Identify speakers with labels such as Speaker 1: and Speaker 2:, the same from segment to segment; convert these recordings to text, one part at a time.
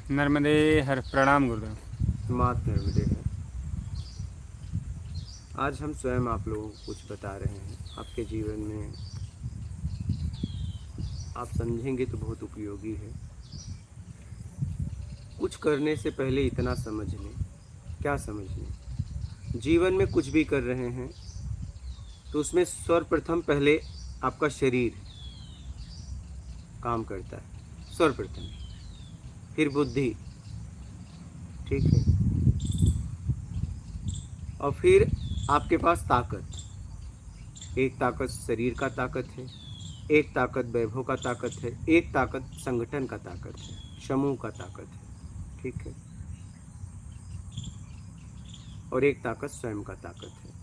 Speaker 1: नर्मदे हर प्रणाम गुरुदेव।
Speaker 2: मात नर्मदे है। आज हम स्वयं आप लोगों को कुछ बता रहे हैं। आपके जीवन में आप समझेंगे तो बहुत उपयोगी है। कुछ करने से पहले इतना समझ लें। क्या समझ लें? जीवन में कुछ भी कर रहे हैं तो उसमें सर्वप्रथम पहले आपका शरीर काम करता है, सर्वप्रथम, फिर बुद्धि, ठीक है, और फिर आपके पास ताकत। एक ताकत शरीर का ताकत है, एक ताकत वैभव का ताकत है, एक ताकत संगठन का ताकत है, समूह का ताकत है, ठीक है, और एक ताकत स्वयं का ताकत है।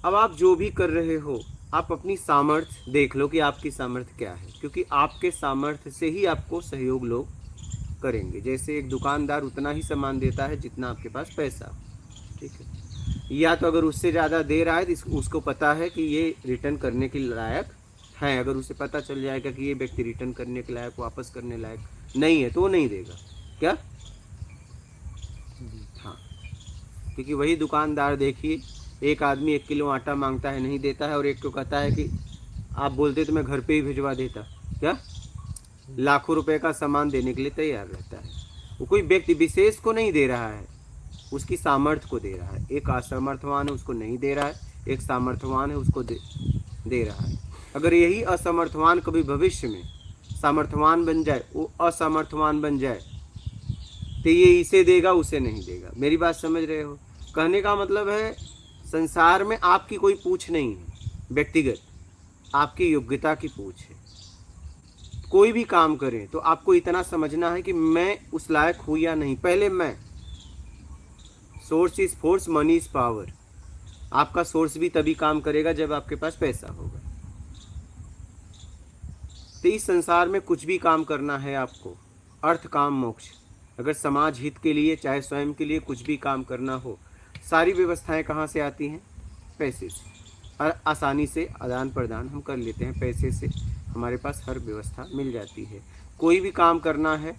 Speaker 2: अब आप जो भी कर रहे हो, आप अपनी सामर्थ्य देख लो कि आपकी सामर्थ्य क्या है, क्योंकि आपके सामर्थ्य से ही आपको सहयोग लोग करेंगे। जैसे एक दुकानदार उतना ही सामान देता है जितना आपके पास पैसा, ठीक है, या तो अगर उससे ज़्यादा दे रहा है तो उसको पता है कि ये रिटर्न करने के लायक है। अगर उसे पता चल जाएगा कि ये व्यक्ति रिटर्न करने के लायक, वापस करने लायक नहीं है, तो वो नहीं देगा। क्या? हाँ, क्योंकि वही दुकानदार देखिए, एक आदमी 1 किलो आटा मांगता है, नहीं देता है, और एक को कहता है कि आप बोलते तो मैं घर पे ही भिजवा देता। क्या? लाखों रुपए का सामान देने के लिए तैयार रहता है। वो कोई व्यक्ति विशेष को नहीं दे रहा है, उसकी सामर्थ्य को दे रहा है। एक असमर्थवान है, उसको नहीं दे रहा है, एक सामर्थ्यवान है, उसको दे रहा है। अगर यही असमर्थवान कभी भविष्य में सामर्थ्यवान बन जाए, वो असमर्थवान बन जाए, तो ये इसे देगा, उसे नहीं देगा। मेरी बात समझ रहे हो? कहने का मतलब है, संसार में आपकी कोई पूछ नहीं है व्यक्तिगत, आपकी योग्यता की पूछ है। कोई भी काम करें तो आपको इतना समझना है कि मैं उस लायक हूँ या नहीं। पहले मैं, source is force, money is power. आपका सोर्स भी तभी काम करेगा जब आपके पास पैसा होगा। तो इस संसार में कुछ भी काम करना है आपको, अर्थ काम मोक्ष, अगर समाज हित के लिए चाहे स्वयं के लिए कुछ भी काम करना हो, सारी व्यवस्थाएं कहाँ से आती हैं? पैसे से। और आसानी से आदान प्रदान हम कर लेते हैं, पैसे से हमारे पास हर व्यवस्था मिल जाती है। कोई भी काम करना है,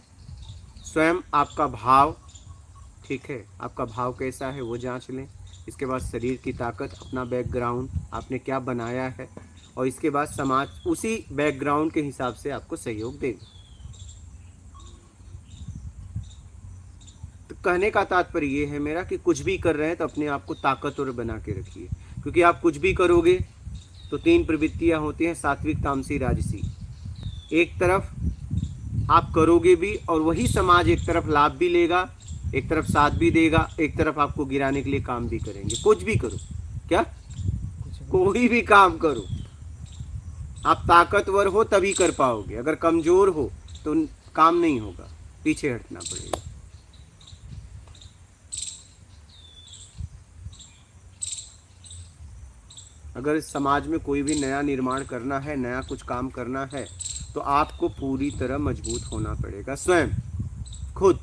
Speaker 2: स्वयं आपका भाव, ठीक है, आपका भाव कैसा है वो जांच लें। इसके बाद शरीर की ताकत, अपना बैकग्राउंड, आपने क्या बनाया है, और इसके बाद समाज उसी बैकग्राउंड के हिसाब से आपको सहयोग देगा। तो कहने का तात्पर्य ये है मेरा कि कुछ भी कर रहे हैं तो अपने आप को ताकतवर बना के रखिए, क्योंकि आप कुछ भी करोगे तो 3 प्रवृत्तियां होती हैं, सात्विक, तामसी, राजसी। एक तरफ आप करोगे भी और वही समाज एक तरफ लाभ भी लेगा, एक तरफ साथ भी देगा, एक तरफ आपको गिराने के लिए काम भी करेंगे। कुछ भी करो, क्या? कोई भी काम करो, आप ताकतवर हो तभी कर पाओगे। अगर कमजोर हो तो काम नहीं होगा, पीछे हटना पड़ेगा। अगर इस समाज में कोई भी नया निर्माण करना है, नया कुछ काम करना है, तो आपको पूरी तरह मजबूत होना पड़ेगा, स्वयं खुद।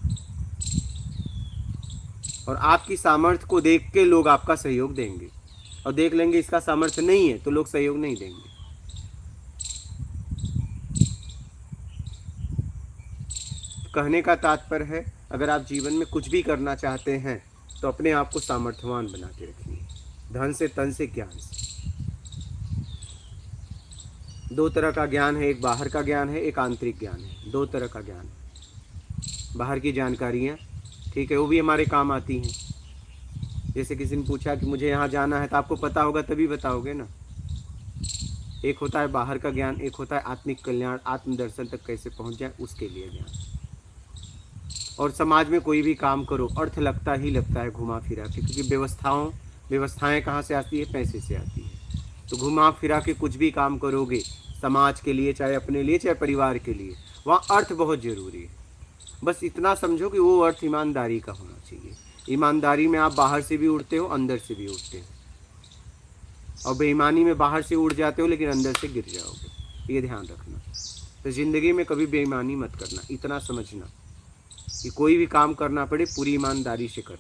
Speaker 2: और आपकी सामर्थ्य को देख के लोग आपका सहयोग देंगे, और देख लेंगे इसका सामर्थ्य नहीं है तो लोग सहयोग नहीं देंगे। कहने का तात्पर्य है, अगर आप जीवन में कुछ भी करना चाहते हैं तो अपने आप को सामर्थ्यवान बना के रखिए, धन से, तन से, ज्ञान से। 2 तरह का ज्ञान है, एक बाहर का ज्ञान है, एक आंतरिक ज्ञान है। 2 तरह का ज्ञान है। बाहर की जानकारियाँ, ठीक है, वो भी हमारे काम आती हैं। जैसे किसी ने पूछा कि मुझे यहाँ जाना है, तो आपको पता होगा तभी बताओगे ना। एक होता है बाहर का ज्ञान, एक होता है आत्मिक कल्याण, आत्मदर्शन तक कैसे पहुँच जाए उसके लिए ज्ञान। और समाज में कोई भी काम करो, अर्थ लगता ही लगता है घुमा फिरा के, क्योंकि व्यवस्थाएं कहाँ से आती है? पैसे से आती है। तो घुमा फिरा के कुछ भी काम करोगे समाज के लिए, चाहे अपने लिए, चाहे परिवार के लिए, वहाँ अर्थ बहुत ज़रूरी है। बस इतना समझो कि वो अर्थ ईमानदारी का होना चाहिए। ईमानदारी में आप बाहर से भी उड़ते हो, अंदर से भी उड़ते हो, और बेईमानी में बाहर से उड़ जाते हो लेकिन अंदर से गिर जाओगे। ये ध्यान रखना। तो ज़िंदगी में कभी बेईमानी मत करना, इतना समझना कि कोई भी काम करना पड़े पूरी ईमानदारी से कर।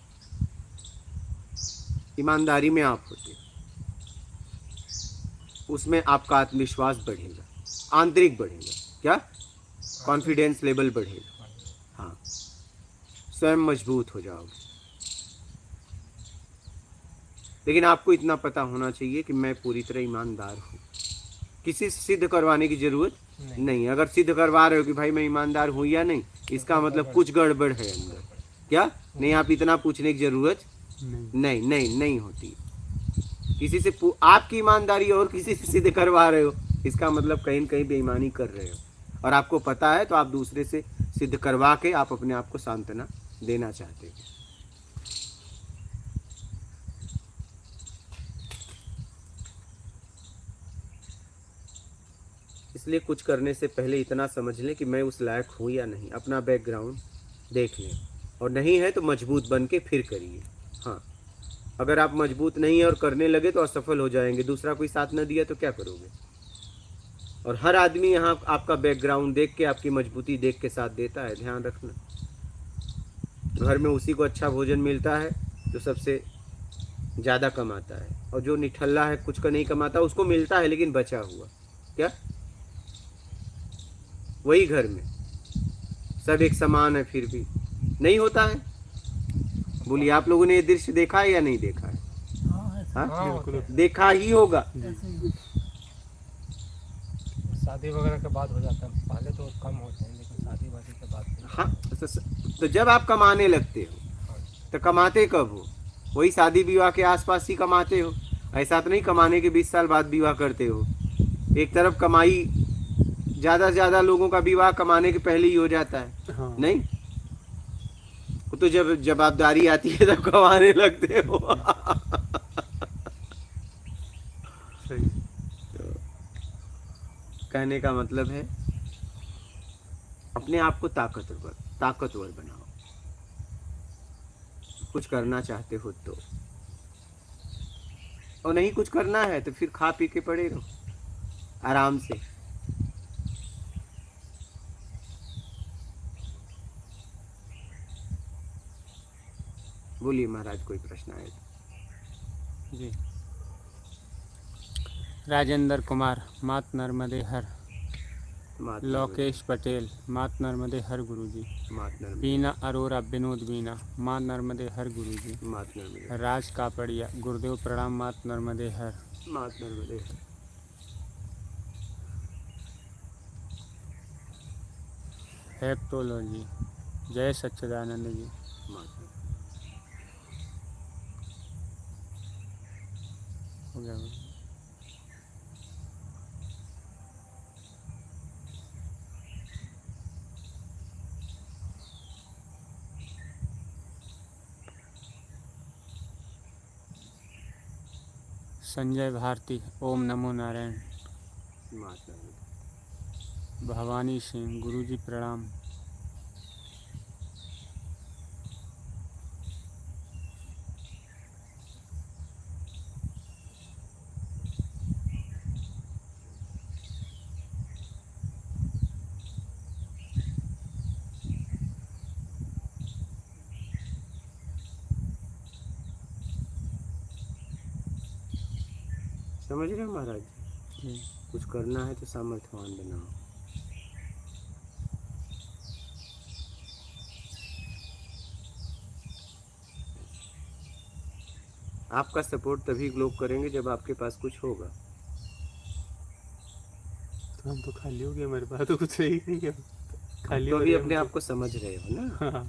Speaker 2: ईमानदारी में आप होते, उसमें आपका आत्मविश्वास बढ़ेगा, आंतरिक बढ़ेगा। क्या? कॉन्फिडेंस लेवल बढ़ेगा। हाँ, स्वयं मजबूत हो जाओगे। लेकिन आपको इतना पता होना चाहिए कि मैं पूरी तरह ईमानदार हूँ। किसी से सिद्ध करवाने की जरूरत नहीं। अगर सिद्ध करवा रहे हो कि भाई मैं ईमानदार हूँ या नहीं, इसका मतलब कुछ गड़बड़ है अंदर। क्या नहीं? आप इतना पूछने की जरूरत नहीं होती। किसी से आपकी ईमानदारी और किसी से सिद्ध करवा रहे हो, इसका मतलब कहीं न कहीं बेईमानी कर रहे हो, और आपको पता है, तो आप दूसरे से सिद्ध करवा के आप अपने आप को सांत्वना देना चाहते हो। इसलिए कुछ करने से पहले इतना समझ लें कि मैं उस लायक हूँ या नहीं। अपना बैकग्राउंड देख लें, और नहीं है तो मजबूत बन के फिर करिए। हाँ, अगर आप मजबूत नहीं है और करने लगे तो असफल हो जाएंगे। दूसरा कोई साथ न दिया तो क्या करोगे? और हर आदमी यहाँ आपका बैकग्राउंड देख के, आपकी मजबूती देख के साथ देता है, ध्यान रखना। घर में उसी को अच्छा भोजन मिलता है जो सबसे ज़्यादा कमाता है, और जो निठल्ला है, कुछ का नहीं कमाता, उसको मिलता है लेकिन बचा हुआ। क्या वही घर में सब एक समान है फिर भी नहीं होता है? बोलिए, आप लोगों ने ये दृश्य देखा है या नहीं देखा है? हाँ, देखा ही होगा।
Speaker 3: शादी वगैरह के बाद हो जाता है, पहले तो कम होते हैं, लेकिन शादी वादी के बाद
Speaker 2: हाँ, तो जब आप कमाने लगते हो तो कमाते कब हो? वही शादी विवाह के आसपास ही कमाते हो। ऐसा तो नहीं कमाने के 20 साल बाद विवाह करते हो। एक तरफ कमाई, ज़्यादा से ज़्यादा लोगों का विवाह कमाने के पहले ही हो जाता है। हाँ। नहीं, तो जब जवाबदारी आती है तब कमाने लगते हो। सही। तो कहने का मतलब है, अपने आप को ताकतवर बनाओ। कुछ करना चाहते हो तो, और नहीं कुछ करना है तो फिर खा पी के पड़े रहो आराम से। बोलिए महाराज, कोई प्रश्न आए तो?
Speaker 1: जी। राजेंद्र कुमार, मात नर्मदे हर। लोकेश पटेल, मात नर्मदे हर गुरुजी। बीना अरोरा, विनोद बीना, माँ नर्मदे हर गुरुजी। राज कापड़िया, गुरुदेव प्रणाम, मात नर्मदे हर।
Speaker 2: मात नर्मदे हर।
Speaker 1: हेप्टोलॉजी, जय सच्चिदानंद जी। हो गया। संजय भारती, ओम नमो नारायण। भवानी सिंह, गुरुजी प्रणाम।
Speaker 2: समझ रहे हो महाराज? कुछ करना है तो सामर्थ्यवान बनाओ। आपका सपोर्ट तभी लोग करेंगे जब आपके पास कुछ होगा।
Speaker 4: तो हम तो खाली हो गए, मेरे पास तो कुछ ही नहीं है। खाली
Speaker 2: तो
Speaker 4: हो
Speaker 2: अभी
Speaker 4: रहे
Speaker 2: अपने
Speaker 4: हम
Speaker 2: आप को समझ रहे हो ना?
Speaker 4: हाँ।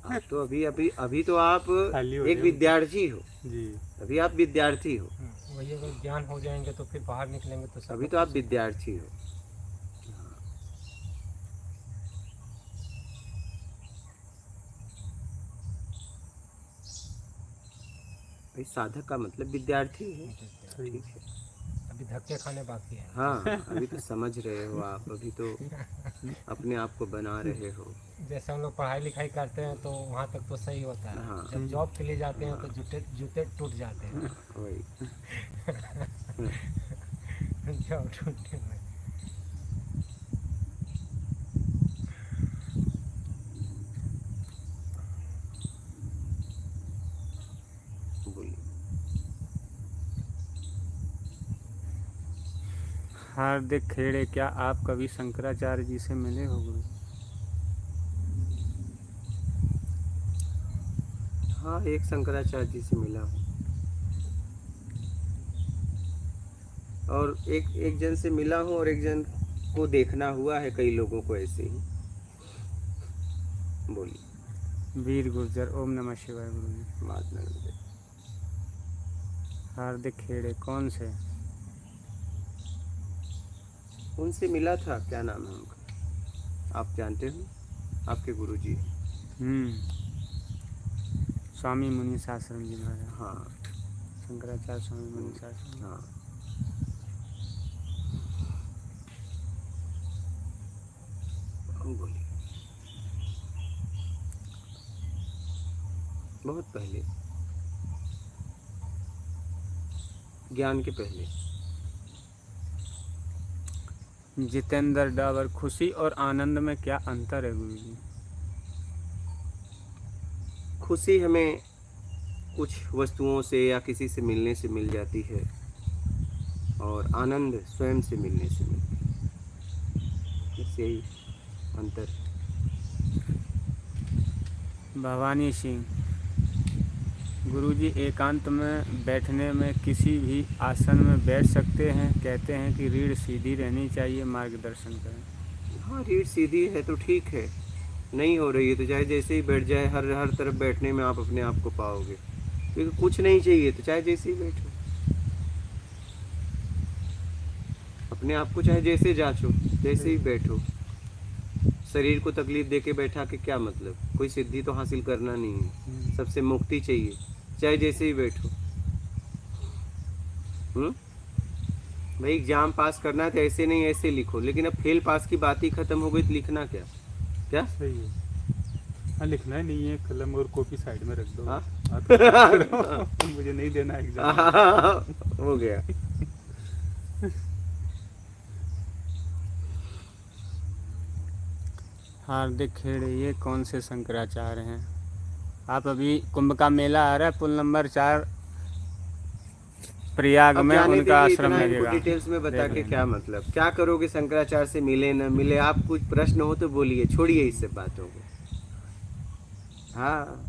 Speaker 2: आप तो अभी तो आप
Speaker 4: खाली हो
Speaker 2: एक
Speaker 4: रहे
Speaker 2: विद्यार्थी हो।
Speaker 4: जी।
Speaker 2: अभी आप विद्यार्थी हो।
Speaker 3: वही अगर ज्ञान हो जाएंगे तो फिर बाहर निकलेंगे तो सब
Speaker 2: अभी तो आप विद्यार्थी हो। भाई, साधक का मतलब विद्यार्थी है। ठीक है,
Speaker 3: अभी धक्के खाने बाकी है।
Speaker 2: हाँ, अभी तो समझ रहे हो आप, अभी तो अपने आप को बना रहे हो।
Speaker 3: जैसे हम लोग पढ़ाई लिखाई करते हैं तो वहाँ तक तो सही होता है।
Speaker 2: हाँ।
Speaker 3: जब जॉब के लिए जाते हैं तो जूते टूट जाते हैं।
Speaker 2: वही।
Speaker 3: जॉब टूटने में
Speaker 2: बोलिए।
Speaker 1: हार्दिक खेड़े, क्या आप कभी शंकराचार्य जी से मिले हो गुरु?
Speaker 2: हाँ, एक शंकराचार्य जी से मिला हूँ और एक जन से मिला हूँ और एक जन को देखना हुआ है, कई लोगों को ऐसे ही। बोलिए।
Speaker 1: वीर गुर्जर, ओम नमः शिवाय गुरु जी।
Speaker 2: मात नर्मदे।
Speaker 1: हार्दिक खेड़े कौन से?
Speaker 2: उनसे मिला था, क्या नाम है उनका, आप जानते हो? आपके गुरु जी।
Speaker 1: स्वामी मुनि आश्रम जी महाराज।
Speaker 2: हाँ
Speaker 1: शंकराचार्य स्वामी मुनि आश्रम।
Speaker 2: हाँ। बोलिए। बहुत पहले, ज्ञान के पहले।
Speaker 1: जितेंद्र डावर, खुशी और आनंद में क्या अंतर है गुरु जी?
Speaker 2: खुशी हमें कुछ वस्तुओं से या किसी से मिलने से मिल जाती है और आनंद स्वयं से मिलने से मिलती है, इससे ही अंतर।
Speaker 1: भवानी सिंह, गुरुजी एकांत में बैठने में किसी भी आसन में बैठ सकते हैं, कहते हैं कि रीढ़ सीधी रहनी चाहिए, मार्गदर्शन करें।
Speaker 2: हाँ, रीढ़ सीधी है तो ठीक है, नहीं हो रही है तो चाहे जैसे ही बैठ जाए, हर तरफ बैठने में आप अपने आप को पाओगे, क्योंकि कुछ नहीं चाहिए तो चाहे जैसे ही बैठो, अपने आप को चाहे जैसे जांचो, जैसे ही बैठो। शरीर को तकलीफ देके बैठा के क्या मतलब, कोई सिद्धि तो हासिल करना नहीं है, सबसे मुक्ति चाहिए, चाहे जैसे ही बैठो। भाई एग्जाम पास करना है तो ऐसे नहीं ऐसे लिखो, लेकिन अब फेल पास की बात ही खत्म हो गई तो लिखना क्या? क्या
Speaker 4: सही है। हाँ, लिखना ही नहीं है, कलम और कॉपी साइड में रख दो।
Speaker 2: हाँ?
Speaker 4: मुझे नहीं देना एग्जाम।
Speaker 2: हो गया।
Speaker 1: हार्दिक खेड़े, ये कौन से शंकराचार्य हैं? आप अभी कुंभ का मेला आ रहा है, पुल नंबर 4 प्रयाग
Speaker 2: अब
Speaker 1: में
Speaker 2: जाने
Speaker 1: उनका
Speaker 2: दीजिए,
Speaker 1: आश्रम
Speaker 2: इतना इनको
Speaker 1: लगेगा।
Speaker 2: डिटेल्स में बता
Speaker 1: देख
Speaker 2: के
Speaker 1: लेना।
Speaker 2: क्या मतलब, क्या करोगे शंकराचार्य से मिले न मिले, आप कुछ प्रश्न हो तो बोलिए, छोड़िए इस सब बातों को। हाँ,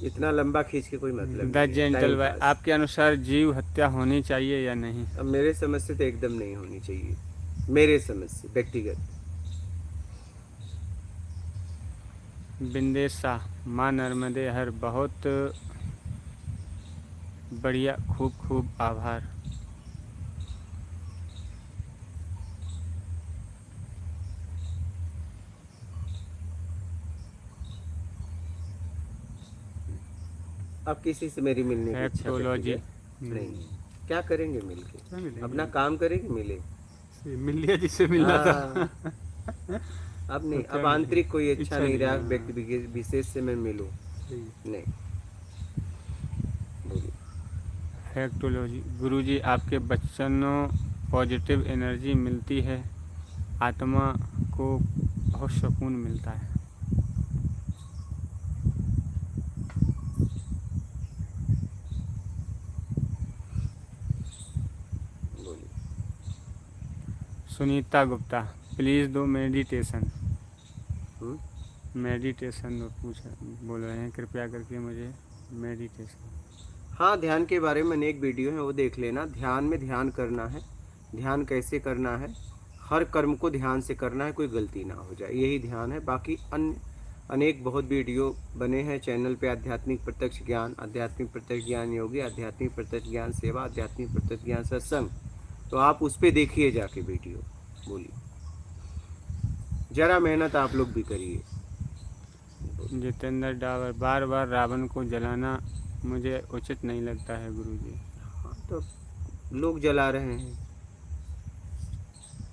Speaker 2: इतना लंबा खींच के कोई मतलब
Speaker 1: द
Speaker 2: नहीं है,
Speaker 1: जेंटल
Speaker 2: टाइम
Speaker 1: बॉय,
Speaker 2: पास।
Speaker 1: आपके अनुसार जीव हत्या होनी चाहिए या नहीं?
Speaker 2: अब मेरे समझ से तो एकदम नहीं होनी चाहिए, मेरे समझ से व्यक्तिगत।
Speaker 1: बिंदेश शाह, माँ नर्मदे हर, बहुत बढ़िया, खूब खूब आभार।
Speaker 2: अब किसी से मेरी मिलने की इच्छा
Speaker 1: हेप्टोलॉजी
Speaker 2: नहीं है। क्या करेंगे मिलके?
Speaker 4: क्या मिलेंगे?
Speaker 2: अपना काम करेंगे, मिले।
Speaker 4: मिल लिया जिससे मिलना था।
Speaker 2: हाँ, अब नहीं,
Speaker 4: क्या
Speaker 2: अब आंतरिक कोई इच्छा
Speaker 4: इच्छा
Speaker 2: नहीं
Speaker 4: नहीं
Speaker 2: रहा
Speaker 4: है,
Speaker 2: व्यक्ति विशेष से मैं मिलूं,
Speaker 4: सही है।
Speaker 2: नहीं। बोलिए।
Speaker 1: फैक्टोलॉजी, गुरुजी आपके बच्चनों पॉजिटिव एनर्जी मिलती है, आत्मा को बहुत सुकून मिलता है।
Speaker 2: बोलिए।
Speaker 1: सुनीता गुप्ता, प्लीज़ दो मेडिटेशन।
Speaker 2: हम्म?
Speaker 1: मेडिटेशन बोल रहे हैं, कृपया करके मुझे मेडिटेशन।
Speaker 2: हाँ, ध्यान के बारे में अनेक वीडियो है, वो देख लेना। ध्यान में ध्यान करना है, ध्यान कैसे करना है, हर कर्म को ध्यान से करना है, कोई गलती ना हो जाए, यही ध्यान है। बाकी अन्य अनेक बहुत वीडियो बने हैं चैनल पे, आध्यात्मिक प्रत्यक्ष ज्ञान, आध्यात्मिक प्रत्यक्ष ज्ञान योगी, आध्यात्मिक प्रत्यक्ष ज्ञान सेवा, आध्यात्मिक प्रत्यक्ष ज्ञान सत्संग, तो आप उस पर देखिए जाके वीडियो। बोलिए, जरा मेहनत आप लोग भी करिए।
Speaker 1: जितेंद्र डावर, बार बार रावण को जलाना मुझे उचित नहीं लगता है गुरुजी।
Speaker 2: हाँ, तो लोग जला रहे हैं,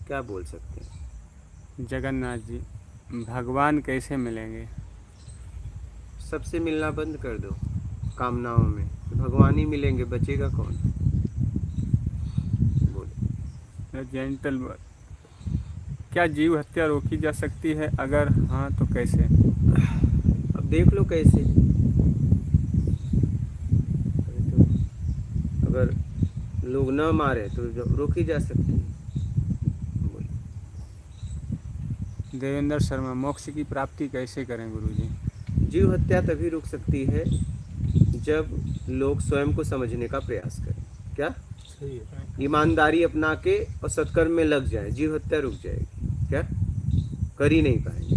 Speaker 2: क्या बोल सकते हैं।
Speaker 1: जगन्नाथ जी, भगवान कैसे मिलेंगे?
Speaker 2: सबसे मिलना बंद कर दो कामनाओं में, तो भगवान ही मिलेंगे, बचेगा कौन? बोलो।
Speaker 1: जेंटल बॉय, क्या जीव हत्या रोकी जा सकती है, अगर हाँ तो कैसे?
Speaker 2: अब देख लो कैसे। अगर लोग न मारे तो रोकी जा सकती है। बोलिए।
Speaker 1: देवेंद्र शर्मा, मोक्ष की प्राप्ति कैसे करें गुरुजी?
Speaker 2: जीव हत्या तभी रुक सकती है जब लोग स्वयं को समझने का प्रयास करें। क्या?
Speaker 4: सही है।
Speaker 2: ईमानदारी अपना के और सत्कर्म में लग जाए, जीव हत्या रुक जाएगी। क्या? कर ही नहीं पाएंगे।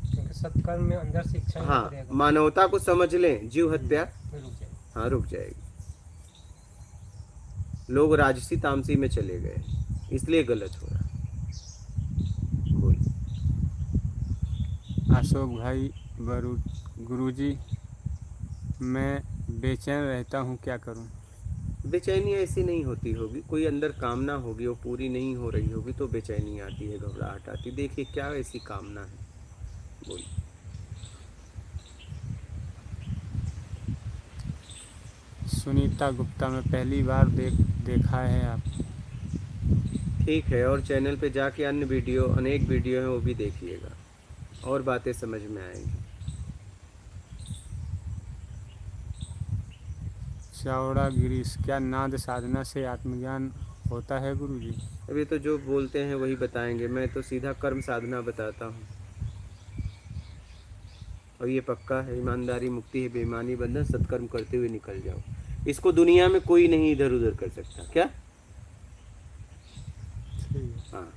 Speaker 3: क्योंकि सत्कर्म में अंदर से इच्छा ही नहीं
Speaker 2: हाँ,
Speaker 3: करेगा,
Speaker 2: मानवता को समझ लें, जीव हत्या
Speaker 3: तो रुक जाएगा।
Speaker 2: हाँ रुक जाएगी। लोग राजसी तामसी में चले गए, इसलिए गलत हो रहा है। बोल।
Speaker 1: अशोक भाई गुरुजी, मैं बेचैन रहता हूँ, क्या करूँ?
Speaker 2: बेचैनी ऐसी नहीं होती होगी, कोई अंदर कामना होगी, वो पूरी नहीं हो रही होगी तो बेचैनी आती है, घबराहट आती है। देखिए क्या ऐसी कामना है। बोल।
Speaker 1: सुनीता गुप्ता, मैं पहली बार देखा है आप।
Speaker 2: ठीक है, और चैनल पे जाके अन्य वीडियो, अनेक वीडियो हैं, वो भी देखिएगा और बातें समझ में आएंगी।
Speaker 1: चावड़ा गिरीश, क्या नाद साधना से आत्मज्ञान होता है गुरुजी?
Speaker 2: अभी तो जो बोलते हैं वही बताएंगे, मैं तो सीधा कर्म साधना बताता हूँ। और ये पक्का है, ईमानदारी मुक्ति है, बेईमानी बंधन, सत्कर्म करते हुए निकल जाओ। इसको दुनिया में कोई नहीं इधर उधर कर सकता। क्या? हाँ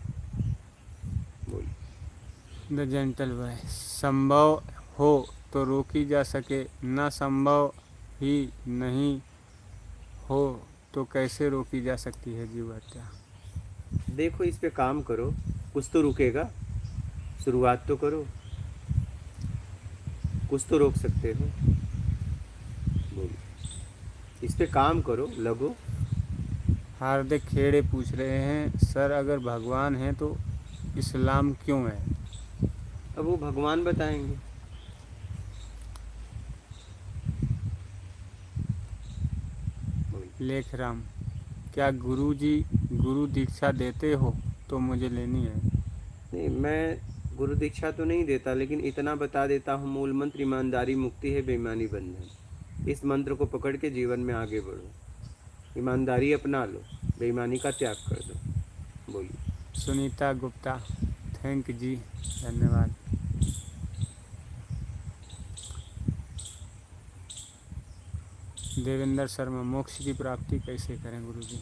Speaker 2: बोलिए।
Speaker 1: द जेंटल बॉय, संभव हो तो रोकी जा सके, ना संभव ही नहीं हो तो कैसे रोकी जा सकती है जीव हत्या?
Speaker 2: देखो इस पे काम करो, कुछ तो रुकेगा। शुरुआत तो करो, कुछ तो रोक सकते हो। बोलो। इस पे काम करो, लगो।
Speaker 1: हार्दिक खेड़े पूछ रहे हैं, सर अगर भगवान है तो इस्लाम क्यों है?
Speaker 2: अब वो भगवान बताएंगे।
Speaker 1: लेख राम, क्या गुरुजी गुरु दीक्षा देते हो तो मुझे लेनी है?
Speaker 2: नहीं, मैं गुरु दीक्षा तो नहीं देता, लेकिन इतना बता देता हूँ, मूल मंत्र ईमानदारी मुक्ति है, बेईमानी बंधन। इस मंत्र को पकड़ के जीवन में आगे बढ़ो, ईमानदारी अपना लो, बेईमानी का त्याग कर दो। बोलिए।
Speaker 1: सुनीता गुप्ता, थैंक जी, धन्यवाद। देवेंद्र शर्मा, मोक्ष की प्राप्ति कैसे करें गुरुजी?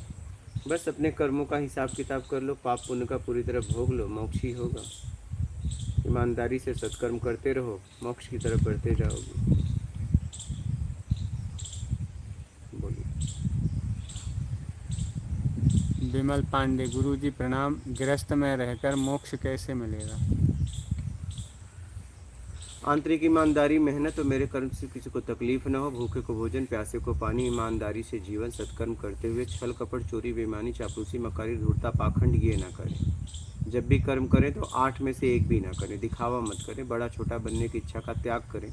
Speaker 2: बस अपने कर्मों का हिसाब किताब कर लो, पाप पुण्य का पूरी तरह भोग लो, मोक्ष ही होगा। ईमानदारी से सत्कर्म करते रहो, मोक्ष की तरफ बढ़ते जाओगे। बोलिए।
Speaker 1: विमल पांडे, गुरुजी प्रणाम, गृहस्थ में रहकर मोक्ष कैसे मिलेगा?
Speaker 2: आंतरिक ईमानदारी, मेहनत और मेरे कर्म से किसी को तकलीफ न हो, भूखे को भोजन, प्यासे को पानी, ईमानदारी से जीवन, सत्कर्म करते हुए छल कपट चोरी बेईमानी चापलूसी मकारी धूर्ता पाखंड ये ना करें। जब भी कर्म करें तो 8 में से एक भी ना करें। दिखावा मत करें, बड़ा छोटा बनने की इच्छा का त्याग करें,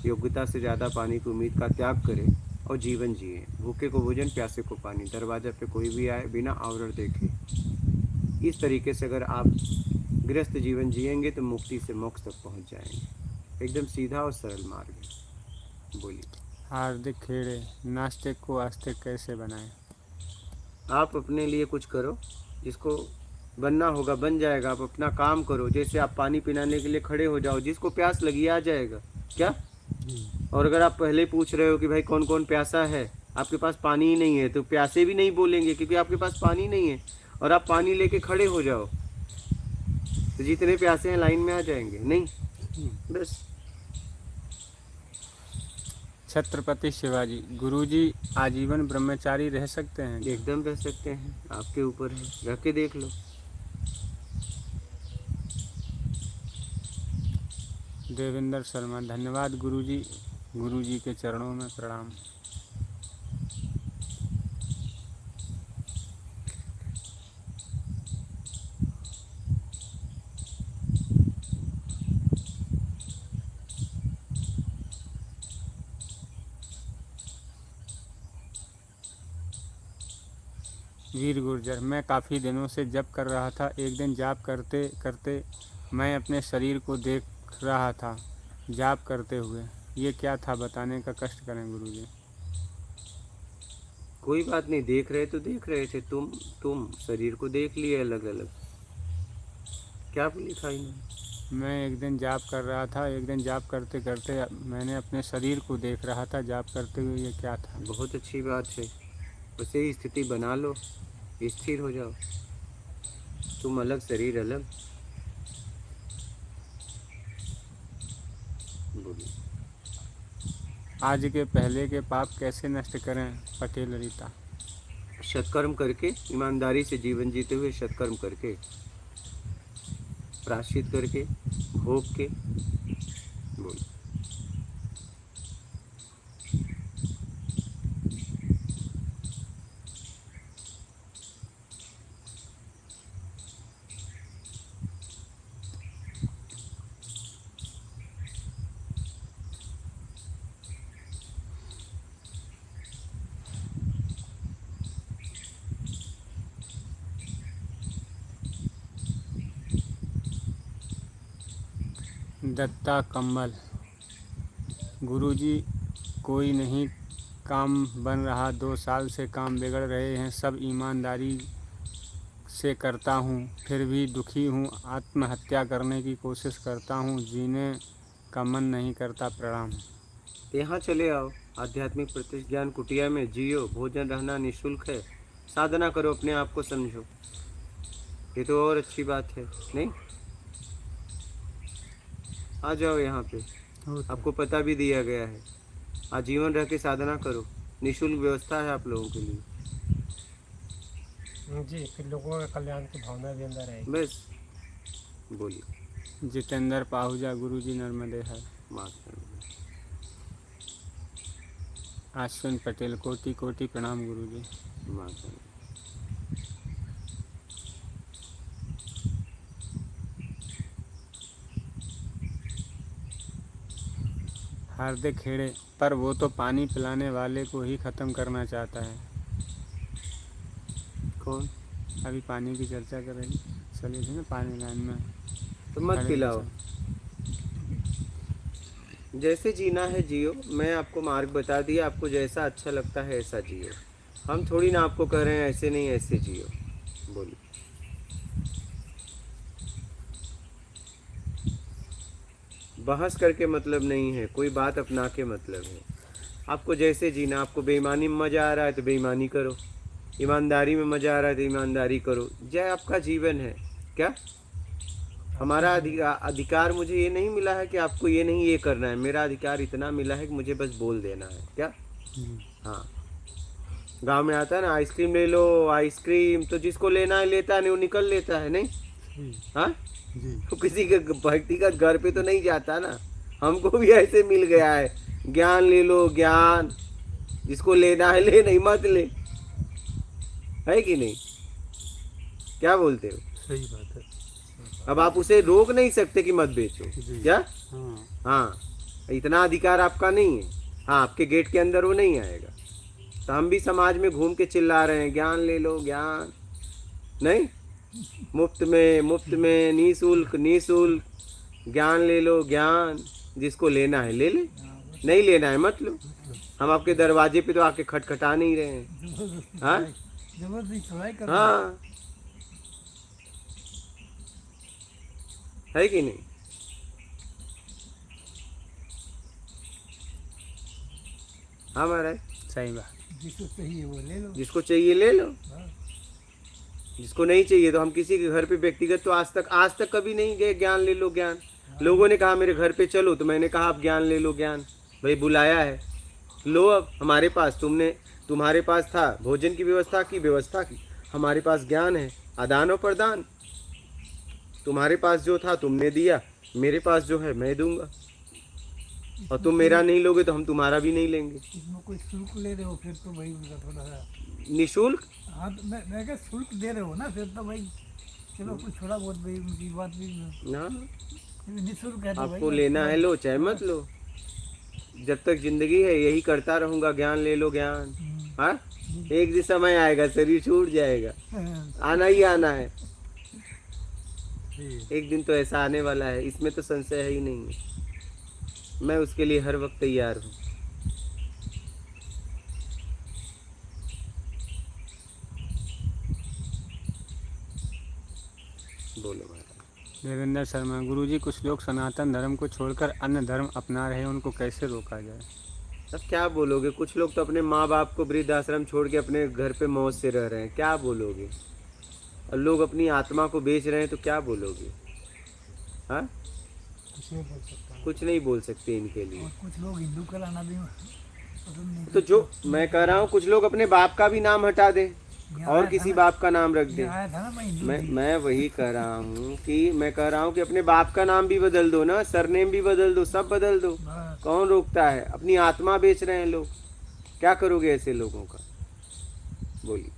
Speaker 2: योग्यता से ज़्यादा पाने की उम्मीद का त्याग करें और जीवन जिए। भूखे को भोजन, प्यासे को पानी, दरवाजा पे कोई भी आए बिना आवरण देखे। इस तरीके से अगर आप गृहस्थ जीवन जिएंगे तो मुक्ति से मोक्ष तक पहुँच जाएंगे। एकदम सीधा और सरल मार्ग है। बोलिए।
Speaker 1: हार्दिक खेड़े, नास्तिक को आस्तिक कैसे बनाएं?
Speaker 2: आप अपने लिए कुछ करो, जिसको बनना होगा बन जाएगा। आप अपना काम करो, जैसे आप पानी पिलाने के लिए खड़े हो जाओ, जिसको प्यास लगी आ जाएगा। क्या? और अगर आप पहले पूछ रहे हो कि भाई कौन कौन प्यासा है, आपके पास पानी ही नहीं है, तो प्यासे भी नहीं बोलेंगे क्योंकि आपके पास पानी नहीं है। और आप पानी लेके खड़े हो जाओ तो जितने प्यासे हैं लाइन में आ जाएंगे। नहीं, बस।
Speaker 1: छत्रपति शिवाजी, गुरुजी आजीवन ब्रह्मचारी रह सकते हैं?
Speaker 2: एकदम रह सकते हैं, आपके ऊपर है, रह के देख लो।
Speaker 1: देवेंद्र शर्मा, धन्यवाद गुरुजी, गुरुजी के चरणों में प्रणाम। वीर गुर्जर, मैं काफ़ी दिनों से जप कर रहा था। एक दिन जाप करते करते मैं अपने शरीर को देख रहा था जाप करते हुए। ये क्या था बताने का कष्ट करें गुरुजी।
Speaker 2: कोई बात नहीं, देख रहे तो देख रहे थे, तुम शरीर को देख लिए अलग अलग। क्या लिखा इन्होंने?
Speaker 1: मैं एक दिन जाप कर रहा था, एक दिन जाप करते करते मैंने अपने शरीर को देख रहा था जाप करते हुए। ये क्या था?
Speaker 2: बहुत अच्छी बात है, वैसे ही स्थिति बना लो, स्थिर हो जाओ। तुम अलग, शरीर अलग। बोलिए।
Speaker 1: आज के पहले के पाप कैसे नष्ट करें? पटेल रीता।
Speaker 2: सत्कर्म करके, ईमानदारी से जीवन जीते हुए सत्कर्म करके, प्रायश्चित करके, भोग के। बोलिए।
Speaker 1: दत्ता कम्बल। गुरुजी, कोई नहीं काम बन रहा, 2 साल से काम बिगड़ रहे हैं, सब ईमानदारी से करता हूँ, फिर भी दुखी हूँ, आत्महत्या करने की कोशिश करता हूँ, जीने का मन नहीं करता। प्रणाम।
Speaker 2: यहाँ चले आओ, आध्यात्मिक प्रत्यक्ष ज्ञान कुटिया में जियो, भोजन रहना निःशुल्क है, साधना करो, अपने आप को समझो। ये तो और अच्छी बात है, नहीं? आ जाओ यहाँ पे, आपको पता भी दिया गया है, आजीवन रह के साधना करो, निःशुल्क व्यवस्था है आप लोगों के लिए।
Speaker 3: जी, फिर लोगों के कल्याण की भावना भी अंदर रहेगी।
Speaker 2: बस बोलिए।
Speaker 1: जितेंद्र पाहुजा। गुरुजी नर्मदे हर। अश्विन पटेल। कोटि कोटि प्रणाम गुरुजी। हार्दिक खेड़े। पर वो तो पानी पिलाने वाले को ही ख़त्म करना चाहता है।
Speaker 2: कौन?
Speaker 1: अभी पानी की चर्चा कर रही चली थी ना, पानी लाइन में।
Speaker 2: तो मत पिलाओ, जैसे जीना है जियो। मैं आपको मार्ग बता दिया, आपको जैसा अच्छा लगता है ऐसा जियो। हम थोड़ी ना आपको कह रहे हैं ऐसे नहीं ऐसे जियो। बोलिए। बहस करके मतलब नहीं है, कोई बात अपना के मतलब है। आपको जैसे जीना, आपको बेईमानी में मज़ा आ रहा है तो बेईमानी करो, ईमानदारी में मज़ा आ रहा है तो ईमानदारी करो। जय आपका जीवन है। क्या हमारा अधिकार मुझे ये नहीं मिला है कि आपको ये नहीं ये करना है। मेरा अधिकार इतना मिला है कि मुझे बस बोल देना है। क्या? हाँ, गांव में आता है ना, आइसक्रीम ले लो, आइसक्रीम तो जिसको लेना है लेता है, नहीं वो निकल लेता है, नहीं? हाँ, तो किसी के व्यक्तिगत घर पे तो नहीं जाता ना। हमको भी ऐसे मिल गया है, ज्ञान ले लो, ज्ञान जिसको लेना है ले, नहीं मत ले। है कि नहीं? क्या बोलते हो?
Speaker 4: सही बात है।
Speaker 2: अब आप उसे रोक नहीं सकते कि मत बेचो। क्या?
Speaker 4: हाँ,
Speaker 2: हाँ, इतना अधिकार आपका नहीं है। हाँ, आपके गेट के अंदर वो नहीं आएगा। तो हम भी समाज में घूम के चिल्ला रहे हैं, ज्ञान ले लो, ज्ञान नहीं, मुफ्त में निःशुल्क ज्ञान ले लो, ज्ञान जिसको लेना है ले ले, नहीं लेना है मत लो। हम आपके दरवाजे पे तो आके खटखटा नहीं रहे हैं। हाँ हाँ, है कि नहीं? हाँ महाराज,
Speaker 1: सही बात।
Speaker 3: जिसको चाहिए वो ले लो,
Speaker 2: जिसको चाहिए ले लो, जिसको नहीं चाहिए तो हम किसी के घर पे व्यक्तिगत तो आज तक कभी नहीं गए ज्ञान ले लो ज्ञान। लोगों ने कहा मेरे घर पे चलो तो मैंने कहा आप ज्ञान ले लो ज्ञान। भाई बुलाया है, लो। अब हमारे पास तुम्हारे पास था भोजन की व्यवस्था की, हमारे पास ज्ञान है, आदान और प्रदान। तुम्हारे पास जो था तुमने दिया, मेरे पास जो है मैं दूंगा, और तुम मेरा नहीं लोगे तो हम तुम्हारा भी नहीं लेंगे।
Speaker 3: इसमें कोई शुल्क ले रहे हो फिर तो भाई उनका थोड़ा सा।
Speaker 2: निःशुल्क?
Speaker 3: हाँ, तो मैं क्या शुल्क दे रहे हो ना, फिर तो भाई चलो कुछ थोड़ा बहुत भाई उनकी बात भी
Speaker 2: ना,
Speaker 3: निःशुल्क है तो
Speaker 2: आपको
Speaker 3: भाई
Speaker 2: लेना है लो, चाहे मत लो। जब तक जिंदगी है यही करता रहूंगा, ज्ञान ले लो ज्ञान। हाँ, एक दिन समय आएगा शरीर छूट जाएगा, आना ही आना है। एक दिन तो ऐसा आने वाला है, इसमें तो संशय है ही नहीं है। मैं उसके लिए हर वक्त तैयार हूँ। बोलो महाराज।
Speaker 1: देवेंद्र शर्मा, गुरुजी कुछ लोग सनातन धर्म को छोड़कर अन्य धर्म अपना रहे हैं, उनको कैसे रोका जाए?
Speaker 2: अब क्या बोलोगे? कुछ लोग तो अपने माँ बाप को वृद्धाश्रम छोड़ के अपने घर पे मौज से रह रहे हैं, क्या बोलोगे? और लोग अपनी आत्मा को बेच रहे हैं तो क्या बोलोगे? हाँ,
Speaker 4: कुछ नहीं बोल सकता।
Speaker 2: कुछ नहीं बोल सकते इनके लिए।
Speaker 3: और कुछ लोग हिंदू कहलाना भी पसंद नहीं
Speaker 2: तो जो मैं कह रहा हूँ, कुछ लोग अपने बाप का भी नाम हटा दें
Speaker 3: करते।
Speaker 2: और किसी बाप का नाम रख
Speaker 3: ये
Speaker 2: दें।
Speaker 3: आया था ना, मैं हिंदू थी।
Speaker 2: मैं वही कह रहा हूँ कि मैं कह रहा हूँ कि अपने बाप का नाम भी बदल दो ना, सरनेम भी बदल दो, सब बदल दो।
Speaker 3: बस,
Speaker 2: कौन रोकता है? अपनी आत्मा बेच रहे हैं लोग, क्या करोगे ऐसे लोगों का? बोलिए।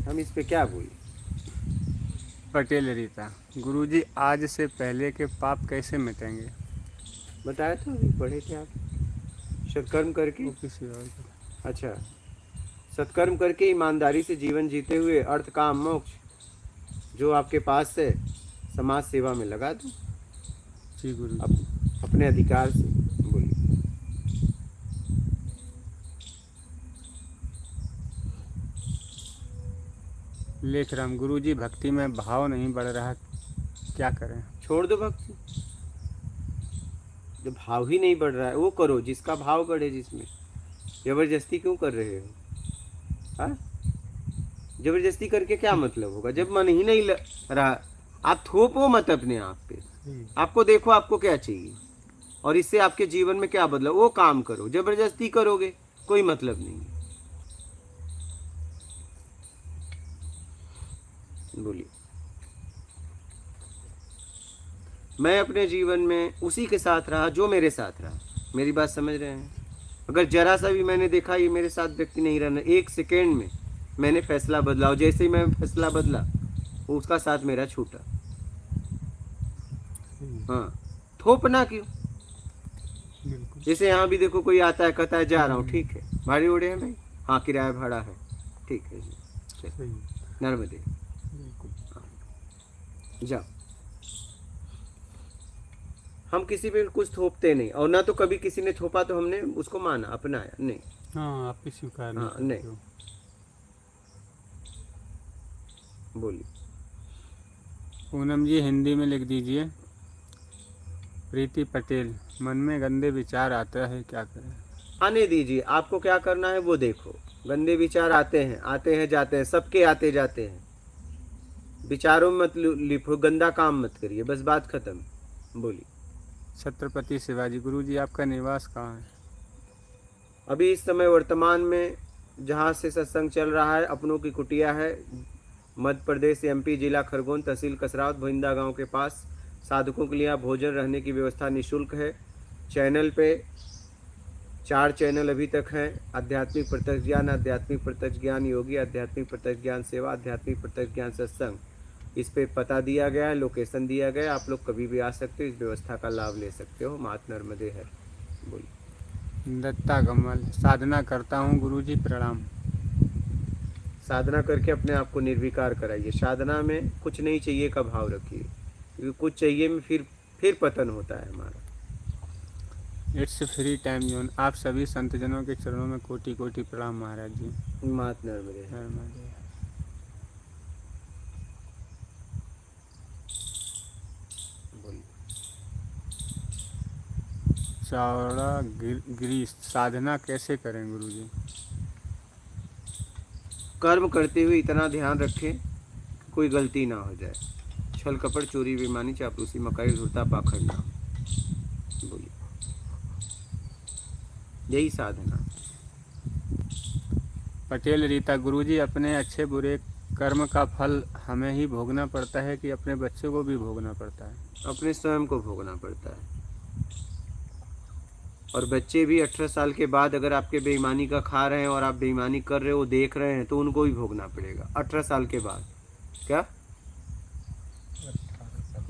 Speaker 2: हम इस पे क्या बोले?
Speaker 1: पटेल रीता, गुरुजी आज से पहले के पाप कैसे मिटेंगे?
Speaker 2: बताया था, अभी पढ़े थे आप। सत्कर्म करके,
Speaker 1: वो किसी और को।
Speaker 2: अच्छा, सत्कर्म करके ईमानदारी से जीवन जीते हुए अर्थ काम मोक्ष जो आपके पास है समाज सेवा में लगा दो
Speaker 1: जी गुरु।
Speaker 2: अपने अधिकार से। बोलिए।
Speaker 1: लेख राम, गुरुजी भक्ति में भाव नहीं बढ़ रहा, क्या करें?
Speaker 2: छोड़ दो भक्ति। जो भाव ही नहीं बढ़ रहा है वो करो जिसका भाव बढ़े, जिसमें जबरदस्ती क्यों कर रहे हो? हाँ, जबरदस्ती करके क्या मतलब होगा जब मन ही नहीं रहा? आप थोपो मत अपने आप पे, आपको देखो आपको क्या चाहिए और इससे आपके जीवन में क्या बदलाव, वो काम करो। जबरदस्ती करोगे कोई मतलब नहीं। बोलिए। मैं अपने जीवन में उसी के साथ रहा जो मेरे साथ रहा। मेरी बात समझ रहे हैं? अगर जरा सा भी मैंने देखा ये मेरे साथ व्यक्ति नहीं रहना, एक सेकेंड में मैंने फैसला बदला और जैसे ही मैं फैसला बदला वो उसका साथ मेरा छूटा। हाँ, थोपना क्यों?
Speaker 4: बिल्कुल।
Speaker 2: जैसे यहाँ भी देखो कोई आता है कहता है जा रहा हूँ, ठीक है, भाड़ी उड़े हैं भाई, हाँ किराया भाड़ा है, ठीक है जी, चलो,
Speaker 4: सही।
Speaker 2: नर्मदे
Speaker 4: बिल्कुल।
Speaker 2: जाओ। हम किसी पे कुछ थोपते नहीं, और ना तो कभी किसी ने थोपा तो हमने उसको माना अपनाया नहीं।
Speaker 4: हाँ, आप भी स्वीकार नहीं
Speaker 2: हाँ,
Speaker 4: करते
Speaker 2: नहीं।
Speaker 4: हो।
Speaker 2: बोलिए।
Speaker 1: पूनम जी हिंदी में लिख दीजिए। प्रीति पटेल, मन में गंदे विचार आता है, क्या करें?
Speaker 2: आने दीजिए, आपको क्या करना है वो देखो। गंदे विचार आते हैं जाते हैं, सबके आते जाते हैं। विचारों में मत लिपो, गंदा काम मत करिए, बस बात खत्म। बोलिए।
Speaker 1: छत्रपति शिवाजी, गुरुजी आपका निवास कहाँ है?
Speaker 2: अभी इस समय वर्तमान में जहाँ से सत्संग चल रहा है अपनों की कुटिया है, मध्य प्रदेश एमपी जिला खरगोन तहसील कसरावत भोइंदा गांव के पास। साधकों के लिए यहाँ भोजन रहने की व्यवस्था निःशुल्क है। चैनल पे 4 चैनल अभी तक हैं। आध्यात्मिक प्रत्यक्ष ज्ञान, आध्यात्मिक प्रत्यक्ष ज्ञान योगी, आध्यात्मिक प्रत्यक्ष ज्ञान सेवा, आध्यात्मिक प्रत्यक्ष ज्ञान सत्संग। इस पे पता दिया गया है, लोकेशन दिया गया है, आप लोग कभी भी आ सकते हो, इस व्यवस्था का लाभ ले सकते हो। मात नर्मदे है। बोलिए।
Speaker 1: दत्ता कमल, साधना करता हूँ गुरुजी, प्रणाम।
Speaker 2: साधना करके अपने आप को निर्विकार कराइए। साधना में कुछ नहीं चाहिए का भाव रखिए, क्योंकि कुछ चाहिए में फिर पतन होता है हमारा।
Speaker 1: इट्स फ्री टाइम जोन, आप सभी संतजनों के चरणों में कोटि कोटि प्रणाम महाराज जी।
Speaker 2: मात नर्मदे है।
Speaker 1: नर्मदे।
Speaker 2: बोलिए।
Speaker 1: चौड़ा गिरी, साधना कैसे करें गुरुजी?
Speaker 2: कर्म करते हुए इतना ध्यान रखें कि कोई गलती ना हो जाए। छल कपट चोरी बेईमानी चापलूसी मकारी धूर्ता पाखंड ना हो। बोलिए। यही साधना।
Speaker 1: पटेल रीता, गुरुजी अपने अच्छे बुरे कर्म का फल हमें ही भोगना पड़ता है कि अपने बच्चों को भी भोगना पड़ता है?
Speaker 2: अपने स्वयं को भोगना पड़ता है। और बच्चे भी 18 साल के बाद अगर आपके बेईमानी का खा रहे हैं और आप बेईमानी कर रहे हो, देख रहे हैं, तो उनको भी भोगना पड़ेगा 18 साल के बाद। क्या?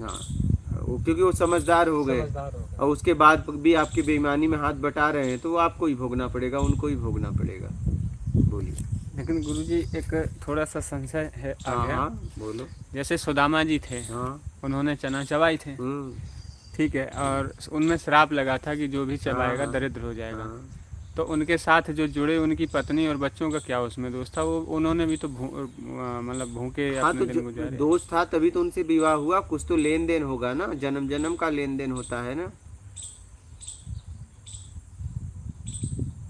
Speaker 2: हाँ, क्योंकि वो समझदार हो गए और उसके बाद भी आपकी बेईमानी में हाथ बटा रहे हैं, तो वो आपको ही भोगना पड़ेगा, उनको ही भोगना पड़ेगा। बोलिए।
Speaker 1: लेकिन गुरुजी एक थोड़ा सा संशय है आ
Speaker 2: हाँ
Speaker 1: गया।
Speaker 2: हाँ बोलो।
Speaker 1: जैसे सुदामा जी थे,
Speaker 2: हाँ
Speaker 1: उन्होंने चना चबाई थे, ठीक है, और उनमें श्राप लगा था कि जो भी चबाएगा
Speaker 2: हाँ,
Speaker 1: दरिद्र हो जाएगा।
Speaker 2: हाँ।
Speaker 1: तो उनके साथ जो जुड़े उनकी पत्नी और बच्चों का क्या उसमें दोष था? वो उन्होंने भी तो मतलब भूखे
Speaker 2: हाँ
Speaker 1: अपने
Speaker 2: तो
Speaker 1: दिन गुजारे।
Speaker 2: दोस्त था तभी तो उनसे विवाह हुआ, कुछ तो लेन देन होगा ना, जन्म जन्म का लेन देन होता है ना।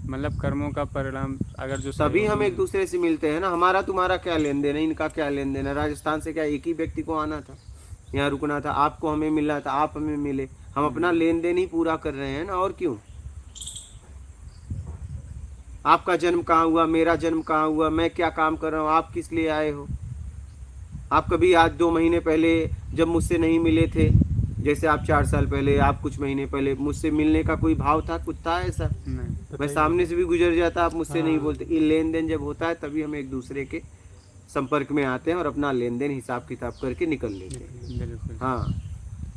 Speaker 1: मतलब कर्मों का परिणाम अगर जो
Speaker 2: तभी हम
Speaker 1: सहयोगी
Speaker 2: एक दूसरे से मिलते हैं ना। हमारा तुम्हारा क्या लेन देन है, इनका क्या लेन देन है? राजस्थान से क्या एक ही व्यक्ति को आना था, यहाँ रुकना था, आपको हमें मिलना था, आप हमें मिले, हम अपना लेन देन ही पूरा कर रहे हैं ना, और क्यों? आपका जन्म कहाँ हुआ, मेरा जन्म कहाँ हुआ, मैं क्या काम कर रहा हूँ, आप किस लिए आए हो? आप कभी आज 2 महीने पहले जब मुझसे नहीं मिले थे, जैसे आप 4 साल पहले, आप कुछ महीने पहले मुझसे मिलने का कोई भाव था, कुछ था ऐसा?
Speaker 1: नहीं।
Speaker 2: मैं सामने से भी गुजर जाता, आप मुझसे नहीं
Speaker 4: हाँ।
Speaker 2: बोलते। ये लेन देन जब होता है तभी हम एक दूसरे के संपर्क में आते हैं और अपना लेन देन हिसाब किताब करके निकल लेते हैं।
Speaker 1: बिल्कुल।
Speaker 2: हाँ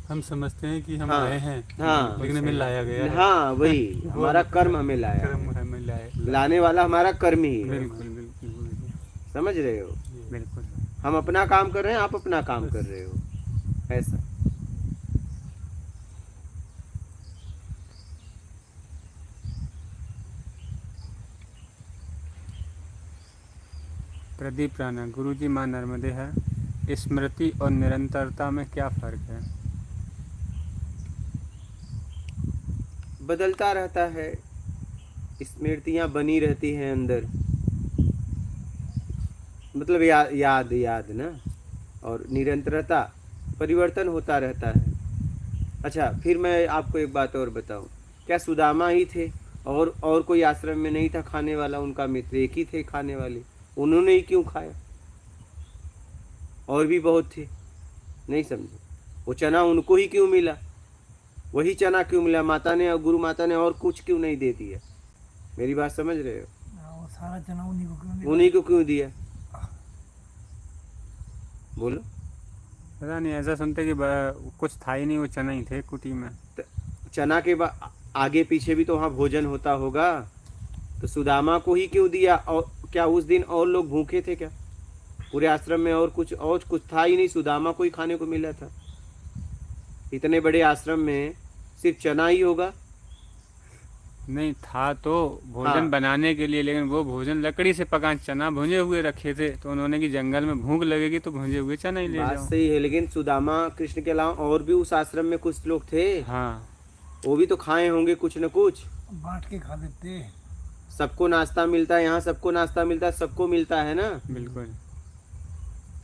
Speaker 4: हम समझते हैं कि हम
Speaker 2: हाँ,
Speaker 4: आए हैं,
Speaker 2: हाँ,
Speaker 4: लेकिन हमें लाया गया है।
Speaker 2: हाँ वही हमारा कर्म हमें लाया
Speaker 4: कर्म
Speaker 2: है।
Speaker 4: हमें लाया।
Speaker 2: लाने वाला हमारा कर्म ही है।
Speaker 1: बिल्कुल बिल्कुल गुरुजी,
Speaker 2: समझ रहे हो?
Speaker 1: बिल्कुल।
Speaker 2: हम अपना काम कर रहे हैं, आप अपना काम कर रहे हो, ऐसा।
Speaker 1: प्रदीप राणा, गुरुजी माँ नर्मदे है, स्मृति और निरंतरता में क्या फर्क है?
Speaker 2: बदलता रहता है, स्मृतियाँ बनी रहती हैं अंदर, मतलब याद याद ना, और निरंतरता परिवर्तन होता रहता है। अच्छा, फिर मैं आपको एक बात और बताऊं, क्या सुदामा ही थे और कोई आश्रम में नहीं था खाने वाला? उनका मित्र एक ही थे खाने वाले, उन्होंने ही क्यों खाया? और भी बहुत थे, नहीं समझे? वो चना उनको ही क्यों मिला? वही चना क्यों मिला? माता ने, गुरु माता ने और कुछ क्यों नहीं दे दिया? मेरी बात समझ रहे हो?
Speaker 3: वो सारा चना उन्हीं को क्यों दिया?
Speaker 2: उन्हीं को क्यों दिया? बोलो।
Speaker 1: पता नहीं, ऐसा सुनते कि कुछ था ही नहीं, वो चना ही थे कुटी में।
Speaker 2: चना के आगे पीछे भी तो वहाँ भोजन होता होगा, तो सुदामा को ही क्यों दिया? और क्या उस दिन और लोग भूखे थे क्या? पूरे आश्रम में और कुछ था ही नहीं, सुदामा को ही खाने को मिला था। इतने बड़े आश्रम में सिर्फ चना ही होगा?
Speaker 1: नहीं था तो भोजन
Speaker 2: हाँ।
Speaker 1: बनाने के लिए, लेकिन वो भोजन लकड़ी से पका, चना भुंजे हुए रखे थे, तो उन्होंने कि जंगल में भूख लगेगी तो भुंजे हुए चना ही ले
Speaker 2: बात
Speaker 1: जाओ।
Speaker 2: सही है, लेकिन सुदामा कृष्ण के अलावा और भी उस आश्रम में कुछ लोग थे,
Speaker 1: हाँ
Speaker 2: वो भी तो खाए होंगे कुछ न कुछ।
Speaker 3: बांट के खा लेते।
Speaker 2: सबको नाश्ता मिलता है, यहाँ सबको नाश्ता मिलता है, सबको मिलता है ना।
Speaker 1: बिल्कुल।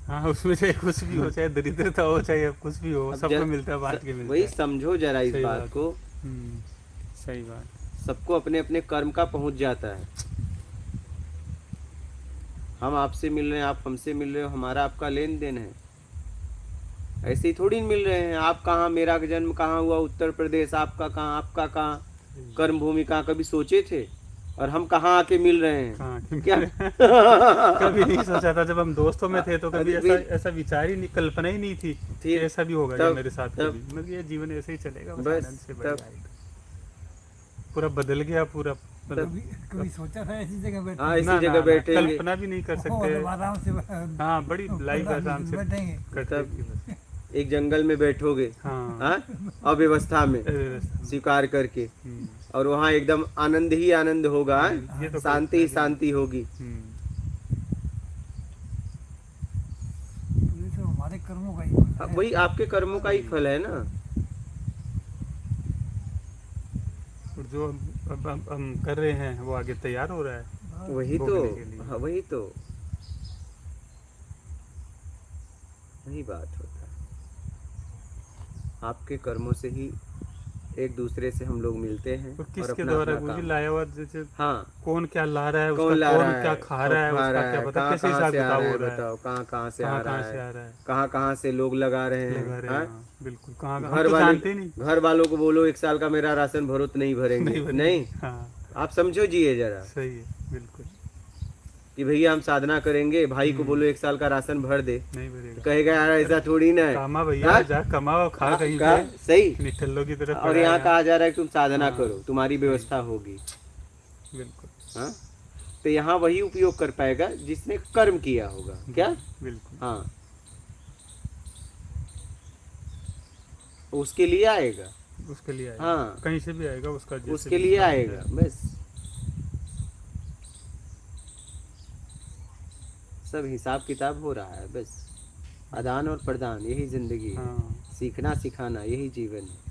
Speaker 4: हाँ, उसमें चाहे कुछ भी हो, चाहे दरिद्रता हो, चाहे कुछ भी हो,
Speaker 2: अब
Speaker 4: सबको मिलता है, बांट के मिलता
Speaker 2: वही
Speaker 4: है।
Speaker 2: समझो जरा इस
Speaker 4: सही
Speaker 2: बात
Speaker 4: बात।
Speaker 2: को,
Speaker 1: सही बात।
Speaker 2: सबको अपने अपने कर्म का पहुंच जाता है। हम आपसे मिल रहे हैं, आप हमसे मिल रहे हो, हमारा आपका लेन देन है। ऐसे ही थोड़ी मिल रहे हैं। आप कहाँ, मेरा जन्म कहाँ हुआ, उत्तर प्रदेश, आपका कहाँ, आपका कहाँ, कर्म भूमि कहाँ, कभी सोचे थे? और हम कहाँ आके मिल रहे हैं?
Speaker 4: हाँ,
Speaker 2: क्या?
Speaker 4: कभी नहीं सोचा था। जब हम दोस्तों में थे तो कभी
Speaker 2: अरे
Speaker 4: ऐसा विचार ही नहीं, कल्पना ही नहीं थी कि ऐसा भी होगा क्या मेरे साथ
Speaker 2: तब-
Speaker 4: कभी। मतलब ये जीवन ऐसे ही चलेगा, बस
Speaker 2: बस,
Speaker 4: आनंद से
Speaker 2: तब-
Speaker 4: बढ़िया है। पूरा बदल गया, पूरा
Speaker 3: कभी कभी सोचा था ऐसी जगह बैठे
Speaker 2: हाँ, इसी
Speaker 4: ना,
Speaker 2: जगह
Speaker 4: ना, ना,
Speaker 2: बैठेंगे।
Speaker 4: कल्पना भी नहीं कर
Speaker 3: और
Speaker 4: सकते।
Speaker 3: आराम से
Speaker 4: हाँ, बड़ी लाइफ आराम से
Speaker 3: बैठेंगे।
Speaker 4: कटेगी बस।
Speaker 2: एक जंगल में बैठोगे,
Speaker 4: हाँ,
Speaker 2: हाँ, अव्यवस्था में
Speaker 4: व्यवस्था।
Speaker 2: स्वीकार करके,
Speaker 4: हम्म,
Speaker 2: और वहाँ एकदम आनंद ही आनंद होगा,
Speaker 4: ये तो
Speaker 2: शांति ही शांति होगी।
Speaker 4: हम्म,
Speaker 3: ये तो हमारे कर्मों का ही फल है।
Speaker 2: वही आपके कर्मों का ही फल है ना।
Speaker 4: और जो अब हम कर रहे हैं वो आगे तैयार हो रहा है।
Speaker 2: वही तो,
Speaker 4: भोगने के लिए।
Speaker 2: हाँ, वही तो, वही बात होता है। आपके कर्मों से ही एक दूसरे से हम लोग मिलते हैं
Speaker 4: और
Speaker 2: और
Speaker 4: किसके
Speaker 2: अपना
Speaker 4: द्वारा
Speaker 2: अपना
Speaker 4: गुरुजी
Speaker 2: काम।
Speaker 4: लाया हुआ, जैसे
Speaker 2: हाँ,
Speaker 4: कौन क्या ला रहा है,
Speaker 2: कौन
Speaker 4: उसका
Speaker 2: ला
Speaker 4: कौन
Speaker 2: रहा है,
Speaker 4: क्या खा रहा है,
Speaker 2: खा
Speaker 4: उसका
Speaker 2: रहा
Speaker 4: क्या
Speaker 2: है,
Speaker 4: पता,
Speaker 2: कहाँ
Speaker 4: कैसे
Speaker 2: कहाँ
Speaker 4: हिसाब
Speaker 2: से आ
Speaker 4: किताब
Speaker 2: रहा
Speaker 4: हो
Speaker 2: है,
Speaker 4: रहा है,
Speaker 2: बताओ कहाँ कहाँ से आ
Speaker 4: कहाँ
Speaker 2: रहा
Speaker 4: कहाँ से
Speaker 2: है,
Speaker 4: आ रहा है,
Speaker 2: कहाँ से लोग लगा रहे
Speaker 4: लगा
Speaker 2: हैं,
Speaker 4: रहे
Speaker 2: हाँ?
Speaker 4: हैं। हाँ, बिल्कुल। कहाँ हम
Speaker 2: घर
Speaker 4: तो
Speaker 2: वाले,
Speaker 4: जानते नहीं।
Speaker 2: घर वालों को बोलो 1 साल का मेरा राशन भरो तो नहीं भरेंगे,
Speaker 4: बनेगी।
Speaker 2: नहीं।
Speaker 4: हाँ,
Speaker 2: आप समझो जिए जरा,
Speaker 4: सही है, बिल्कुल
Speaker 2: कि भैया हम साधना करेंगे, भाई को बोलो 1 साल का राशन भर दे,
Speaker 4: नहीं भरेगा।
Speaker 2: कहेगा यार ऐसा थोड़ी ना है।
Speaker 4: कामा भैया,
Speaker 2: हाँ?
Speaker 4: जा कमाओ, खा कहीं
Speaker 2: कहाँ?
Speaker 4: पे,
Speaker 2: सही।
Speaker 4: निठल्लों की तरफ
Speaker 2: और
Speaker 4: पड़ा
Speaker 2: यहाँ
Speaker 4: है।
Speaker 2: कहा जा रहा है कि तुम साधना
Speaker 4: हाँ।
Speaker 2: करो, तुम्हारी व्यवस्था होगी,
Speaker 4: बिल्कुल।
Speaker 2: हाँ? तो यहाँ वही उपयोग कर पाएगा जिसने कर्म किया होगा। क्या?
Speaker 4: बिल्कुल।
Speaker 2: हाँ, उसके लिए आएगा।
Speaker 4: उसके लिए आएगा।
Speaker 2: हाँ,
Speaker 4: कहीं से भी आएगा उसका, जैसे
Speaker 2: उसके
Speaker 4: भी
Speaker 2: लिए
Speaker 4: हिसाब
Speaker 2: आएगा।
Speaker 4: है।
Speaker 2: बस सब हिसाब किताब हो रहा है। बस आदान और प्रदान, यही जिंदगी है।
Speaker 4: हाँ।
Speaker 2: सीखना सिखाना, यही जीवन है।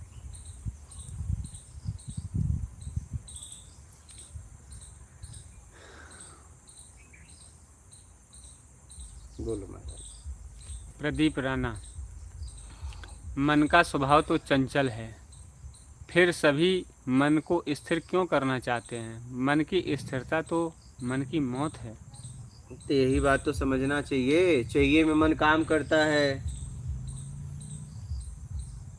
Speaker 2: बोलो महाराज।
Speaker 1: प्रदीप राणा, मन का स्वभाव तो चंचल है, फिर सभी मन को स्थिर क्यों करना चाहते हैं? मन की स्थिरता तो मन की मौत है।
Speaker 2: तो यही बात तो समझना चाहिए। चाहिए में मन काम करता है।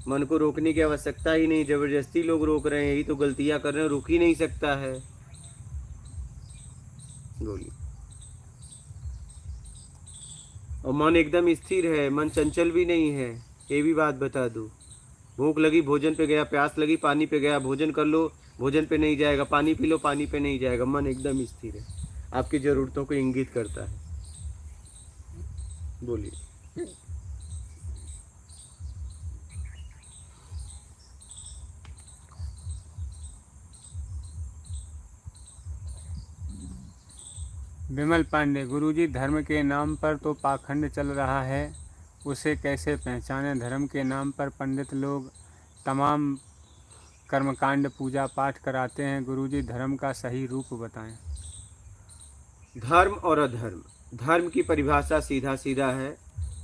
Speaker 2: मन को रोकने की आवश्यकता ही नहीं, जबरदस्ती लोग रोक रहे हैं। यही तो गलतियां कर रहे हैं, रुक ही नहीं सकता है। बोलिए। और मन एकदम स्थिर है, मन चंचल भी नहीं है। ये भी बात बता दूं। भूख लगी भोजन पे गया, प्यास लगी पानी पे गया, भोजन कर लो भोजन पे नहीं जाएगा, पानी पी लो पानी पे नहीं जाएगा। मन एकदम स्थिर है, आपकी जरूरतों को इंगित करता है। बोलिए।
Speaker 1: विमल पांडे, गुरुजी धर्म के नाम पर तो पाखंड चल रहा है, उसे कैसे पहचानें? धर्म के नाम पर पंडित लोग तमाम कर्मकांड पूजा पाठ कराते हैं। गुरुजी धर्म का सही रूप बताएं।
Speaker 2: धर्म और अधर्म, धर्म की परिभाषा सीधा सीधा है,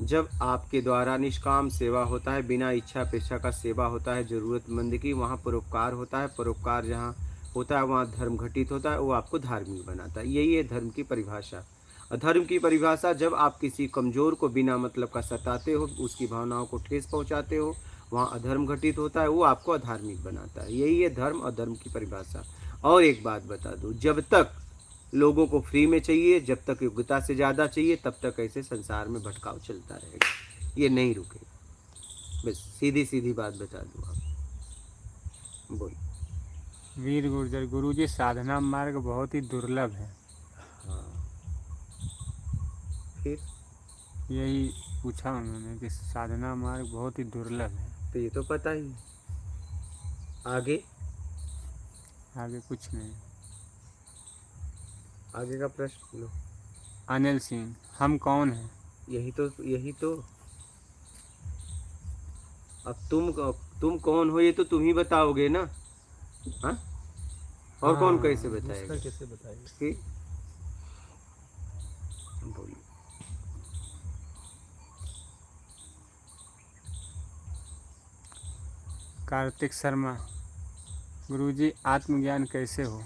Speaker 2: जब आपके द्वारा निष्काम सेवा होता है, बिना इच्छा अपेक्षा का सेवा होता है जरूरतमंद की, वहाँ परोपकार होता है। परोपकार जहाँ होता है वहाँ धर्म घटित होता है, वो आपको धार्मिक बनाता है। यही है धर्म की परिभाषा। अधर्म की परिभाषा, जब आप किसी कमजोर को बिना मतलब का सताते हो, उसकी भावनाओं को ठेस पहुँचाते हो, वहाँ अधर्म घटित होता है, वो आपको अधार्मिक बनाता है। यही है धर्म और धर्म की परिभाषा। और एक बात बता दूँ, जब तक लोगों को फ्री में चाहिए, जब तक योग्यता से ज़्यादा चाहिए, तब तक ऐसे संसार में भटकाव चलता रहेगा, ये नहीं रुकेगा। बस सीधी सीधी बात बता दूँ आप। बोल।
Speaker 1: वीर गुर्जर, गुरुजी साधना मार्ग बहुत ही दुर्लभ है।
Speaker 2: हाँ, फिर
Speaker 1: यही पूछा उन्होंने कि साधना मार्ग बहुत ही दुर्लभ है।
Speaker 2: तो ये तो पता ही। आगे
Speaker 1: आगे कुछ नहीं।
Speaker 2: आगे का प्रश्न लो।
Speaker 1: अनिल सिंह, हम कौन हैं?
Speaker 2: यही तो अब तुम कौन हो, ये तो तुम ही बताओगे ना। हाँ, और कौन कैसे बताएगा?
Speaker 4: दूसरा कैसे बताएगा?
Speaker 2: ठीक, बोलिए।
Speaker 1: कार्तिक शर्मा, गुरुजी आत्मज्ञान कैसे हो?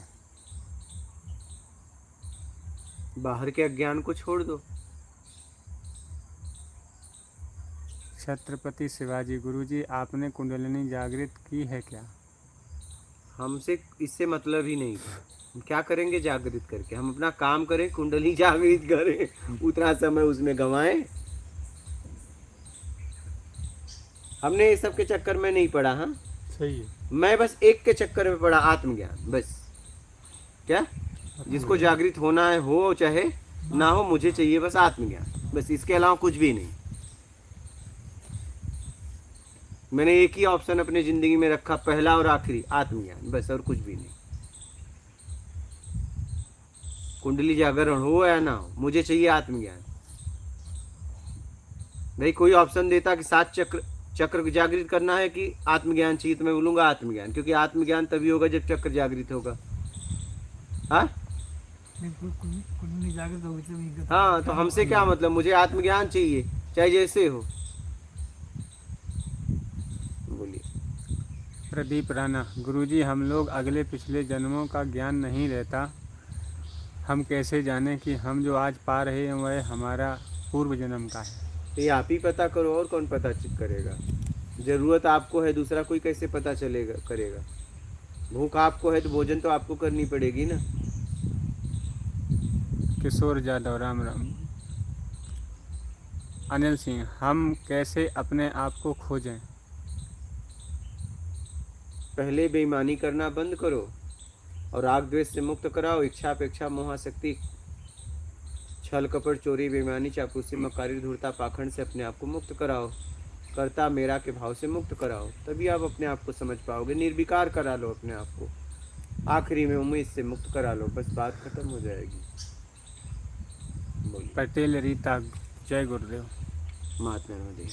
Speaker 2: बाहर के अज्ञान को छोड़ दो।
Speaker 1: छत्रपति शिवाजी, गुरुजी आपने कुंडलिनी जागृत की है क्या?
Speaker 2: हमसे इससे मतलब ही नहीं था। हम क्या करेंगे जागृत करके? हम अपना काम करें, कुंडली जागृत करें, उतना समय उसमें गंवाएं। हमने ये सब के चक्कर में नहीं पड़ा। हाँ,
Speaker 4: सही है।
Speaker 2: मैं बस एक के चक्कर में पड़ा, आत्मज्ञान। बस क्या, जिसको जागृत होना है हो, चाहे ना हो, मुझे चाहिए बस आत्मज्ञान। बस इसके अलावा कुछ भी नहीं। मैंने एक ही ऑप्शन अपनी जिंदगी में रखा, पहला और आखिरी, आत्मज्ञान। बस और कुछ भी नहीं। कुंडली जागरण हो या ना हो, मुझे चाहिए आत्मज्ञान। भाई कोई ऑप्शन देता कि 7 चक्र जागृत करना है कि आत्मज्ञान चाहिए, तो मैं बोलूंगा आत्मज्ञान, क्योंकि आत्मज्ञान तभी होगा जब चक्र जागृत होगा। हाँ,
Speaker 3: कुंडली जागृत हो गई।
Speaker 2: हाँ, तो हमसे क्या मतलब? मुझे आत्मज्ञान चाहिए, चाहे जैसे हो। बोलिए।
Speaker 1: प्रदीप राणा, गुरुजी हम लोग अगले पिछले जन्मों का ज्ञान नहीं रहता, हम कैसे जानें कि हम जो आज पा रहे हैं वह हमारा पूर्व जन्म का है?
Speaker 2: ये आप ही पता करो, और कौन पता करेगा? जरूरत आपको है, दूसरा कोई कैसे पता चलेगा करेगा? भूख आपको है तो भोजन तो आपको करनी पड़ेगी ना।
Speaker 1: किशोर जादव, राम राम। अनिल सिंह, हम कैसे अपने आप को खोजें?
Speaker 2: पहले बेईमानी करना बंद करो, और राग द्वेष से मुक्त कराओ। इच्छा अपेक्षा मोह आसक्ति छल कपट चोरी बेईमानी चापलूसी मक्कारी धूर्तता पाखंड से अपने आप को मुक्त कराओ। कर्ता मेरा के भाव से मुक्त कराओ, तभी आप अपने आप को समझ पाओगे। निर्विकार करा लो अपने आप को, आखिरी में उम्मीद से मुक्त करा लो, बस बात खत्म हो जाएगी। बोलिए।
Speaker 1: पटेल रीता, जय गुरुदेव।
Speaker 2: महात्मा नर्मदे।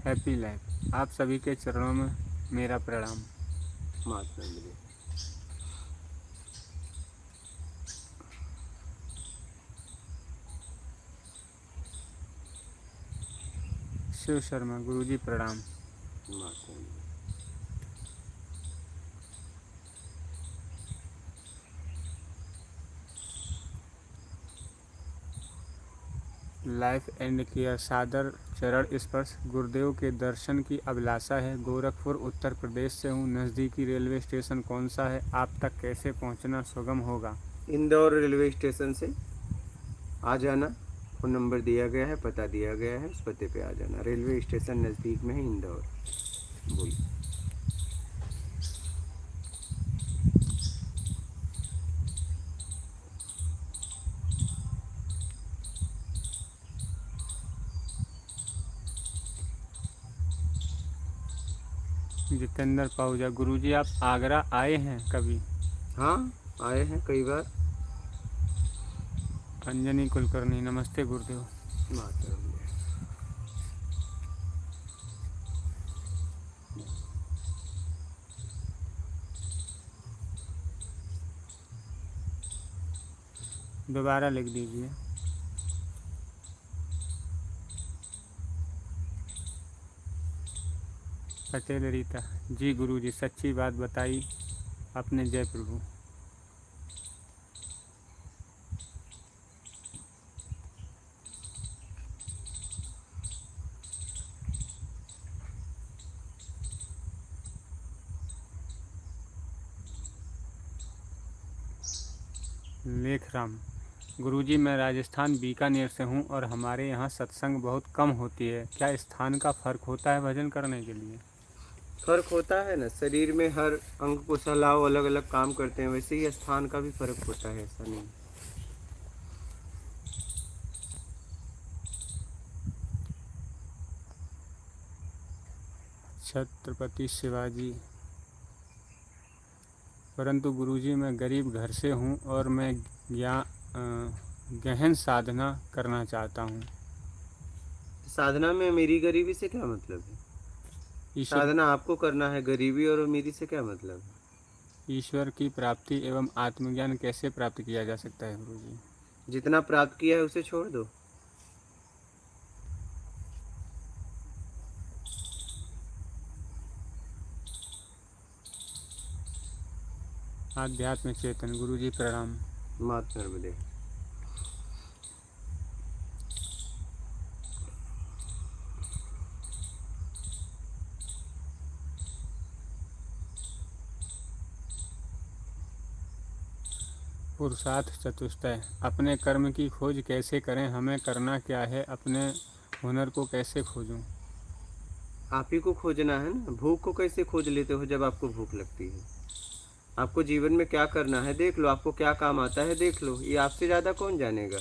Speaker 1: Happy life. आप सभी के चरणों में मेरा प्रणाम।
Speaker 2: महात्मा नर्मदे।
Speaker 1: शिव शर्मा, गुरुजी प्रणाम।
Speaker 2: महात्मा नर्मदे।
Speaker 1: लाइफ एंड केयर, सादर चरण स्पर्श। गुरुदेव के दर्शन की अभिलाषा है। गोरखपुर उत्तर प्रदेश से हूँ। नज़दीकी रेलवे स्टेशन कौन सा है? आप तक कैसे पहुँचना सुगम होगा?
Speaker 2: इंदौर रेलवे स्टेशन से आ जाना। फ़ोन नंबर दिया गया है, पता दिया गया है, उस पते पे आ जाना। रेलवे स्टेशन नज़दीक में है इंदौर। बोलिए।
Speaker 1: जितेंद्र पाहुजा, गुरुजी आप आगरा आए हैं कभी?
Speaker 2: हाँ, आए हैं कई बार।
Speaker 1: अंजनी कुलकर्णी, नमस्ते गुरुदेव।
Speaker 2: महात्मा नर्मदे।
Speaker 1: दोबारा लिख दीजिए। पटेल रीता, जी गुरुजी सच्ची बात बताई आपने, जय प्रभु। लेख राम, गुरुजी मैं राजस्थान बीकानेर से हूँ और हमारे यहाँ सत्संग बहुत कम होती है। क्या स्थान का फर्क होता है भजन करने के लिए?
Speaker 2: फर्क होता है ना, शरीर में हर अंग को सलाह अलग अलग काम करते हैं, वैसे ही स्थान का भी फर्क होता है, ऐसा नहीं।
Speaker 1: छत्रपति शिवाजी, परंतु गुरुजी मैं गरीब घर से हूँ और मैं गहन साधना करना चाहता हूँ।
Speaker 2: साधना में मेरी गरीबी से क्या मतलब है?
Speaker 1: ईश्वर
Speaker 2: साधना आपको करना है, गरीबी और मेरी से क्या मतलब है?
Speaker 1: ईश्वर की प्राप्ति एवं आत्मज्ञान कैसे प्राप्त किया जा सकता है गुरुजी?
Speaker 2: जितना प्राप्त किया है उसे छोड़ दो।
Speaker 1: आध्यात्म चेतन, गुरुजी प्रणाम।
Speaker 2: महात्मा नर्मदे।
Speaker 1: पुरुषार्थ चतुष्टय, अपने कर्म की खोज कैसे करें? हमें करना क्या है? अपने हुनर को कैसे खोजूं?
Speaker 2: आप ही को खोजना है ना। भूख को कैसे खोज लेते हो जब आपको भूख लगती है? आपको जीवन में क्या करना है देख लो, आपको क्या काम आता है देख लो, ये आपसे ज़्यादा कौन जानेगा?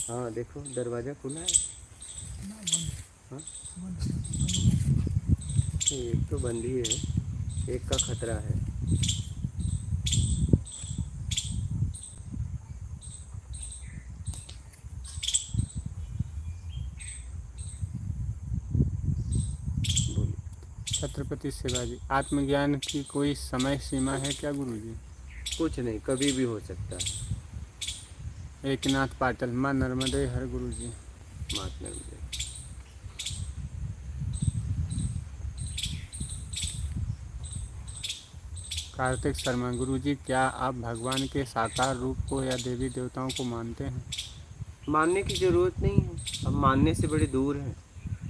Speaker 2: हाँ देखो, दरवाज़ा खुला है। हाँ, एक तो बंद ही है, एक का खतरा है। बोलिए।
Speaker 1: छत्रपति शिवाजी, आत्मज्ञान की कोई समय सीमा है क्या गुरुजी?
Speaker 2: कुछ नहीं, कभी भी हो सकता है।
Speaker 1: एकनाथ पाटिल, माँ नर्मदे हर गुरुजी।
Speaker 2: महात्मा नर्मदे।
Speaker 1: कार्तिक शर्मा, गुरुजी क्या आप भगवान के साकार रूप को या देवी देवताओं को मानते हैं?
Speaker 2: मानने की जरूरत नहीं है, हम मानने से बड़े दूर हैं,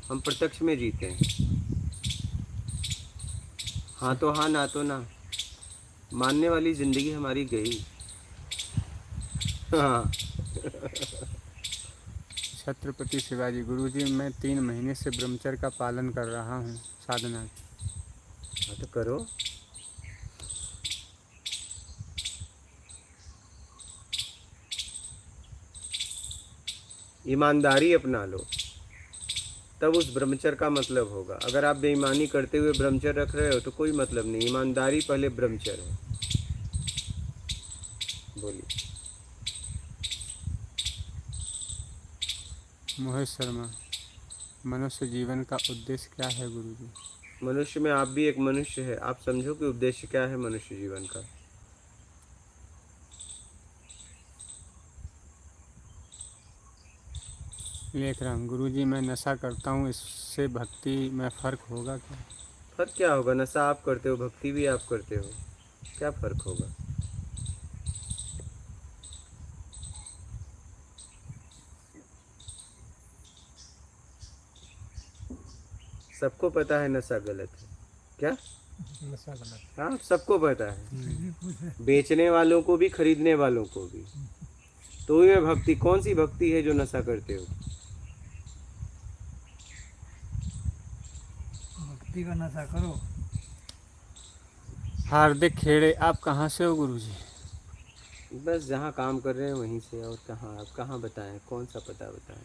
Speaker 2: हम प्रत्यक्ष में जीते हैं। हाँ तो हाँ, ना तो ना, मानने वाली जिंदगी हमारी गई। हाँ।
Speaker 1: छत्रपति शिवाजी गुरुजी, मैं 3 महीने से ब्रह्मचर्य का पालन कर रहा हूँ साधना।
Speaker 2: हाँ तो करो। ईमानदारी अपना लो, तब उस ब्रह्मचर्य का मतलब होगा। अगर आप बेईमानी करते हुए ब्रह्मचर्य रख रहे हो तो कोई मतलब नहीं। ईमानदारी पहले ब्रह्मचर्य है। बोलिए।
Speaker 1: मोहित शर्मा, मनुष्य जीवन का उद्देश्य क्या है गुरुजी?
Speaker 2: मनुष्य में आप भी एक मनुष्य है, आप समझो कि उद्देश्य क्या है मनुष्य जीवन का।
Speaker 1: लिख रहा हूँ गुरुजी, मैं नशा करता हूँ, इससे भक्ति में फ़र्क होगा क्या?
Speaker 2: फर्क क्या होगा? नशा आप करते हो, भक्ति भी आप करते हो, क्या फर्क होगा? सबको पता है नशा गलत है। क्या?
Speaker 4: नशा गलत।
Speaker 2: हाँ, सबको पता है,
Speaker 3: ये कुछ
Speaker 2: बेचने वालों को भी, खरीदने वालों को भी। तो में भक्ति, कौन सी भक्ति है जो नशा करते हो?
Speaker 3: भक्ति का नशा करो।
Speaker 1: हार्दिक खेड़े, आप कहाँ से हो गुरुजी?
Speaker 2: बस जहाँ काम कर रहे हैं वहीं से। और कहाँ? आप कहाँ बताएं, कौन सा पता बताएं?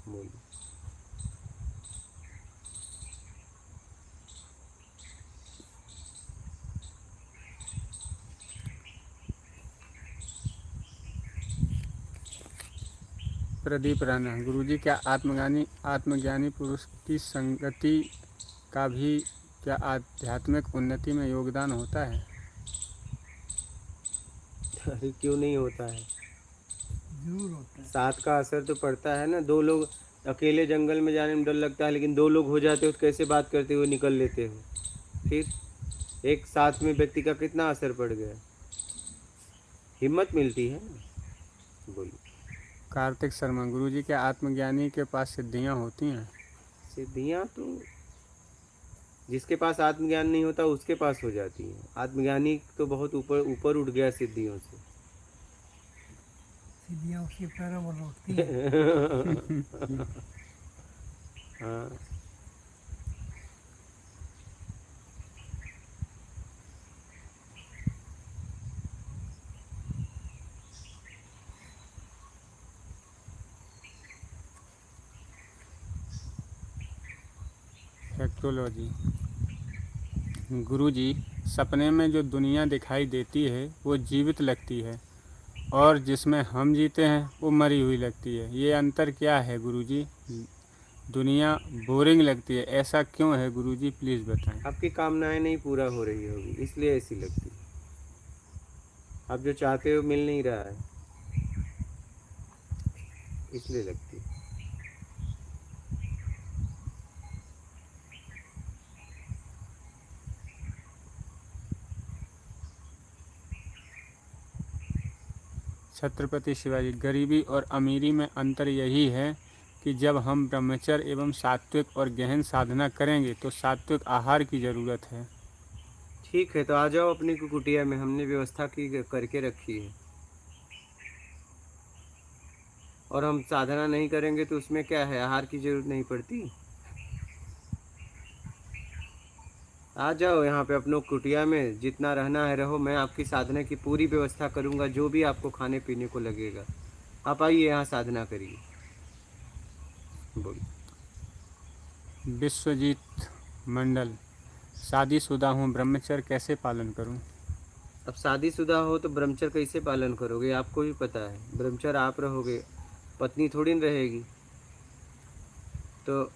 Speaker 2: बोलिए।
Speaker 1: प्रदीप राणा, गुरुजी क्या आत्मज्ञानी पुरुष की संगति का भी क्या आध्यात्मिक उन्नति में योगदान होता है?
Speaker 2: अरे क्यों नहीं होता है?
Speaker 3: जरूर होता है।
Speaker 2: साथ का असर तो पड़ता है ना। दो लोग अकेले जंगल में जाने में डर लगता है, लेकिन 2 लोग हो जाते हो तो कैसे बात करते हुए निकल लेते हो। फिर एक साथ में व्यक्ति का कितना असर पड़ गया, हिम्मत मिलती है ना। बोलिए।
Speaker 1: कार्तिक शर्मा, गुरुजी क्या आत्मज्ञानी के पास सिद्धियां होती हैं?
Speaker 2: सिद्धियाँ तो जिसके पास आत्मज्ञान नहीं होता उसके पास हो जाती हैं। आत्मज्ञानी तो बहुत ऊपर ऊपर उठ गया सिद्धियों से।
Speaker 3: सीढ़ियाँ उसके पैरों में लौटती हैं।
Speaker 2: हाँ।
Speaker 1: फैक्टोलॉजी, गुरुजी सपने में जो दुनिया दिखाई देती है वो जीवित लगती है और जिसमें हम जीते हैं वो मरी हुई लगती है, ये अंतर क्या है गुरुजी? दुनिया बोरिंग लगती है, ऐसा क्यों है गुरुजी, प्लीज़ बताएं।
Speaker 2: आपकी कामनाएं नहीं पूरा हो रही होगी इसलिए ऐसी लगती है। आप जो चाहते हो मिल नहीं रहा है इसलिए लगती है।
Speaker 1: छत्रपति शिवाजी, गरीबी और अमीरी में अंतर यही है कि जब हम ब्रह्मचर्य एवं सात्विक और गहन साधना करेंगे तो सात्विक आहार की ज़रूरत है।
Speaker 2: ठीक है, तो आ जाओ अपनी कुटिया में, हमने व्यवस्था की करके रखी है। और हम साधना नहीं करेंगे तो उसमें क्या है, आहार की जरूरत नहीं पड़ती। आ जाओ यहाँ पे अपनों कुटिया में, जितना रहना है रहो। मैं आपकी साधना की पूरी व्यवस्था करूँगा, जो भी आपको खाने पीने को लगेगा। आप आइए यहाँ साधना करिए। बोलिए।
Speaker 1: विश्वजीत मंडल, शादीशुदा हूँ, ब्रह्मचर्य कैसे पालन करूँ?
Speaker 2: अब शादीशुदा हो तो ब्रह्मचर्य कैसे पालन करोगे? आपको भी पता है ब्रह्मचर्य आप रहोगे, पत्नी थोड़ी न रहेगी। तो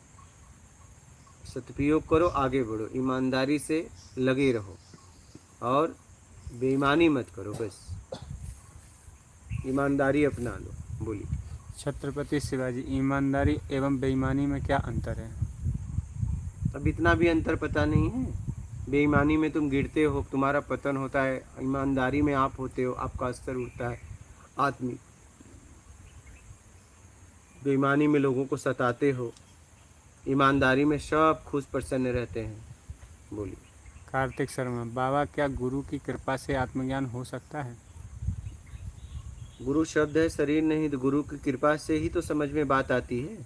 Speaker 2: सदुपयोग करो, आगे बढ़ो, ईमानदारी से लगे रहो और बेईमानी मत करो। बस ईमानदारी अपना लो। बोलिए।
Speaker 1: छत्रपति शिवाजी, ईमानदारी एवं बेईमानी में क्या अंतर है?
Speaker 2: अब इतना भी अंतर पता नहीं है। बेईमानी में तुम गिरते हो, तुम्हारा पतन होता है। ईमानदारी में आप होते हो, आपका स्तर उठता है आत्मिक। बेईमानी में लोगों को सताते हो, ईमानदारी में सब खुश प्रसन्न रहते हैं। बोलिए।
Speaker 1: कार्तिक शर्मा, बाबा क्या गुरु की कृपा से आत्मज्ञान हो सकता है?
Speaker 2: गुरु शब्द है, शरीर नहीं। तो गुरु की कृपा से ही तो समझ में बात आती है।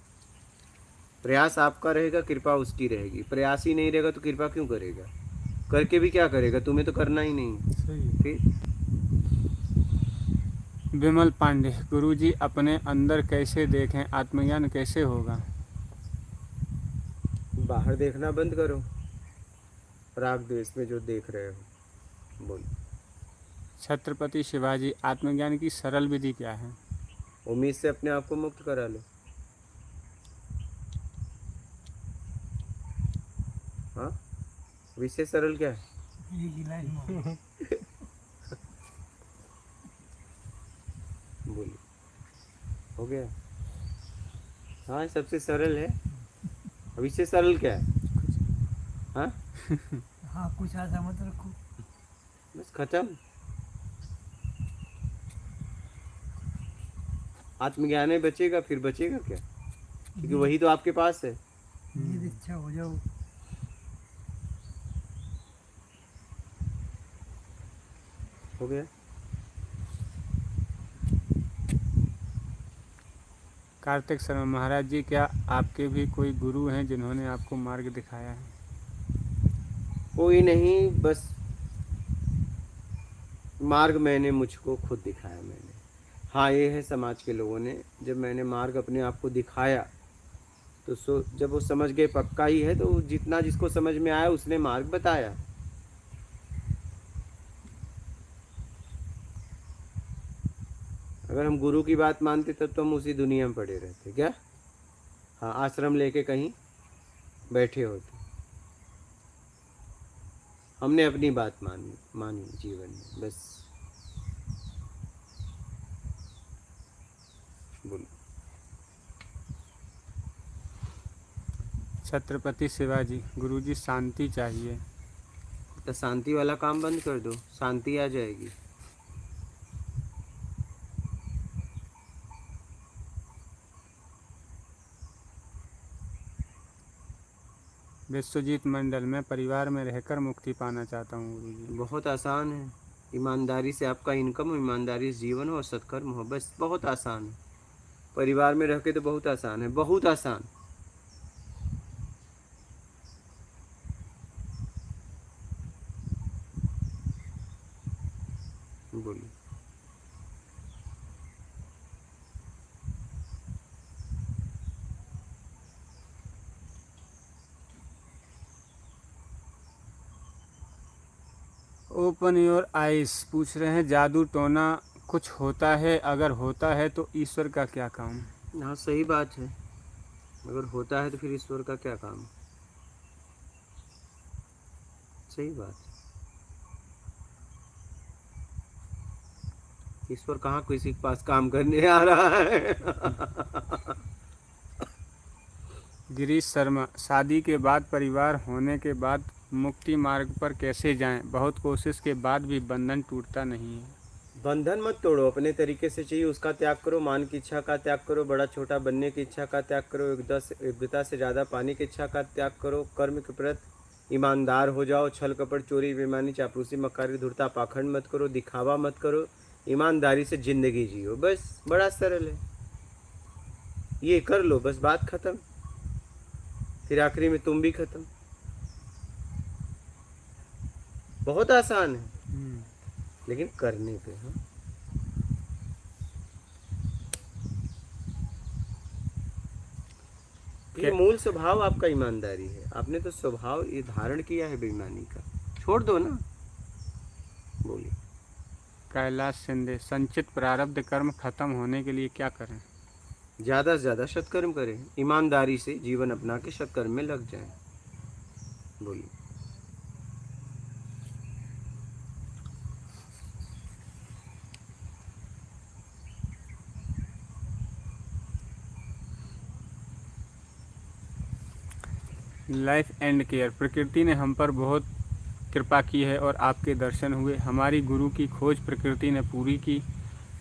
Speaker 2: प्रयास आपका रहेगा, कृपा उसकी रहेगी। प्रयास ही नहीं रहेगा तो कृपा क्यों करेगा? करके भी क्या करेगा? तुम्हें तो करना ही नहीं।
Speaker 1: सही है।
Speaker 2: फिर
Speaker 1: विमल पांडे, गुरुजी अपने अंदर कैसे देखें, आत्मज्ञान कैसे होगा?
Speaker 2: बाहर देखना बंद करो, राग द्वेष में जो देख रहे हो। बोलो।
Speaker 1: छत्रपति शिवाजी, आत्मज्ञान की सरल विधि क्या है?
Speaker 2: उम्मीद से अपने आप को मुक्त करा लो। हाँ, विषय सरल क्या है?
Speaker 3: एक ही लाइन में
Speaker 2: बोलिए। हो गया। हाँ, सबसे सरल है। विषय सरल क्या है? हाँ,
Speaker 3: हाँ, कुछ आशा मत रखो।
Speaker 2: बस खत्म। आत्मज्ञान में बचेगा, फिर बचेगा क्या? क्योंकि वही तो आपके पास है।
Speaker 3: ये इच्छा हो जाओ।
Speaker 2: हो गया।
Speaker 1: कार्तिक शर्मा, महाराज जी क्या आपके भी कोई गुरु हैं जिन्होंने आपको मार्ग दिखाया है?
Speaker 2: कोई नहीं, बस मार्ग मैंने मुझको खुद दिखाया। मैंने, हाँ, ये है समाज के लोगों ने। जब मैंने मार्ग अपने आप को दिखाया तो जब वो समझ गए पक्का ही है, तो जितना जिसको समझ में आया उसने मार्ग बताया। अगर हम गुरु की बात मानते तब तो हम उसी दुनिया में पड़े रहते क्या? हाँ, आश्रम लेके कहीं बैठे होते। हमने अपनी बात मानी जीवन में, बस। बोलो।
Speaker 1: छत्रपति शिवाजी, गुरुजी शांति चाहिए।
Speaker 2: तो शांति वाला काम बंद कर दो, शांति आ जाएगी।
Speaker 1: विश्वजीत मंडल, मैं परिवार में रहकर मुक्ति पाना चाहता हूँ गुरुजी।
Speaker 2: बहुत आसान है। ईमानदारी से आपका इनकम हो, ईमानदारी से जीवन हो और सत्कर्म हो, बस। बहुत आसान है। परिवार में रह के तो बहुत आसान है, बहुत आसान। बोलिए।
Speaker 1: ओपन योर आइस पूछ रहे हैं, जादू टोना कुछ होता है? अगर होता है तो ईश्वर का क्या काम?
Speaker 2: हाँ, सही बात है। अगर होता है तो फिर ईश्वर का क्या काम? सही बात। ईश्वर कहाँ किसी के पास काम करने आ रहा है?
Speaker 1: गिरीश शर्मा, शादी के बाद, परिवार होने के बाद मुक्ति मार्ग पर कैसे जाएं? बहुत कोशिश के बाद भी बंधन टूटता नहीं है।
Speaker 2: बंधन मत तोड़ो, अपने तरीके से चाहिए उसका त्याग करो। मान की इच्छा का त्याग करो, बड़ा छोटा बनने की इच्छा का त्याग करो, योग्यता से ज़्यादा पाने की इच्छा का त्याग करो। कर्म के प्रति ईमानदार हो जाओ। छल कपट, चोरी, बेईमानी, चापलूसी, मक्कारी, धूर्ता, पाखंड मत करो। दिखावा मत करो। ईमानदारी से ज़िंदगी जियो, बस। बड़ा सरल है। ये कर लो, बस बात ख़त्म। फिर आखिरी में तुम भी ख़त्म। बहुत आसान है, लेकिन करने पे। हाँ, ये मूल स्वभाव आपका ईमानदारी है। आपने तो स्वभाव ये धारण किया है बेईमानी का, छोड़ दो ना। बोलिए।
Speaker 1: कैलाश शिंदे, संचित प्रारब्ध कर्म खत्म होने के लिए क्या करें?
Speaker 2: ज़्यादा से ज़्यादा सत्कर्म करें। ईमानदारी से जीवन अपना के सत्कर्म में लग जाएं। बोलिए।
Speaker 1: लाइफ एंड केयर, प्रकृति ने हम पर बहुत कृपा की है और आपके दर्शन हुए। हमारी गुरु की खोज प्रकृति ने पूरी की।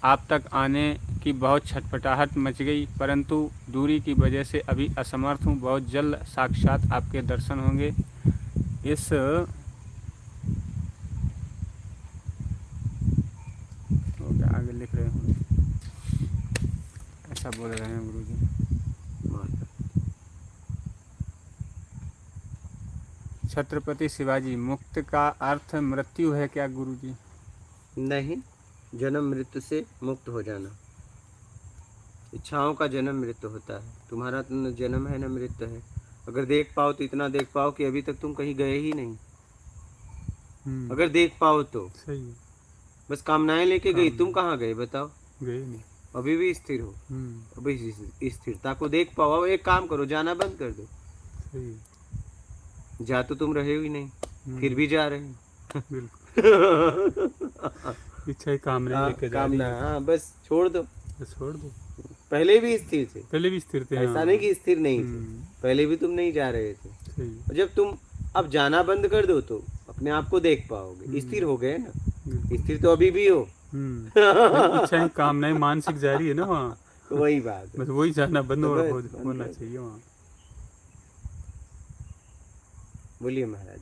Speaker 1: आप तक आने की बहुत छटपटाहट मच गई, परंतु दूरी की वजह से अभी असमर्थ हूँ। बहुत जल्द साक्षात आपके दर्शन होंगे। इस आगे लिख रहे हूँ, ऐसा बोल रहे हैं गुरु जी। छत्रपति शिवाजी, मुक्त का अर्थ मृत्यु है क्या गुरु जी?
Speaker 2: नहीं, जन्म मृत्यु से मुक्त हो जाना। इच्छाओं का जन्म मृत्यु होता है। तुम्हारा तो न जन्म है न मृत्यु है। अगर देख पाओ तो इतना देख पाओ कि अभी तक तुम कहीं गए ही नहीं। अगर देख पाओ तो
Speaker 4: सही है।
Speaker 2: बस कामनाएं लेके गई, तुम कहाँ गए बताओ?
Speaker 4: गए नहीं।
Speaker 2: अभी भी स्थिर हो। अभी इस स्थिरता को देख पाओ। अब एक काम करो, जाना बंद कर दो।
Speaker 4: सही है।
Speaker 2: जा तो तुम रहे ही नहीं, फिर भी जा रहे हो।
Speaker 4: बिल्कुल। इच्छा ही कामना लेके जा रही
Speaker 2: कामना,
Speaker 4: है।
Speaker 2: हाँ बस छोड़ दो।
Speaker 4: बस छोड़ दो।
Speaker 2: पहले भी स्थिर थे,
Speaker 4: पहले भी स्थिर थे।
Speaker 2: ऐसा
Speaker 4: हाँ।
Speaker 2: नहीं कि स्थिर नहीं थे। पहले भी तुम नहीं जा रहे थे।
Speaker 4: सही है।
Speaker 2: और जब तुम अब जाना बंद कर दो तो अपने आप को देख पाओगे। स्थिर हो गए ना।
Speaker 4: बिल्कुल।
Speaker 2: स्थिर तो अभी भी हो।
Speaker 4: इच्छा ही कामनाएं मानसिक जारी है ना वहाँ।
Speaker 2: वही बात है।
Speaker 4: बस वही जाना बंद
Speaker 2: तो बस,
Speaker 4: होना चाहिए वहाँ।
Speaker 2: बोलिए महाराज।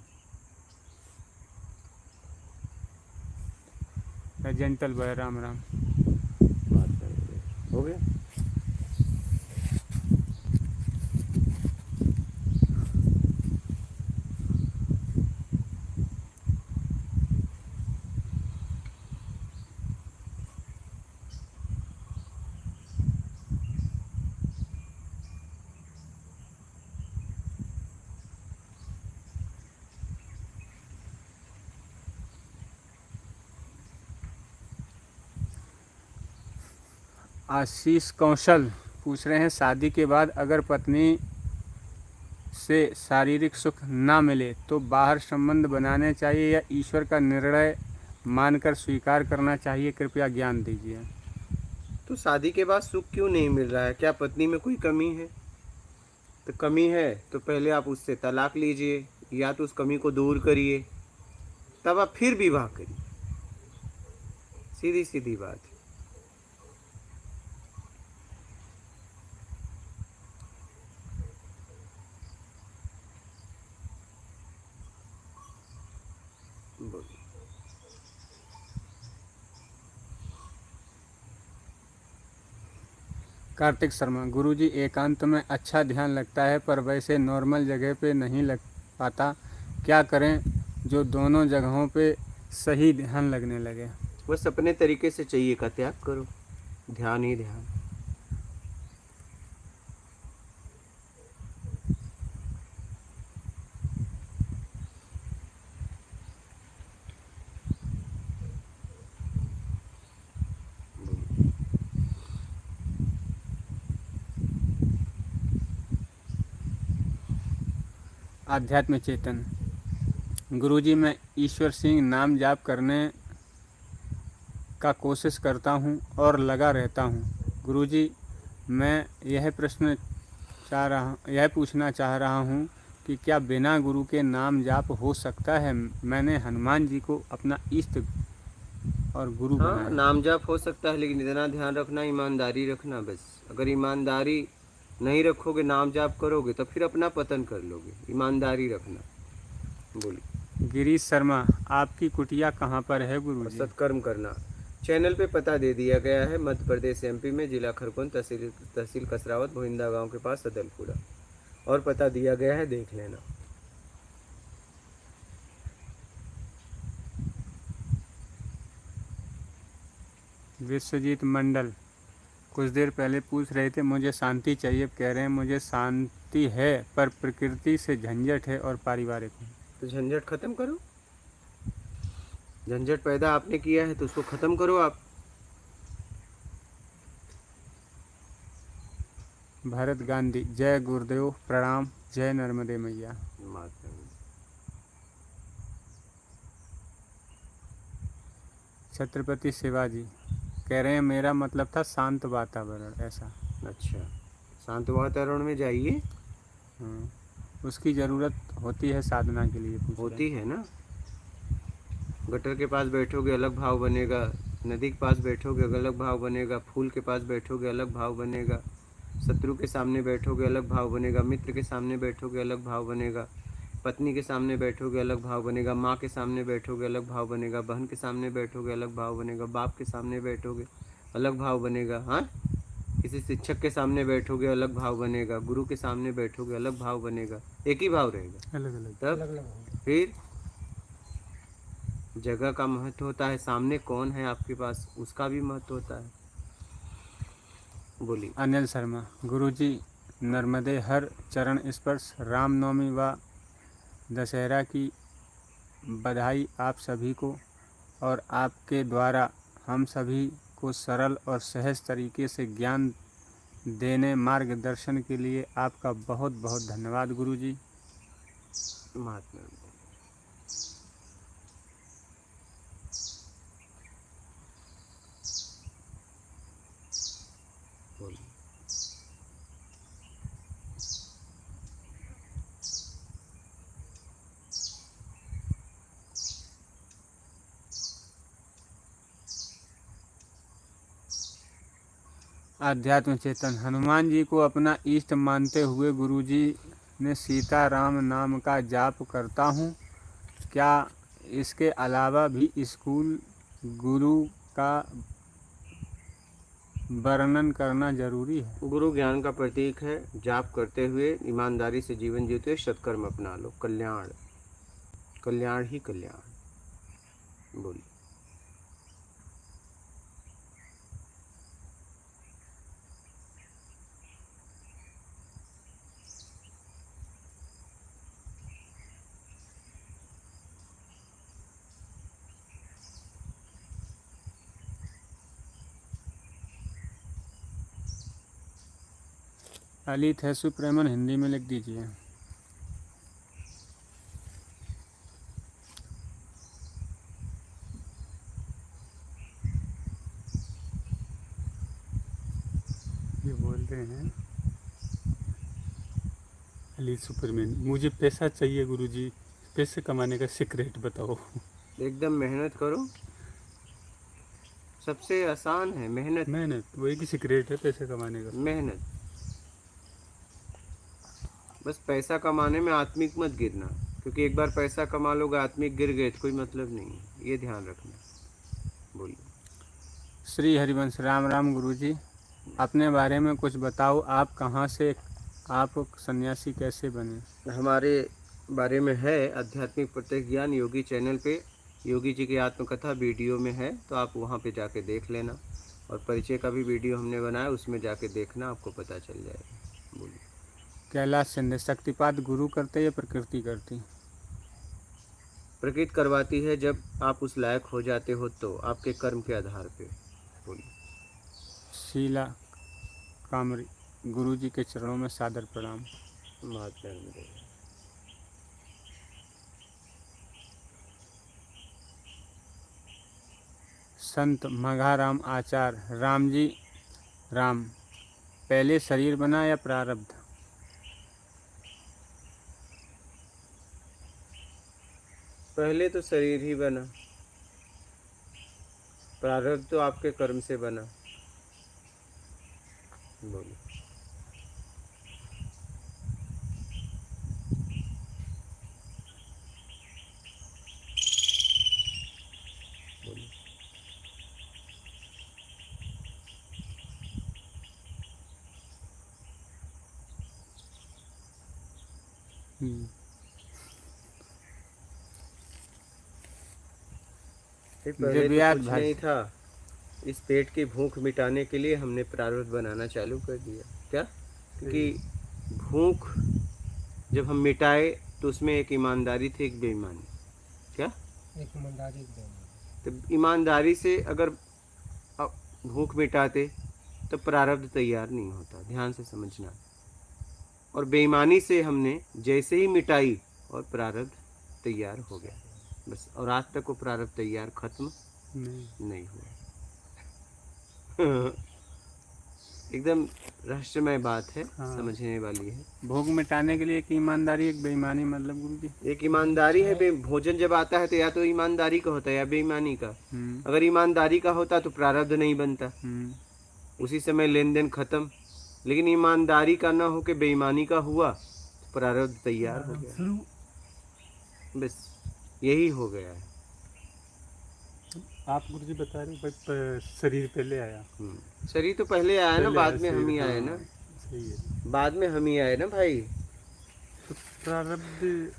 Speaker 1: Gentle boy, Ram Ram.
Speaker 2: हो गया।
Speaker 1: आशीष कौशल पूछ रहे हैं, शादी के बाद अगर पत्नी से शारीरिक सुख ना मिले तो बाहर संबंध बनाने चाहिए या ईश्वर का निर्णय मानकर स्वीकार करना चाहिए? कृपया ज्ञान दीजिए।
Speaker 2: तो शादी के बाद सुख क्यों नहीं मिल रहा है? क्या पत्नी में कोई कमी है? तो कमी है तो पहले आप उससे तलाक लीजिए या तो उस कमी को दूर करिए, तब आप फिर विवाह करिए। सीधी सीधी बात है। बोलिए।
Speaker 1: कार्तिक शर्मा, गुरुजी एकांत में अच्छा ध्यान लगता है पर वैसे नॉर्मल जगह पे नहीं लग पाता, क्या करें जो दोनों जगहों पे सही ध्यान लगने लगे?
Speaker 2: बस अपने तरीके से चाहिए का त्याग करो, ध्यान ही ध्यान।
Speaker 1: आध्यात्म चेतन, गुरुजी मैं ईश्वर सिंह नाम जाप करने का कोशिश करता हूँ और लगा रहता हूँ। गुरुजी मैं यह पूछना चाह रहा हूँ कि क्या बिना गुरु के नाम जाप हो सकता है? मैंने हनुमान जी को अपना इष्ट और गुरु बनाया।
Speaker 2: नाम जाप हो सकता है, लेकिन इतना ध्यान रखना, ईमानदारी रखना। बस अगर ईमानदारी नहीं रखोगे, नाम जाप करोगे तो फिर अपना पतन कर लोगे। ईमानदारी रखना। बोलिए।
Speaker 1: गिरीश शर्मा, आपकी कुटिया कहाँ पर है गुरुजी?
Speaker 2: सत्कर्म करना चैनल पे पता दे दिया गया है। मध्य प्रदेश एमपी में, जिला खरगोन, तहसील कसरावत, भोइंदा गांव के पास सदलपुरा, और पता दिया गया है, देख लेना।
Speaker 1: विश्वजीत मंडल, कुछ देर पहले पूछ रहे थे मुझे शांति चाहिए, कह रहे हैं मुझे शांति है पर प्रकृति से झंझट है और पारिवारिक हूँ।
Speaker 2: तो झंझट खत्म करो। झंझट पैदा आपने किया है तो उसको खत्म करो आप।
Speaker 1: भरत गांधी, जय गुरुदेव, प्रणाम, जय नर्मदे मैया। छत्रपति शिवाजी कह रहे हैं मेरा मतलब था शांत वातावरण, ऐसा।
Speaker 2: अच्छा, शांत वातावरण में जाइए।
Speaker 1: उसकी ज़रूरत होती है साधना के लिए,
Speaker 2: होती है ना। गटर के पास बैठोगे अलग भाव बनेगा, नदी के पास बैठोगे अलग भाव बनेगा, फूल के पास बैठोगे अलग भाव बनेगा, शत्रु के सामने बैठोगे अलग भाव बनेगा, मित्र के सामने बैठोगे अलग भाव बनेगा, पत्नी के सामने बैठोगे अलग भाव बनेगा, माँ के सामने बैठोगे अलग भाव बनेगा, बहन के सामने बैठोगे अलग भाव बनेगा, बाप के सामने बैठोगे अलग भाव बनेगा। हाँ, किसी शिक्षक के सामने बैठोगे अलग भाव बनेगा, गुरु के सामने बैठोगे अलग भाव बनेगा, एक ही भाव रहेगा।
Speaker 4: अलग अलग।
Speaker 2: तब फिर जगह का महत्व होता है, सामने कौन है आपके पास उसका भी महत्व होता है। बोलिए।
Speaker 1: अनिल शर्मा। गुरुजी, नर्मदे हर चरण स्पर्श रामनवमी व दशहरा की बधाई आप सभी को, और आपके द्वारा हम सभी को सरल और सहज तरीके से ज्ञान देने मार्गदर्शन के लिए आपका बहुत बहुत धन्यवाद गुरुजी।
Speaker 2: महात्मा बोलिए।
Speaker 1: आध्यात्म चेतन। हनुमान जी को अपना इष्ट मानते हुए गुरुजी ने सीता राम नाम का जाप करता हूँ। क्या इसके अलावा भी स्कूल गुरु का वर्णन करना जरूरी है?
Speaker 2: गुरु ज्ञान का प्रतीक है। जाप करते हुए ईमानदारी से जीवन जीते हुए सत्कर्म अपना लो। कल्याण, कल्याण ही कल्याण। बोलिए।
Speaker 1: अली थैसु प्रेमन हिंदी में लिख दीजिए।
Speaker 4: ये बोलते हैं अली सुपरमैन, मुझे पैसा चाहिए गुरुजी, पैसे कमाने का सीक्रेट बताओ।
Speaker 2: एकदम मेहनत करो, सबसे आसान है मेहनत।
Speaker 4: मेहनत वही की सीक्रेट है पैसे कमाने का।
Speaker 2: मेहनत, बस पैसा कमाने में आत्मिक मत गिरना, क्योंकि एक बार पैसा कमा लोगे आत्मिक गिर गए तो कोई मतलब नहीं है, ये ध्यान रखना। बोलिए।
Speaker 1: श्री हरिवंश। राम राम गुरुजी, अपने बारे में कुछ बताओ। आप कहाँ से, आप सन्यासी कैसे बने?
Speaker 2: हमारे बारे में है आध्यात्मिक प्रत्यक्ष ज्ञान योगी चैनल पे, योगी जी की आत्मकथा वीडियो में है, तो आप वहाँ पे जाके देख लेना। और परिचय का भी वीडियो हमने बनाया, उसमें जाके देखना, आपको पता चल जाएगा। बोलिए।
Speaker 1: कैलाश शिंदे। शक्तिपात गुरु करते या प्रकृति करती?
Speaker 2: प्रकृति करवाती है, जब आप उस लायक हो जाते हो तो, आपके कर्म के आधार पे। बोलिए।
Speaker 1: शीला कामरी। गुरुजी के चरणों में सादर प्रणाम।
Speaker 2: महात्मा गांधी।
Speaker 1: संत मघाराम आचार्य। राम जी राम, पहले शरीर बना या प्रारब्ध?
Speaker 2: पहले तो शरीर ही बना, प्रारब्ध तो आपके कर्म से बना। बोलिए। बोलिए। पहले तो
Speaker 1: दिव्यात
Speaker 2: कुछ
Speaker 1: भाई।
Speaker 2: नहीं था, इस पेट की भूख मिटाने के लिए हमने प्रारब्ध बनाना चालू कर दिया। क्या? क्योंकि भूख जब हम मिटाए तो उसमें एक ईमानदारी थी, एक बेईमानी। क्या?
Speaker 3: एक ईमानदारी, एक बेईमानी।
Speaker 2: तो ईमानदारी से अगर आप भूख मिटाते तो प्रारब्ध तैयार नहीं होता, ध्यान से समझना। और बेईमानी से हमने जैसे ही मिटाई और प्रारब्ध तैयार हो गया, बस। और आज तक वो प्रारब्ध तैयार खत्म नहीं हुआ। एकदम रहस्यमय बात है,
Speaker 4: हाँ।
Speaker 2: समझने वाली है।
Speaker 1: भूख मिटाने के लिए एक ईमानदारी एक बेईमानी, मतलब गुरुजी।
Speaker 2: एक ईमानदारी है, भोजन जब आता है तो या तो ईमानदारी का होता है या बेईमानी का। अगर ईमानदारी का होता तो प्रारब्ध नहीं बनता, उसी समय लेन देन खत्म। लेकिन ईमानदारी का ना हो के बेईमानी का हुआ तो प्रारब्ध तैयार हो गया,
Speaker 3: शुरू
Speaker 2: बस यही हो गया है।
Speaker 4: आप गुरुजी बता रहे हो भाई शरीर पहले आया।
Speaker 2: शरीर तो पहले आया ना,
Speaker 4: पहले
Speaker 2: बाद
Speaker 4: आया
Speaker 2: में हम ही
Speaker 4: शरीर,
Speaker 2: आए
Speaker 4: हाँ,
Speaker 2: ना,
Speaker 4: सही है।
Speaker 2: बाद में हम ही आए ना भाई।
Speaker 4: तो प्रारब्ध,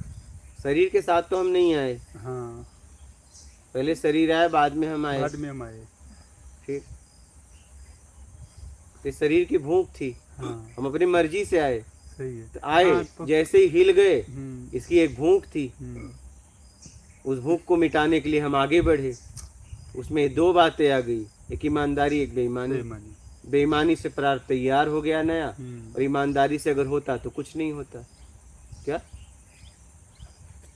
Speaker 2: शरीर के साथ तो हम नहीं आए,
Speaker 4: हाँ,
Speaker 2: पहले शरीर आया बाद में हम आए।
Speaker 4: बाद में हम आए।
Speaker 2: फिर तो शरीर की भूख थी,
Speaker 4: हाँ,
Speaker 2: हम अपनी मर्जी से आए
Speaker 4: सही है।
Speaker 2: तो आए,
Speaker 4: हाँ, तो-
Speaker 2: जैसे ही हिल गए,
Speaker 4: हम्म,
Speaker 2: इसकी एक भूख थी,
Speaker 4: हम्म,
Speaker 2: उस भूख को मिटाने के लिए हम आगे बढ़े। उसमें दो बातें आ गई, एक ईमानदारी एक बेईमानी।
Speaker 4: बेईमानी।
Speaker 2: बेईमानी से प्रारब्ध तैयार हो गया नया,
Speaker 4: हम्म,
Speaker 2: और ईमानदारी से अगर होता तो कुछ नहीं होता। क्या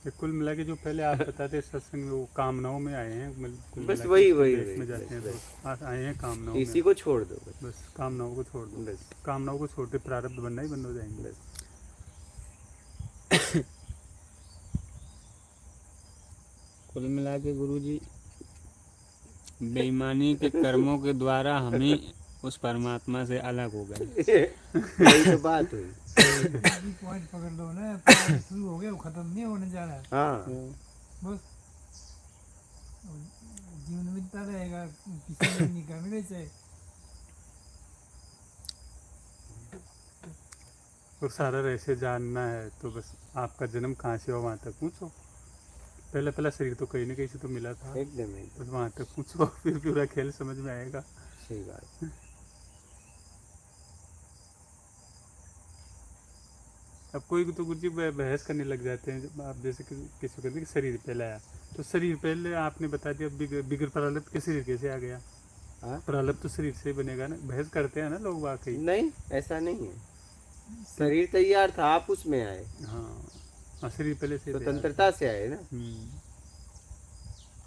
Speaker 4: ये कुल मिला के जो पहले आप बताते सत्संग में वो कामनाओं में आए हैं, कुल
Speaker 2: बस
Speaker 4: मिला के
Speaker 2: वही
Speaker 4: देश में
Speaker 2: वही
Speaker 4: जाते हैं
Speaker 2: बस,
Speaker 4: तो आए हैं कामनाओं
Speaker 2: इसी
Speaker 4: में।
Speaker 2: को छोड़ दो बस।
Speaker 4: बस कामनाओं को छोड़ दो,
Speaker 2: बस
Speaker 4: कामनाओं को छोड़ते प्रारब्ध बनना ही बंद हो जाएंगे।
Speaker 2: बस
Speaker 1: कुल मिला के गुरुजी, बेईमानी के कर्मों के द्वारा हम ही उस परमात्मा से अलग हो गए।
Speaker 2: यही तो बात हुई।
Speaker 3: पॉइंट पकड़ लो ना, पॉइंट शुरू हो गया, वो खत्म नहीं होने जा रहा है।
Speaker 2: हाँ
Speaker 3: बस जीवन मिलता रहेगा, किसी ने नहीं करने चाहिए।
Speaker 4: और सारा रहस्य जानना है तो बस आपका जन्म कहाँ से हुआ वहाँ तक पूछो। पहला पहला शरीर तो कहीं ना कहीं से तो मिला था,
Speaker 2: एकदम
Speaker 4: बस वहाँ तक पूछो, फिर पूरा खेल समझ में आएगा।
Speaker 2: सही बात।
Speaker 4: अब कोई तो गुरुजी बहस करने लग जाते हैं, जब आप जैसे किसी को कहते हैं कि शरीर पहले आया, तो शरीर पहले आपने बता दिया, बिगर प्रारब्ध के शरीर कैसे आ गया?
Speaker 2: हाँ?
Speaker 4: प्रारब्ध तो शरीर से ही बनेगा ना, बहस करते हैं ना लोग वाकई।
Speaker 2: नहीं, ऐसा नहीं है, शरीर तैयार था, आप उसमें आए,
Speaker 4: हाँ, शरीर पहले से ही तैयार
Speaker 2: स्वतंत्रता से आए ना।
Speaker 4: हम्म,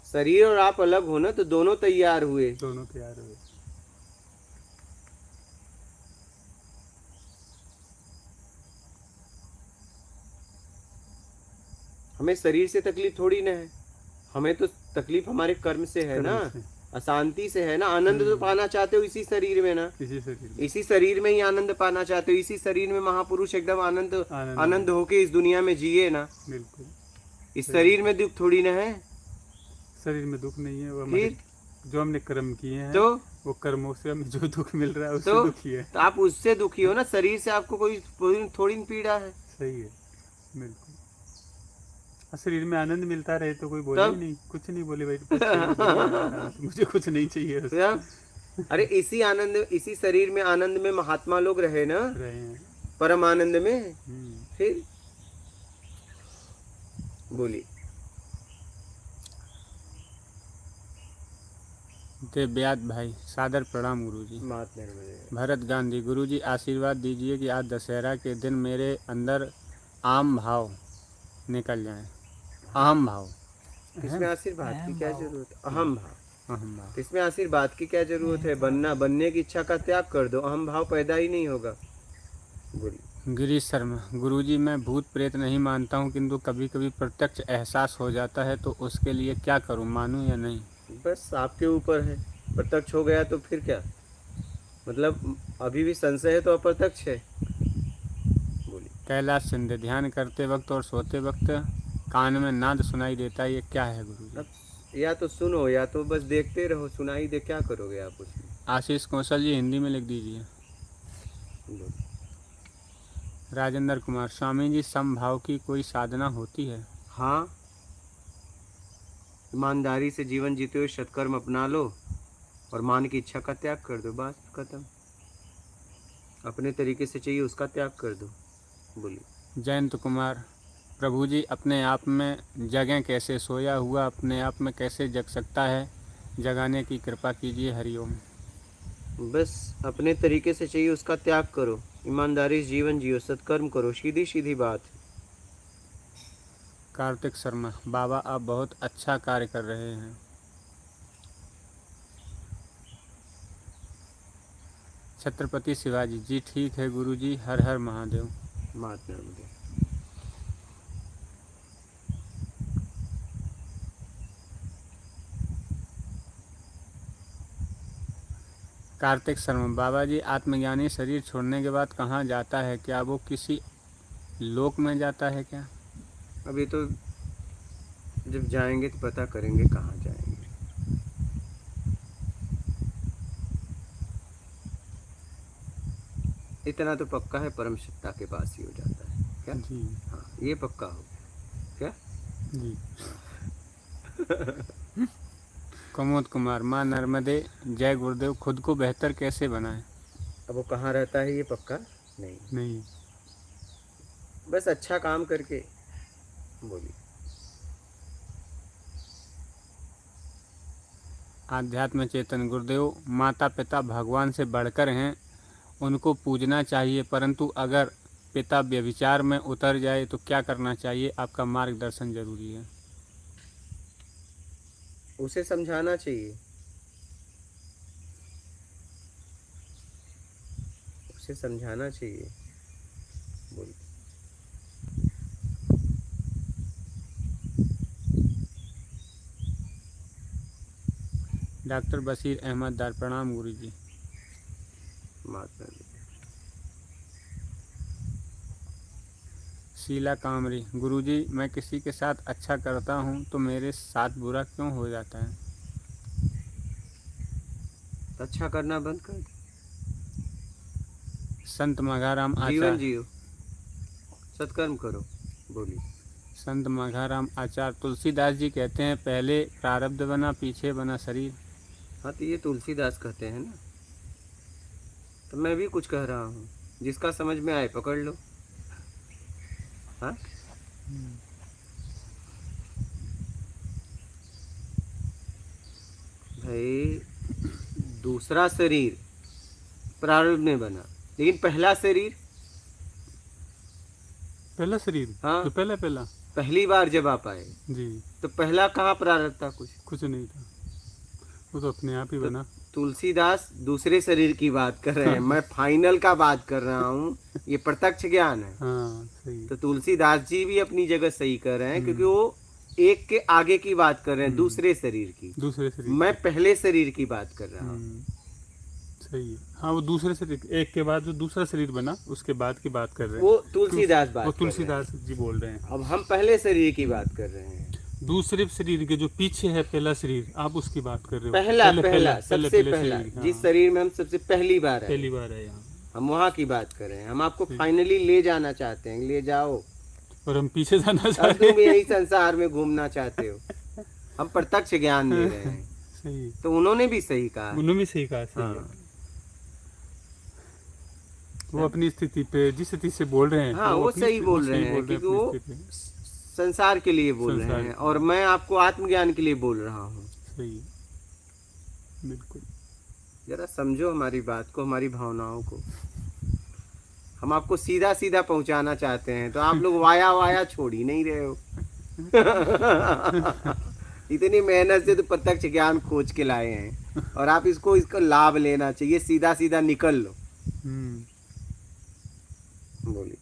Speaker 2: शरीर और आप अलग हो ना, तो दोनों तैयार हुए।
Speaker 4: दोनों तैयार हुए।
Speaker 2: हमें शरीर से तकलीफ थोड़ी ना है, हमें तो तकलीफ हमारे कर्म से है ना,
Speaker 4: कर्म से।
Speaker 2: अशांति से है ना। आनंद तो पाना चाहते हो इसी शरीर में ना,
Speaker 4: इसी शरीर में।
Speaker 2: इसी शरीर में ही आनंद पाना चाहते हो, इसी शरीर में महापुरुष एकदम आनंद होके इस दुनिया में जिए ना।
Speaker 4: बिल्कुल,
Speaker 2: इस शरीर में दुख थोड़ी ना है।
Speaker 4: शरीर में दुख नहीं है, वो हमारे जो हमने कर्म किए हैं,
Speaker 2: तो
Speaker 4: वो कर्मों से हमें जो दुख मिल रहा है उससे
Speaker 2: तो,
Speaker 4: दुखी है।
Speaker 2: तो आप उससे दुखी हो ना, शरीर से आपको कोई थोड़ी पीड़ा है।
Speaker 4: सही है, बिल्कुल। शरीर में आनंद मिलता रहे तो कोई बोले ही नहीं, कुछ नहीं बोले भाई कुछ चाहिए, मुझे कुछ नहीं चाहिए
Speaker 2: तो अरे इसी आनंद, इसी शरीर में आनंद में महात्मा लोग रहे ना,
Speaker 4: रहे हैं।
Speaker 2: परम आनंद में।
Speaker 4: हम्म,
Speaker 2: फिर बोलिए।
Speaker 1: देवव्यात भाई, सादर प्रणाम गुरुजी। भरत गांधी, गुरुजी आशीर्वाद दीजिए कि आज दशहरा के दिन मेरे अंदर आम भाव निकल जाए। अहम भाव,
Speaker 2: इसमें आशीर्वाद की क्या जरूरत है? अहम भाव,
Speaker 1: अहम भाव।
Speaker 2: इसमें आशीर्वाद की क्या जरूरत है? बनने की इच्छा का त्याग कर दो, अहम भाव पैदा ही नहीं होगा। बोलिए।
Speaker 1: गिरीश शर्मा, गुरुजी मैं भूत प्रेत नहीं मानता हूँ, किंतु कभी कभी प्रत्यक्ष एहसास हो जाता है, तो उसके लिए क्या करूँ, मानूँ या नहीं?
Speaker 2: बस आपके ऊपर है, प्रत्यक्ष हो गया तो फिर क्या, मतलब अभी भी संशय है तो अप्रत्यक्ष है। बोलिए।
Speaker 1: कैलाश शिंदे, ध्यान करते वक्त और सोते वक्त कान में नाद सुनाई देता है, ये क्या है गुरुजी?
Speaker 2: अब या तो सुनो या तो बस देखते रहो, सुनाई दे, क्या करोगे आप उसमें?
Speaker 1: आशीष कौशल जी, हिंदी में लिख दीजिए।
Speaker 2: बोलिए।
Speaker 1: राजेंद्र कुमार, स्वामी जी समभाव की कोई साधना होती है?
Speaker 2: हाँ, ईमानदारी से जीवन जीते हुए सत्कर्म अपना लो और मान की इच्छा का त्याग कर दो, बस खत्म। अपने तरीके से चाहिए उसका त्याग कर दो। बोलिए।
Speaker 1: जयंत कुमार, प्रभु जी अपने आप में जगें कैसे, सोया हुआ अपने आप में कैसे जग सकता है, जगाने की कृपा कीजिए, हरिओम।
Speaker 2: बस अपने तरीके से चाहिए उसका त्याग करो, ईमानदारी से जीवन जियो, सत्कर्म करो, सीधी सीधी बात है।
Speaker 1: कार्तिक शर्मा, बाबा आप बहुत अच्छा कार्य कर रहे हैं। छत्रपति शिवाजी जी ठीक है गुरुजी, हर हर महादेव।
Speaker 2: मात नर्मदे।
Speaker 1: कार्तिक शर्मा बाबा जी, आत्मज्ञानी शरीर छोड़ने के बाद कहाँ जाता है? क्या वो किसी लोक में जाता है क्या?
Speaker 2: अभी तो जब जाएंगे तो पता करेंगे कहाँ जाएंगे। इतना तो पक्का है, परम सत्ता के पास ही हो जाता है क्या?
Speaker 1: जी
Speaker 2: हाँ, ये पक्का हो क्या?
Speaker 1: जी। कमोद कुमार, माँ नर्मदे, जय गुरुदेव। खुद को बेहतर कैसे बनाएं?
Speaker 2: अब वो कहाँ रहता है ये पक्का नहीं,
Speaker 1: नहीं।
Speaker 2: बस अच्छा काम करके बोलिए।
Speaker 1: आध्यात्म चेतन गुरुदेव, माता पिता भगवान से बढ़कर हैं, उनको पूजना चाहिए, परंतु अगर पिता व्यभिचार में उतर जाए तो क्या करना चाहिए? आपका मार्गदर्शन जरूरी है।
Speaker 2: उसे समझाना चाहिए, उसे समझाना चाहिए। बोलिए।
Speaker 1: डॉक्टर बशीर अहमद दार, प्रणाम गुरुजी।
Speaker 2: माता पिता।
Speaker 1: शीला कामरी, गुरुजी मैं किसी के साथ अच्छा करता हूँ तो मेरे साथ बुरा क्यों हो जाता है?
Speaker 2: अच्छा करना बंद कर दो,
Speaker 1: संत मघाराम
Speaker 2: जीवन
Speaker 1: आचार्य,
Speaker 2: जियो, सत्कर्म करो। बोलिए।
Speaker 1: संत मघाराम आचार्य, तुलसीदास जी कहते हैं पहले प्रारब्ध बना पीछे बना शरीर।
Speaker 2: हाँ, तो ये तुलसीदास कहते हैं ना, तो मैं भी कुछ कह रहा हूँ, जिसका समझ में आए पकड़ लो। हाँ, भाई दूसरा शरीर प्रारब्ध में बना, लेकिन पहला शरीर,
Speaker 4: पहला शरीर,
Speaker 2: हाँ,
Speaker 4: तो पहला
Speaker 2: पहली बार जब आप आए
Speaker 4: जी
Speaker 2: तो पहला कहाँ प्रारब्ध था?
Speaker 4: कुछ नहीं था, वो तो अपने आप ही बना।
Speaker 2: तुलसीदास दूसरे शरीर की बात कर रहे हैं, मैं फाइनल का बात कर रहा हूँ, ये प्रत्यक्ष ज्ञान है।
Speaker 4: हाँ सही।
Speaker 2: तो तुलसीदास जी भी अपनी जगह सही कर रहे हैं, क्योंकि वो एक के आगे की बात कर रहे हैं, दूसरे शरीर की।
Speaker 4: दूसरे शरीर,
Speaker 2: मैं पहले शरीर की बात कर रहा हूँ।
Speaker 4: सही है। हाँ, वो दूसरे शरीर, एक के बाद जो दूसरा शरीर बना उसके बाद की बात कर रहे हैं।
Speaker 2: वो तुलसीदास बात
Speaker 4: वो
Speaker 2: कर रहे हैं।
Speaker 4: तुलसीदास जी बोल रहे हैं।
Speaker 2: अब हम पहले शरीर की बात कर रहे हैं।
Speaker 4: दूसरे शरीर के जो पीछे है पहला शरीर, आप उसकी बात कर रहे हो।
Speaker 2: पहला सबसे पहला
Speaker 4: शरीर, हाँ।
Speaker 2: जिस शरीर में हम सबसे पहली बार आए,
Speaker 4: पहली बार है यहाँ,
Speaker 2: हम वहाँ की बात कर रहे हैं। हम आपको फाइनली ले जाना चाहते हैं, ले जाओ।
Speaker 4: और हम पीछे जाना
Speaker 2: अब
Speaker 4: चाहते
Speaker 2: तुम यही संसार में घूमना चाहते हो, हम प्रत्यक्ष ज्ञान दे रहे हैं।
Speaker 4: सही,
Speaker 2: तो उन्होंने भी सही कहा।
Speaker 4: उन्होंने भी सही कहा, सही है।
Speaker 2: हाँ,
Speaker 4: वो अपनी स्थिति पे जिस स्थिति से बोल रहे हैं,
Speaker 2: हाँ,
Speaker 4: तो
Speaker 2: वो
Speaker 4: अपनी
Speaker 2: सही बोल रहे हैं,
Speaker 4: अपनी
Speaker 2: क्योंकि वो
Speaker 4: स्थिति पे।
Speaker 2: संसार के लिए बोल रहे
Speaker 4: संसार
Speaker 2: हैं, और मैं आपको आत्मज्ञान के लिए बोल रहा हूँ।
Speaker 4: सही, बिल्कुल।
Speaker 2: जरा समझो हमारी बात को, हमारी भावनाओं को। हम आपको सीधा सीधा पहुंचाना चाहते हैं, तो आप लोग वाया वाया छोड़ ही नहीं रहे हो। इतनी मेहनत से तो प्रत्यक्ष ज्ञान खोज के लाए हैं, और आप इसका लाभ लेना चाहिए। सीधा सीधा निकल लो। बोलिए।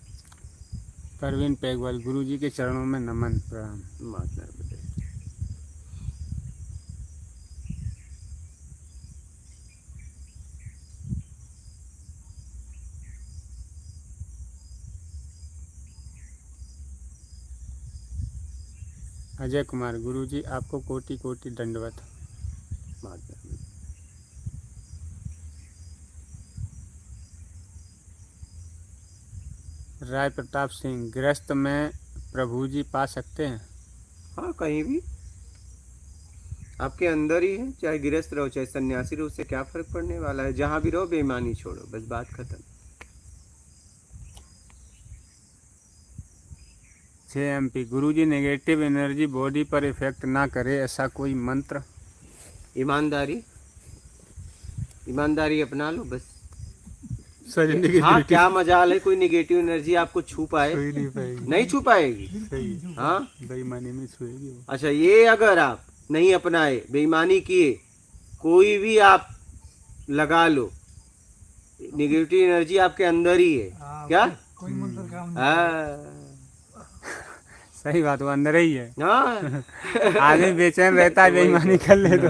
Speaker 1: परवीन पेगवाल, गुरुजी के चरणों में नमन, प्रणाम।
Speaker 2: माता पिता।
Speaker 1: अजय कुमार, गुरुजी आपको कोटि कोटि दंडवत।
Speaker 2: माता।
Speaker 1: राय प्रताप सिंह, गृहस्थ में प्रभु जी पा सकते हैं?
Speaker 2: हाँ, कहीं भी आपके अंदर ही है, चाहे गृहस्थ रहो चाहे सन्यासी रहो, उससे क्या फर्क पड़ने वाला है? जहां भी रहो बेईमानी छोड़ो, बस बात खत्म।
Speaker 1: 6 MP, गुरुजी नेगेटिव एनर्जी बॉडी पर इफेक्ट ना करे, ऐसा कोई मंत्र?
Speaker 2: ईमानदारी, ईमानदारी अपना लो बस।
Speaker 4: सारी
Speaker 2: हाँ, क्या मजाल है कोई निगेटिव एनर्जी आपको छू पाए?
Speaker 4: नहीं पाएगी,
Speaker 2: नहीं छू पाएगी।
Speaker 4: सही।
Speaker 2: हाँ,
Speaker 4: बेईमानी में छुएगी वो।
Speaker 2: अच्छा, ये अगर आप नहीं अपनाए, बेईमानी किए, कोई भी आप लगा लो, निगेटिव एनर्जी आपके अंदर ही है।
Speaker 3: हाँ,
Speaker 2: क्या?
Speaker 3: कोई मंत्र काम नहीं।
Speaker 2: हाँ
Speaker 1: सही बात, वो अंदर ही है।
Speaker 2: हाँ
Speaker 1: आदमी बेचैन रहता है, बेईमानी कर ले तो।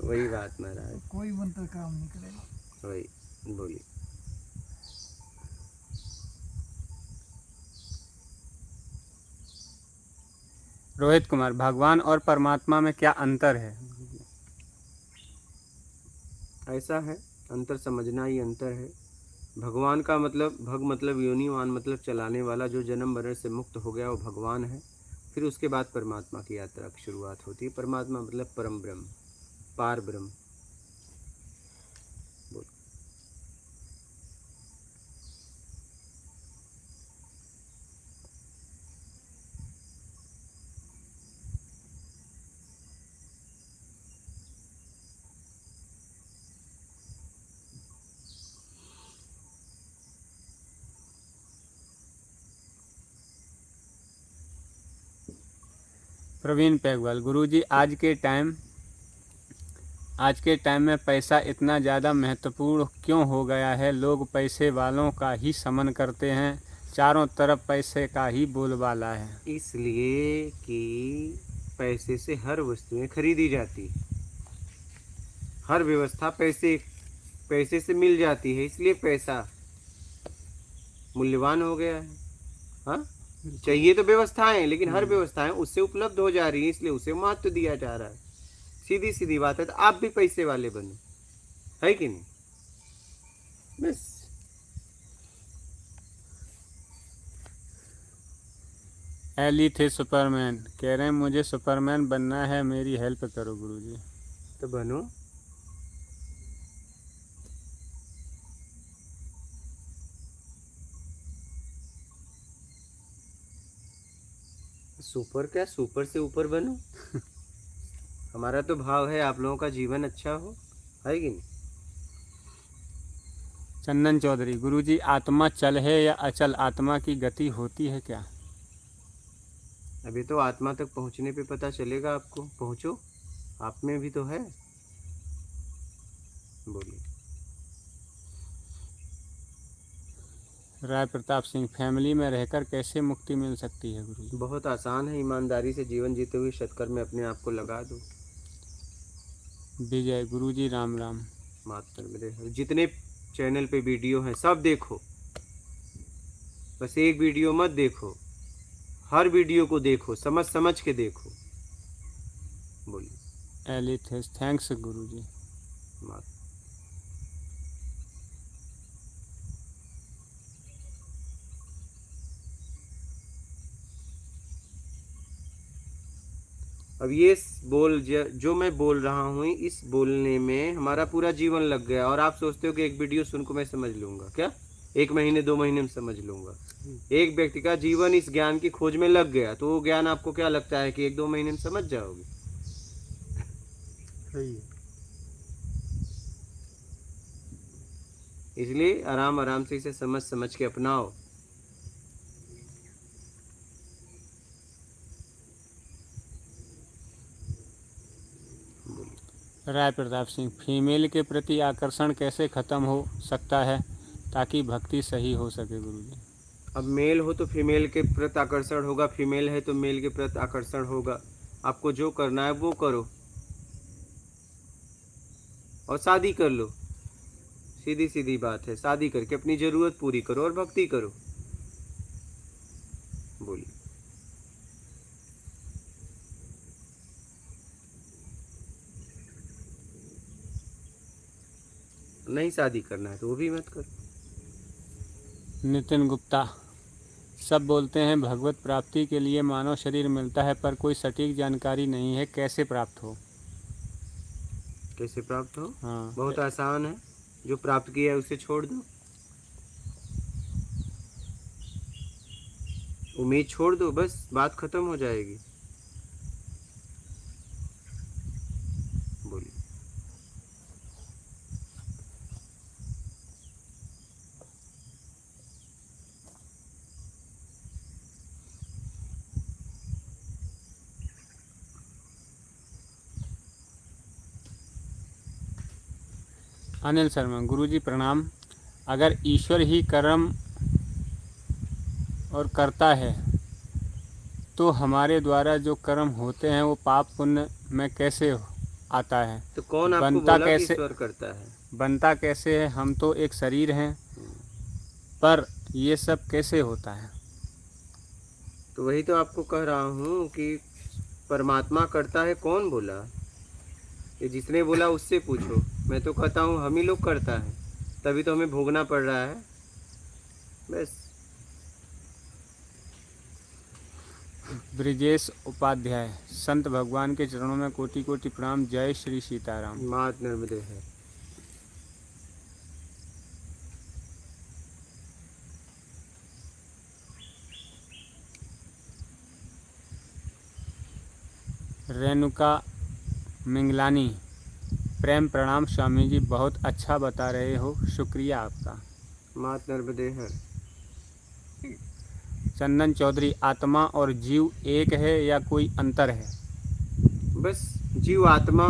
Speaker 2: वही बात महाराज,
Speaker 3: कोई मंत्र काम नहीं करेगा।
Speaker 2: वही बोलिए।
Speaker 1: रोहित कुमार, भगवान और परमात्मा में क्या अंतर है?
Speaker 2: ऐसा है, अंतर समझना ही अंतर है। भगवान का मतलब, भग मतलब योनिवान मतलब चलाने वाला, जो जन्म मरण से मुक्त हो गया वो भगवान है। फिर उसके बाद परमात्मा की यात्रा की शुरुआत होती है। परमात्मा मतलब परम ब्रह्म, पार ब्रह्म। बोल।
Speaker 1: प्रवीण पैगवाल, गुरुजी आज के टाइम में पैसा इतना ज़्यादा महत्वपूर्ण क्यों हो गया है? लोग पैसे वालों का ही समन करते हैं, चारों तरफ पैसे का ही बोलबाला है।
Speaker 2: इसलिए कि पैसे से हर वस्तुएं खरीदी जाती है, हर व्यवस्था पैसे से मिल जाती है, इसलिए पैसा मूल्यवान हो गया है। हाँ, चाहिए तो व्यवस्थाएं, लेकिन हर व्यवस्थाएं उससे उपलब्ध हो जा रही है, इसलिए उसे महत्व दिया जा रहा है। सीधी सीधी बात है। तो आप भी पैसे वाले बनो, है कि नहीं? बस।
Speaker 1: एली थे सुपरमैन, कह रहे हैं मुझे सुपरमैन बनना है, मेरी हेल्प करो गुरुजी।
Speaker 2: तो बनो। सुपर क्या, सुपर से ऊपर बनो। हमारा तो भाव है आप लोगों का जीवन अच्छा हो, है कि नहीं?
Speaker 1: चंदन चौधरी, गुरुजी आत्मा चल है या अचल? आत्मा की गति होती है क्या?
Speaker 2: अभी तो आत्मा तक पहुंचने पे पता चलेगा आपको। पहुंचो, आप में भी तो है। बोलिए।
Speaker 1: राय प्रताप सिंह, फैमिली में रहकर कैसे मुक्ति मिल सकती है गुरुजी?
Speaker 2: बहुत आसान है, ईमानदारी से जीवन जीते हुए सत्कर्म में अपने आप को लगा दो।
Speaker 1: विजय, गुरुजी राम राम।
Speaker 2: मात्र मेरे जितने चैनल पे वीडियो हैं सब देखो, बस एक वीडियो मत देखो, हर वीडियो को देखो, समझ समझ के देखो। बोलिए।
Speaker 1: एली थे, थैंक्स गुरुजी।
Speaker 2: मात्र अब ये जो मैं बोल रहा हूँ, इस बोलने में हमारा पूरा जीवन लग गया, और आप सोचते हो कि एक वीडियो सुन को मैं समझ लूंगा क्या? 1 महीने 2 महीने में समझ लूंगा? एक व्यक्ति का जीवन इस ज्ञान की खोज में लग गया, तो वो ज्ञान आपको क्या लगता है कि 1-2 महीने में समझ जाओगे?
Speaker 4: सही है।
Speaker 2: इसलिए आराम आराम से इसे समझ समझ के अपनाओ।
Speaker 1: राय प्रताप सिंह, फीमेल के प्रति आकर्षण कैसे खत्म हो सकता है ताकि भक्ति सही हो सके गुरुजी?
Speaker 2: अब मेल हो तो फीमेल के प्रति आकर्षण होगा, फीमेल है तो मेल के प्रति आकर्षण होगा। आपको जो करना है वो करो और शादी कर लो। सीधी सीधी बात है, शादी करके अपनी जरूरत पूरी करो और भक्ति करो। बोलिए। नहीं शादी करना है तो वो भी मत करो।
Speaker 1: नितिन गुप्ता, सब बोलते हैं भगवत प्राप्ति के लिए मानव शरीर मिलता है, पर कोई सटीक जानकारी नहीं है, कैसे प्राप्त हो?
Speaker 2: कैसे प्राप्त हो?
Speaker 1: हाँ,
Speaker 2: बहुत आसान है, जो प्राप्त किया है उसे छोड़ दो, उम्मीद छोड़ दो, बस बात खत्म हो जाएगी। बोलिए।
Speaker 1: अनिल शर्मा, गुरुजी प्रणाम। अगर ईश्वर ही कर्म और करता है तो हमारे द्वारा जो कर्म होते हैं वो पाप पुण्य में कैसे आता है?
Speaker 2: तो कौन आपको
Speaker 1: बनता
Speaker 2: बोला कि
Speaker 1: कैसे
Speaker 2: ईश्वर करता है?
Speaker 1: बनता कैसे है? हम तो एक शरीर हैं, पर ये सब कैसे होता है?
Speaker 2: तो वही तो आपको कह रहा हूँ कि परमात्मा करता है, कौन बोला? ये जिसने बोला उससे पूछो। मैं तो कहता हूँ हम ही लोग करता है, तभी तो हमें भोगना पड़ रहा है बस।
Speaker 1: ब्रिजेश उपाध्याय, संत भगवान के चरणों में कोटि कोटि प्रणाम। जय श्री सीताराम।
Speaker 2: मात नर्मदे है।
Speaker 1: रेणुका मिंगलानी, प्रेम प्रणाम स्वामी जी, बहुत अच्छा बता रहे हो, शुक्रिया आपका।
Speaker 2: मात नर्मदे है।
Speaker 1: चंदन चौधरी, आत्मा और जीव एक है या कोई अंतर है?
Speaker 2: बस जीव आत्मा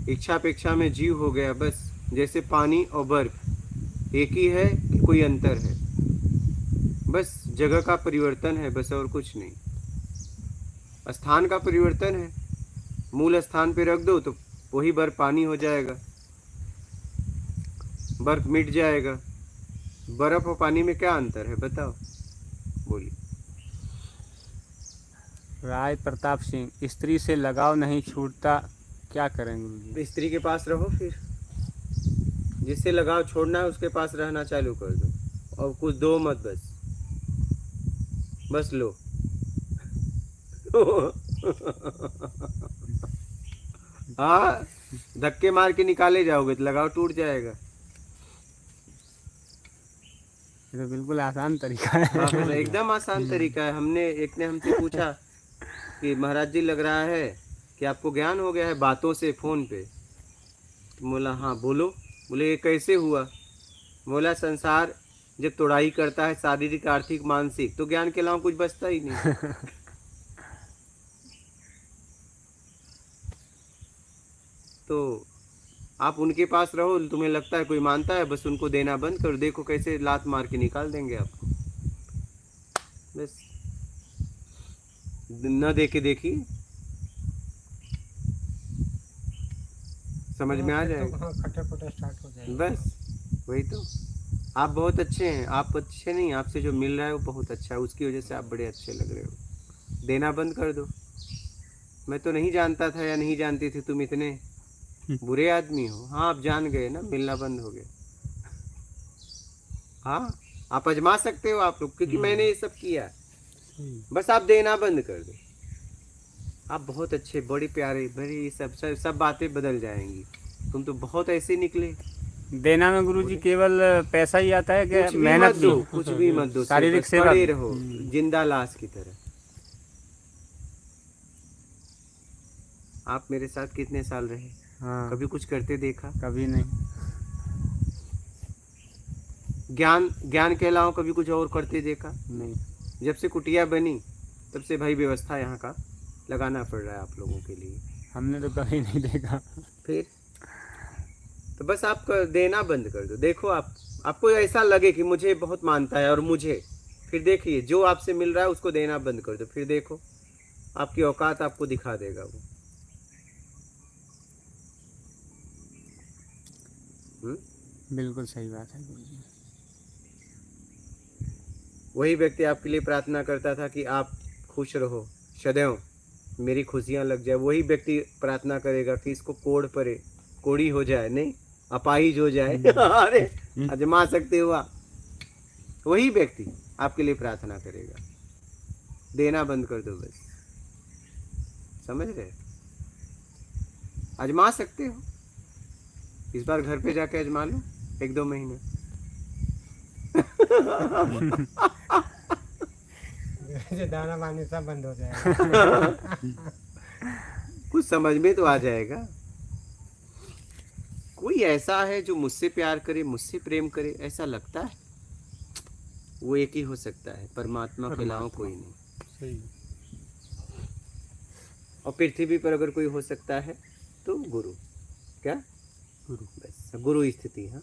Speaker 2: इच्छा अपेक्षा में जीव हो गया बस। जैसे पानी और बर्फ एक ही है कि कोई अंतर है? बस जगह का परिवर्तन है बस, और कुछ नहीं। स्थान का परिवर्तन है, मूल स्थान पे रख दो तो वही बर्फ पानी हो जाएगा, बर्फ मिट जाएगा। बर्फ और पानी में क्या अंतर है बताओ, बोलिए।
Speaker 1: राय प्रताप सिंह, स्त्री से लगाव नहीं छूटता, क्या करें गुरुजी?
Speaker 2: स्त्री के पास रहो फिर, जिससे लगाव छोड़ना है उसके पास रहना चालू कर दो, और कुछ दो मत, बस लो। हाँ, धक्के मार के निकाले जाओगे तो लगाव टूट जाएगा।
Speaker 1: ये तो बिल्कुल आसान तरीका है।
Speaker 2: हाँ, बस एकदम आसान तरीका है। एक ने हमसे पूछा कि महाराज जी लग रहा है कि आपको ज्ञान हो गया है बातों से फोन पे। तो बोला हाँ बोलो। बोले ये कैसे हुआ? बोला संसार जब तोड़ाई करता है शारीरिक आर्थिक मानसिक, तो ज्ञान के अलावा कुछ बचता ही नहीं। तो आप उनके पास रहो, तुम्हें लगता है कोई मानता है, बस उनको देना बंद करो, देखो कैसे लात मार के निकाल देंगे आपको। बस न देखे देखिए, समझ में आ जाएगा।
Speaker 3: खट्टा स्टार्ट हो जाएगा।
Speaker 2: बस वही तो। आप बहुत अच्छे हैं, आप अच्छे नहीं, आपसे जो मिल रहा है वो बहुत अच्छा है, उसकी वजह से आप बड़े अच्छे लग रहे हो। देना बंद कर दो। मैं तो नहीं जानता था या नहीं जानती थी तुम इतने बुरे आदमी हो। हाँ, आप जान गए ना, मिलना बंद हो गया। हाँ, आप आजमा सकते हो आप लोग, क्योंकि मैंने ये सब किया। बस आप देना बंद कर दो, आप बहुत अच्छे, बड़े प्यारे, बड़े सब बातें बदल जाएंगी। तुम तो बहुत ऐसे निकले।
Speaker 1: देना में गुरुजी केवल पैसा ही आता है कि
Speaker 2: कुछ भी
Speaker 1: मेहनत
Speaker 2: मत दो,
Speaker 1: भी?
Speaker 2: कुछ भी मत दो,
Speaker 1: शारीरिक
Speaker 2: बस
Speaker 1: सेवा
Speaker 2: पड़े
Speaker 1: भी?
Speaker 2: रहो जिंदा लाश की तरह। आप मेरे साथ कितने साल रहे?
Speaker 1: हाँ,
Speaker 2: कभी कुछ करते देखा?
Speaker 1: कभी नहीं।
Speaker 2: ज्ञान के अलावा कभी कुछ और करते देखा?
Speaker 1: नहीं।
Speaker 2: जब से कुटिया बनी तब से भाई व्यवस्था यहाँ का लगाना पड़ रहा है आप लोगों के लिए।
Speaker 1: हमने तो कभी नहीं देखा।
Speaker 2: फिर तो बस आप देना बंद कर दो। देखो आपको ऐसा लगे कि मुझे बहुत मानता है और मुझे, फिर देखिए जो आपसे मिल रहा है उसको देना बंद कर दो, फिर देखो आपकी औकात आपको दिखा देगा वो।
Speaker 1: बिल्कुल सही बात है गुरुजी।
Speaker 2: वही व्यक्ति आपके लिए प्रार्थना करता था कि आप खुश रहो सदैव, मेरी खुशियां लग जाए। वही व्यक्ति प्रार्थना करेगा कि इसको कोड़ पड़े, कोड़ी हो जाए, नहीं अपाहिज हो जाए। अरे आजमा सकते हो आप। वही व्यक्ति आपके लिए प्रार्थना करेगा। देना बंद कर दो बस, समझ रहे? आजमा सकते हो, इस बार घर पे जाके आजमा लो 1-2 महीने।
Speaker 3: दाना पानी सब बंद हो जाएगा।
Speaker 2: कुछ समझ में तो आ जाएगा। कोई ऐसा है जो मुझसे प्यार करे, मुझसे प्रेम करे, ऐसा लगता है? वो एक ही हो सकता है, परमात्मा के अलावा कोई नहीं।
Speaker 4: सही।
Speaker 2: और पृथ्वी पर अगर कोई हो सकता है तो गुरु। क्या?
Speaker 4: गुरु।
Speaker 2: बस। ऐसा गुरु स्थिति, हाँ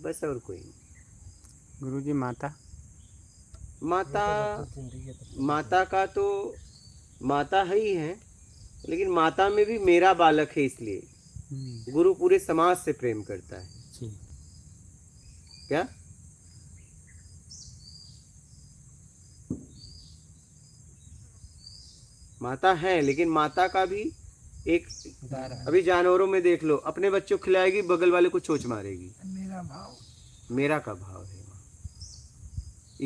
Speaker 2: बस और कोई नहीं।
Speaker 1: गुरुजी माता
Speaker 2: माता माता का तो माता है ही है, लेकिन माता में भी मेरा बालक है, इसलिए गुरु पूरे समाज से प्रेम करता है।
Speaker 1: जी।
Speaker 2: क्या माता है, लेकिन माता का भी एक, अभी जानवरों में देख लो, अपने बच्चों को खिलाएगी, बगल वाले को चोंच मारेगी।
Speaker 3: मेरा भाव,
Speaker 2: मेरा का भाव है वहाँ,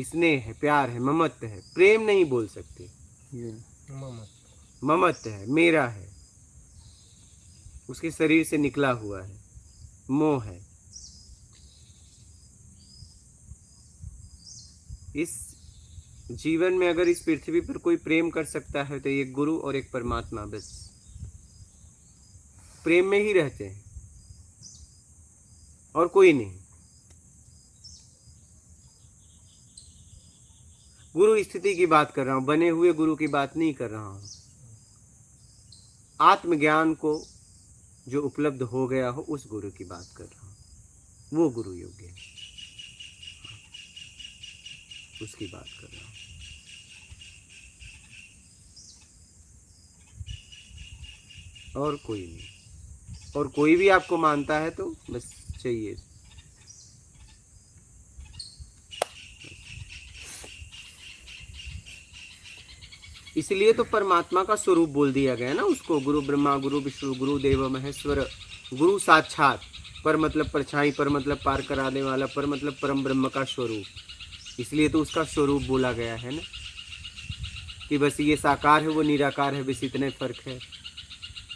Speaker 2: स्नेह है, प्यार है, ममत्व है, प्रेम नहीं बोल सकते, ममत्व है, मेरा है, उसके शरीर से निकला हुआ है, मोह है। इस जीवन में अगर इस पृथ्वी पर कोई प्रेम कर सकता है तो ये गुरु और एक परमात्मा, बस प्रेम में ही रहते हैं और कोई नहीं। गुरु स्थिति की बात कर रहा हूं, बने हुए गुरु की बात नहीं कर रहा हूं। आत्मज्ञान को जो उपलब्ध हो गया हो उस गुरु की बात कर रहा हूं, वो गुरु योग्य है, उसकी बात कर रहा हूं। और कोई नहीं, और कोई भी आपको मानता है तो बस चाहिए। इसलिए तो परमात्मा का स्वरूप बोल दिया गया ना उसको, गुरु ब्रह्मा गुरु विष्णु गुरु देव महेश्वर। गुरु साक्षात, पर मतलब परछाई, पर मतलब पार कराने वाला, पर मतलब परम ब्रह्म का स्वरूप। इसलिए तो उसका स्वरूप बोला गया है ना, कि बस ये साकार है वो निराकार है, बस इतने फर्क है,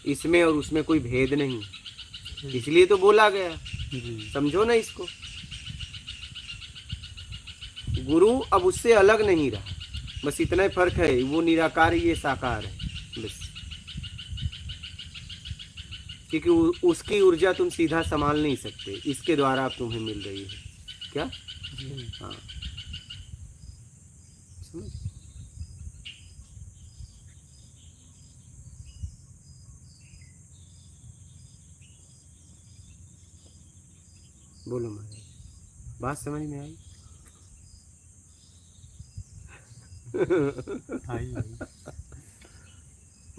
Speaker 2: इसमें और उसमें कोई भेद नहीं, इसलिए तो बोला गया। समझो ना इसको, गुरु अब उससे अलग नहीं रहा, बस इतना ही फर्क है, वो निराकार है ये साकार है बस। क्योंकि उसकी ऊर्जा तुम सीधा संभाल नहीं सकते, इसके द्वारा अब तुम्हें मिल रही है। क्या? हाँ समझ। बोलो महाराज, बात समझ में आई?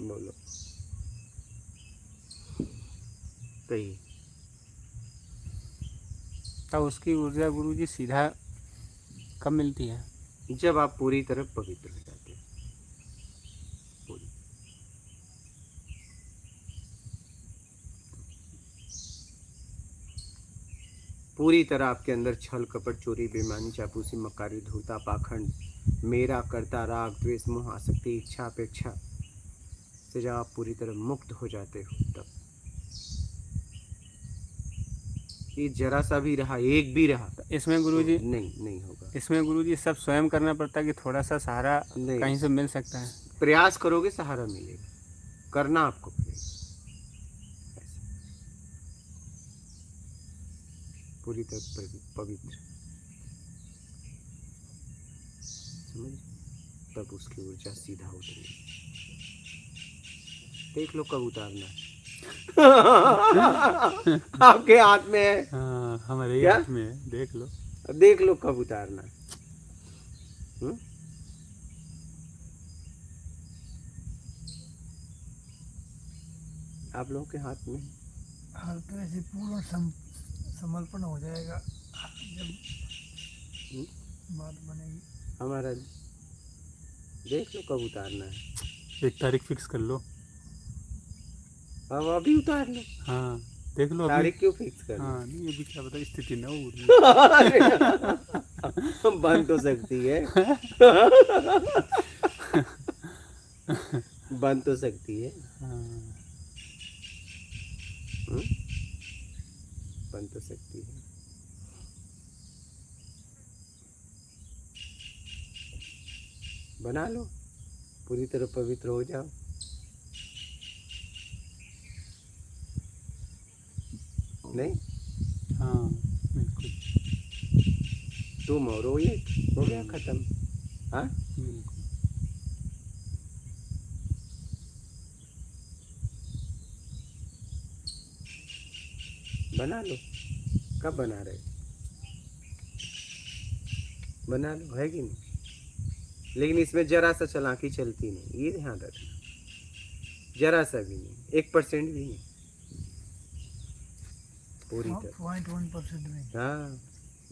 Speaker 2: बोलो, कहिए।
Speaker 1: तब उसकी ऊर्जा गुरुजी सीधा कब मिलती है?
Speaker 2: जब आप पूरी तरह पवित्र हो जाते हैं, पूरी तरह आपके अंदर छल कपट चोरी बेईमानी चापलूसी मक्कारी धूर्ता पाखंड मेरा कर्ता राग द्वेष मोह आसक्ति इच्छा अपेक्षा से जब आप पूरी तरह मुक्त हो जाते हो, तब ये जरा सा भी रहा, एक भी रहा,
Speaker 1: इसमें गुरुजी
Speaker 2: तो नहीं होगा।
Speaker 1: इसमें गुरुजी सब स्वयं करना पड़ता है कि थोड़ा सा सहारा
Speaker 2: नहीं,
Speaker 1: कहीं से मिल सकता है?
Speaker 2: प्रयास करोगे सहारा मिलेगा, करना आपको पड़ेगा। पूरी तरह पवित्र, समझ, तब उसकी ऊर्जा सीधा उतरेगी। देख लो कब उतारना है। आपके हाथ में है।
Speaker 1: हाँ, हमारे
Speaker 2: क्या?
Speaker 1: हाथ में है, देख लो।
Speaker 2: देख लो कब उतारना है। आप लोगों के हाथ में
Speaker 3: हर तरह से पूर्ण समर्पण हो जाएगा जब बात बनेगी।
Speaker 2: हमारा देख लो कब उतारना है।
Speaker 4: एक तारीख फिक्स कर लो।
Speaker 2: अब अभी उतार लो।
Speaker 4: हाँ देख लो अभी।
Speaker 2: तारीख क्यों फिक्स कर?
Speaker 4: हाँ नहीं, अभी क्या पता स्थिति ना हो।
Speaker 2: बन तो सकती है। बन तो सकती है। बन तो सकती है। बना लो, पूरी तरह पवित्र हो जाओ। नहीं?
Speaker 4: हाँ बिल्कुल।
Speaker 2: तुम और वो ये हो गया खत्म। हाँ
Speaker 4: बिल्कुल।
Speaker 2: बना लो। कब बना रहे? बना लो, है कि नहीं? लेकिन इसमें जरा सा चालाकी चलती नहीं, ये ध्यान रखना। जरा सा भी नहीं, 1% भी नहीं, पूरी तरह।
Speaker 3: 0.1% में।
Speaker 2: हाँ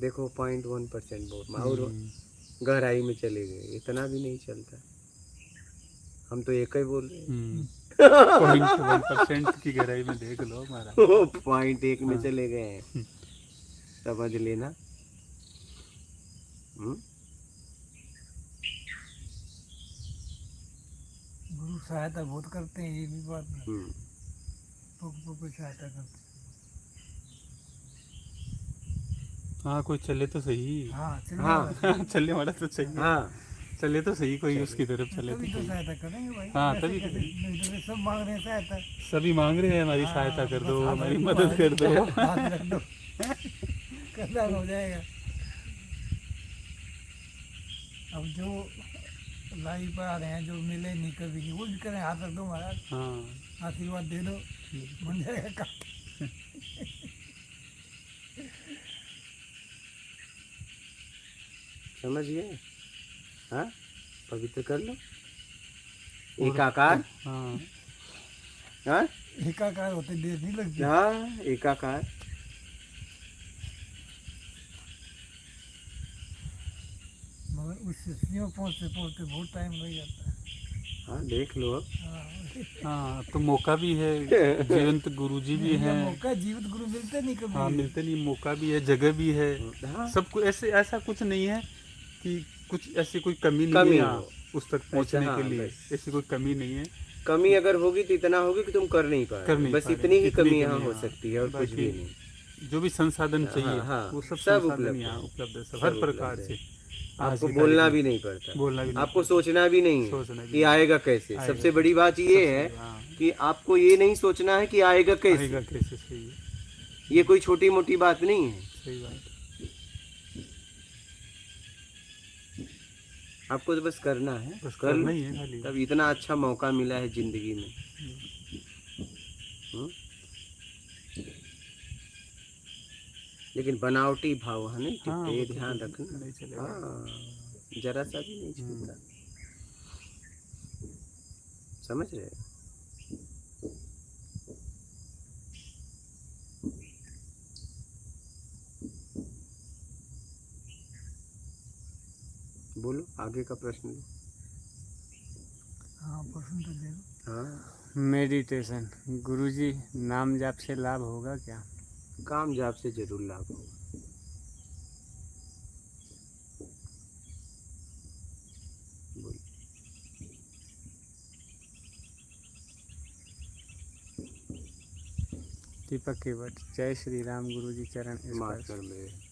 Speaker 2: देखो 0.1% बहुत और
Speaker 1: हम्म।
Speaker 2: गहराई में चले गए, इतना भी नहीं चलता। हम तो एक ही बोल रहे हैं।
Speaker 4: 0.1% की गहराई में देख लो हमारा।
Speaker 2: 0.1 में
Speaker 4: हाँ।
Speaker 2: चले गए हैं, समझ लेना।
Speaker 3: गुरु सहायता बहुत करते हैं, ये भी बात नहीं।
Speaker 2: हम्म।
Speaker 3: कोई सहायता करते हैं।
Speaker 4: हाँ कोई चले तो सही।
Speaker 3: हाँ चलने
Speaker 2: हाँ
Speaker 3: वाला
Speaker 4: चलने वाला तो चाहिए।
Speaker 2: हाँ
Speaker 4: चले तो सही, कोई उसकी तरफ चले
Speaker 3: तभी
Speaker 4: तो
Speaker 3: तो
Speaker 4: सही।
Speaker 3: सहायता करेंगे भाई।
Speaker 4: हाँ,
Speaker 3: वैसे
Speaker 4: तभी
Speaker 3: कैसे?
Speaker 4: करेंगे।
Speaker 3: नहीं तो वे सब मांग रहे हैं सहायता।
Speaker 4: सभी मांग रहे हैं हमारी
Speaker 3: हाँ,
Speaker 4: सहायता कर
Speaker 3: बस
Speaker 4: दो,
Speaker 3: हाथ
Speaker 4: हमारी
Speaker 3: रख दो,
Speaker 4: मदद कर दो।
Speaker 3: हाथ रख दो, कल्याण हो जाएगा। अब जो लाइव पर आ रहे हैं, जो मिले नहीं कभी नहीं, वो भी करें, हाथ रख दो महाराज,
Speaker 4: हाँ
Speaker 3: आशीर्वाद दे दो, बन जाएगा काम।
Speaker 2: समझ गए? हाँ पवित्र कर लो।
Speaker 4: और-
Speaker 2: एकाकार।
Speaker 4: हाँ
Speaker 2: हाँ
Speaker 3: एकाकार होते देर नहीं लगती।
Speaker 2: हाँ एकाकार।
Speaker 3: मगर उस स्थिति में पहुँचते पहुँचते बहुत टाइम लग जाता है।
Speaker 2: हाँ देख लो अब।
Speaker 3: हाँ,
Speaker 4: हाँ, तो मौका भी है, जीवंत गुरुजी भी
Speaker 3: ये
Speaker 4: हैं।
Speaker 3: मौका जीवित गुरु मिलते नहीं कभी।
Speaker 4: हाँ मिलते नहीं, मौका भी है, जगह भी है,
Speaker 2: हाँ
Speaker 4: सब कुछ। ऐसे ऐसा कुछ नहीं है कि कुछ ऐसी कोई कमी नहीं
Speaker 2: कमी
Speaker 4: है यहाँ
Speaker 2: हो।
Speaker 4: उस तक पहुँचने
Speaker 2: हाँ,
Speaker 4: के लिए।
Speaker 2: बस।
Speaker 4: ऐसी कोई कमी नहीं है।
Speaker 2: कमी अगर होगी तो इतना होगी कि तुम कर नहीं पा
Speaker 4: कर
Speaker 2: रहे,
Speaker 4: नहीं
Speaker 2: बस
Speaker 4: पा रहे,
Speaker 2: इतनी ही
Speaker 4: इतनी
Speaker 2: कमी यहाँ हो
Speaker 4: हाँ।
Speaker 2: सकती है और कुछ भी
Speaker 4: बाकी
Speaker 2: नहीं।
Speaker 4: जो भी संसाधन चाहिए
Speaker 2: हाँ, हाँ,
Speaker 4: वो सब
Speaker 2: सब
Speaker 4: संसाधन
Speaker 2: उपलब्ध
Speaker 4: यहाँ
Speaker 2: है।
Speaker 4: उपलब्ध है, सब
Speaker 2: सब
Speaker 4: हर
Speaker 2: उपलब्ध
Speaker 4: प्रकार
Speaker 2: है।
Speaker 4: से। आज
Speaker 2: आपको
Speaker 4: की
Speaker 2: बोलना
Speaker 4: तारीख
Speaker 2: भी
Speaker 4: में
Speaker 2: नहीं पड़ता,
Speaker 4: बोलना भी नहीं
Speaker 2: आपको
Speaker 4: पड़ता।
Speaker 2: सोचना भी नहीं है
Speaker 4: सोचना भी
Speaker 2: कि
Speaker 4: नहीं।
Speaker 2: आएगा कैसे।
Speaker 4: आएगा
Speaker 2: सबसे
Speaker 4: कैसे।
Speaker 2: बड़ी बात ये
Speaker 4: सबसे
Speaker 2: है
Speaker 4: बड़ी, हाँ।
Speaker 2: कि आपको ये नहीं सोचना है कि आएगा कैसे।
Speaker 4: आएगा कैसे, सही है,
Speaker 2: ये कोई छोटी मोटी बात नहीं है।
Speaker 4: सही बात है।
Speaker 2: आपको तो बस करना है,
Speaker 4: बस
Speaker 2: कर
Speaker 4: करना
Speaker 2: लो।
Speaker 4: ही है खाली।
Speaker 2: तब इतना अच्छा मौका मिला है जिंदगी में। हम्म? लेकिन बनावटी भाव है नहीं
Speaker 4: हाँ
Speaker 2: टिकते,
Speaker 4: वो
Speaker 2: ये
Speaker 4: तो
Speaker 2: ध्यान
Speaker 4: फिर
Speaker 2: रखना।
Speaker 4: नहीं चलेगा।
Speaker 2: हाँ जरा सा भी नहीं छूता। समझ रहे हो? बोलो आगे का प्रश्न लो।
Speaker 3: हाँ प्रश्न तो दे दो।
Speaker 2: हाँ
Speaker 1: मेडिटेशन गुरुजी, नाम जाप से लाभ होगा क्या?
Speaker 2: काम जाप से जरूर लाभ होगा। बोलो।
Speaker 1: दीपक केवट, जय श्री राम गुरुजी, चरण स्पर्श।
Speaker 2: मास्टर में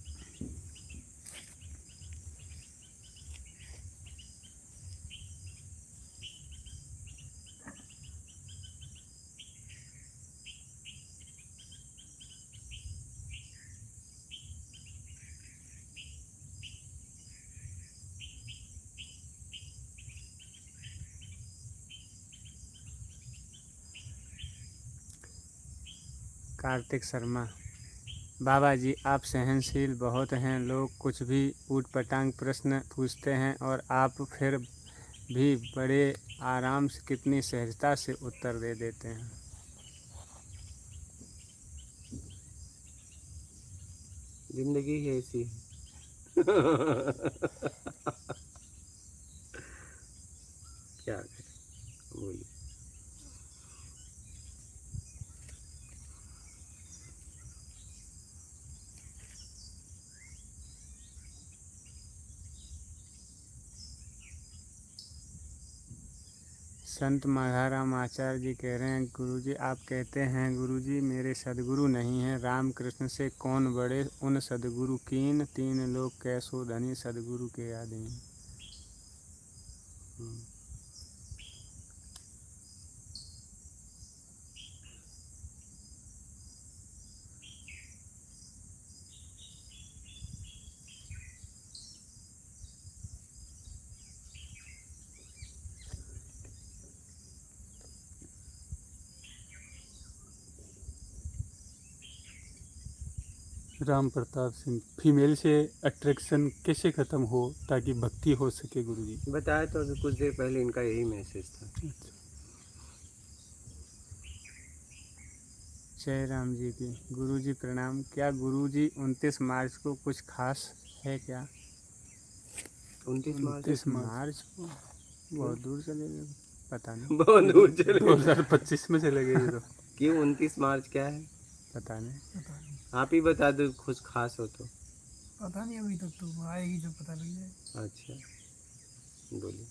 Speaker 1: कार्तिक शर्मा, बाबा जी आप सहनशील बहुत हैं, लोग कुछ भी ऊटपटांग प्रश्न पूछते हैं और आप फिर भी बड़े आराम से, कितनी सहजता से उत्तर दे देते हैं।
Speaker 2: जिंदगी ही ऐसी है। क्या करें, बोलिए।
Speaker 1: संत माघाराम आचार्य जी कह रहे हैं, गुरुजी आप कहते हैं गुरुजी मेरे सदगुरु नहीं हैं, रामकृष्ण से कौन बड़े उन सदगुरु कीन, तीन लोग कैसो धनी सदगुरु के अधीन।
Speaker 2: हम्म।
Speaker 4: राम प्रताप सिंह, फीमेल से अट्रैक्शन कैसे खत्म हो ताकि भक्ति हो सके गुरुजी?
Speaker 2: बताया तो अभी कुछ देर पहले, इनका यही मैसेज था।
Speaker 4: अच्छा।
Speaker 1: जय राम जी की। गुरुजी प्रणाम। क्या गुरुजी 29 मार्च को कुछ खास है क्या?
Speaker 2: 29 मार्च
Speaker 1: 29 मार्च को बहुत दूर चले गए, पता नहीं।
Speaker 2: बहुत दूर चले।
Speaker 4: 2025 में चले गए ये तो।
Speaker 2: क्यों 29 मार्च क्या है?
Speaker 1: पता नहीं।
Speaker 3: पता नहीं,
Speaker 2: आप ही बता दो, कुछ खास हो तो।
Speaker 3: पता नहीं, अभी तक तो आएगी जब पता लग जाए।
Speaker 2: अच्छा, बोलिए।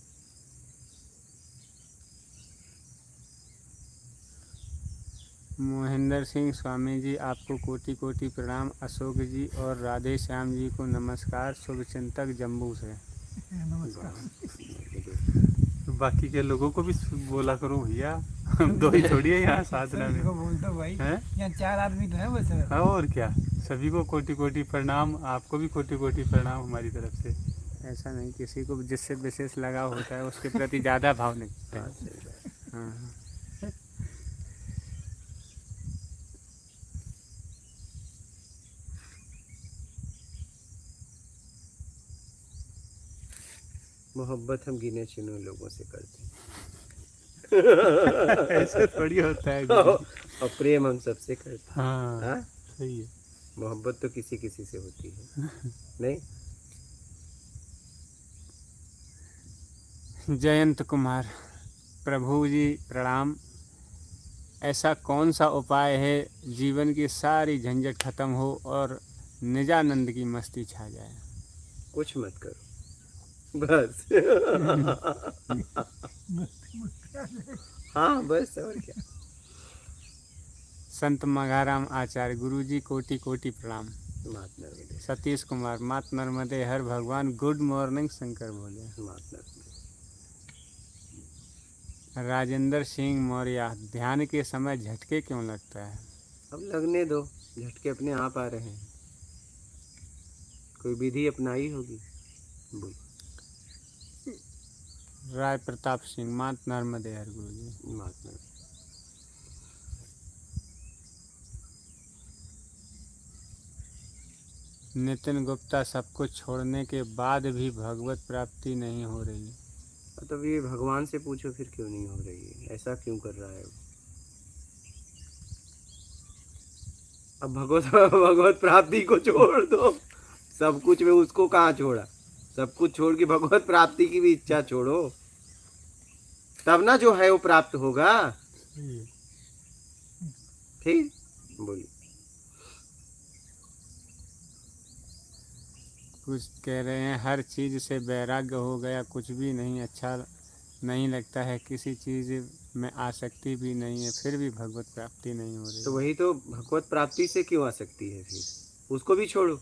Speaker 1: मोहिंदर सिंह स्वामी जी, आपको कोटि कोटि प्रणाम। अशोक जी और राधे श्याम जी को नमस्कार। शुभचिंतक जम्मू से।
Speaker 3: नमस्कार।
Speaker 4: बाकी के लोगों को भी बोला करो भैया, हम दो ही थोड़ी है यहाँ साधना में,
Speaker 3: को बोल दो भाई,
Speaker 4: हैं?
Speaker 3: यहाँ 4 आदमी तो है बस।
Speaker 4: और क्या, सभी को कोटि कोटि प्रणाम। आपको भी कोटि कोटि प्रणाम हमारी तरफ से।
Speaker 1: ऐसा नहीं, किसी को जिससे विशेष लगाव होता है उसके प्रति ज़्यादा भाव नहीं है। हाँ हाँ।
Speaker 2: मोहब्बत हम गिने चुने लोगों से करते
Speaker 4: ऐसे थोड़ी होता है
Speaker 2: हैं
Speaker 4: गुरुजी।
Speaker 2: और प्रेम हम सबसे करते हैं।
Speaker 4: हाँ,
Speaker 2: हाँ?
Speaker 4: सही है।
Speaker 2: मोहब्बत तो किसी किसी से होती है, नहीं?
Speaker 1: जयंत कुमार, प्रभु जी प्रणाम। ऐसा कौन सा उपाय है जीवन की सारी झंझट खत्म हो और निजानंद की मस्ती छा जाए?
Speaker 2: कुछ मत करो बस। हाँ बस, और क्या।
Speaker 1: संत मघाराम आचार्य, गुरुजी कोटि कोटि प्रणाम।
Speaker 2: मात नर्मदे,
Speaker 1: सतीश कुमार, मात नर्मदे हर भगवान। गुड मॉर्निंग शंकर बोले।
Speaker 2: मात नर्मदे।
Speaker 1: राजेंद्र सिंह मौर्य, ध्यान के समय झटके क्यों लगता है?
Speaker 2: अब लगने दो, झटके अपने आप आ रहे हैं। कोई विधि अपनाई होगी। बोल।
Speaker 1: राय प्रताप सिंह, मात नर्मदे हर गुरुजी।
Speaker 2: मात नर्मदे।
Speaker 1: नितिन गुप्ता, सब कुछ छोड़ने के बाद भी भगवत प्राप्ति नहीं हो रही।
Speaker 2: तब ये भगवान से पूछो फिर, क्यों नहीं हो रही है, ऐसा क्यों कर रहा है वो? अब भगवत प्राप्ति को छोड़ दो, सब कुछ में उसको कहाँ छोड़ा? सब कुछ छोड़ के भगवत प्राप्ति की भी इच्छा छोड़ो, तब ना जो है वो प्राप्त होगा।
Speaker 4: सही है।
Speaker 2: ठीक, बोलिए।
Speaker 1: कुछ कह रहे हैं हर चीज़ से वैराग्य हो गया, कुछ भी नहीं अच्छा नहीं लगता है, किसी चीज़ में आसक्ति भी नहीं है, फिर भी भगवत प्राप्ति नहीं हो रही।
Speaker 2: तो वही तो, भगवत प्राप्ति से क्यों आ सकती है फिर? उसको भी छोड़ो।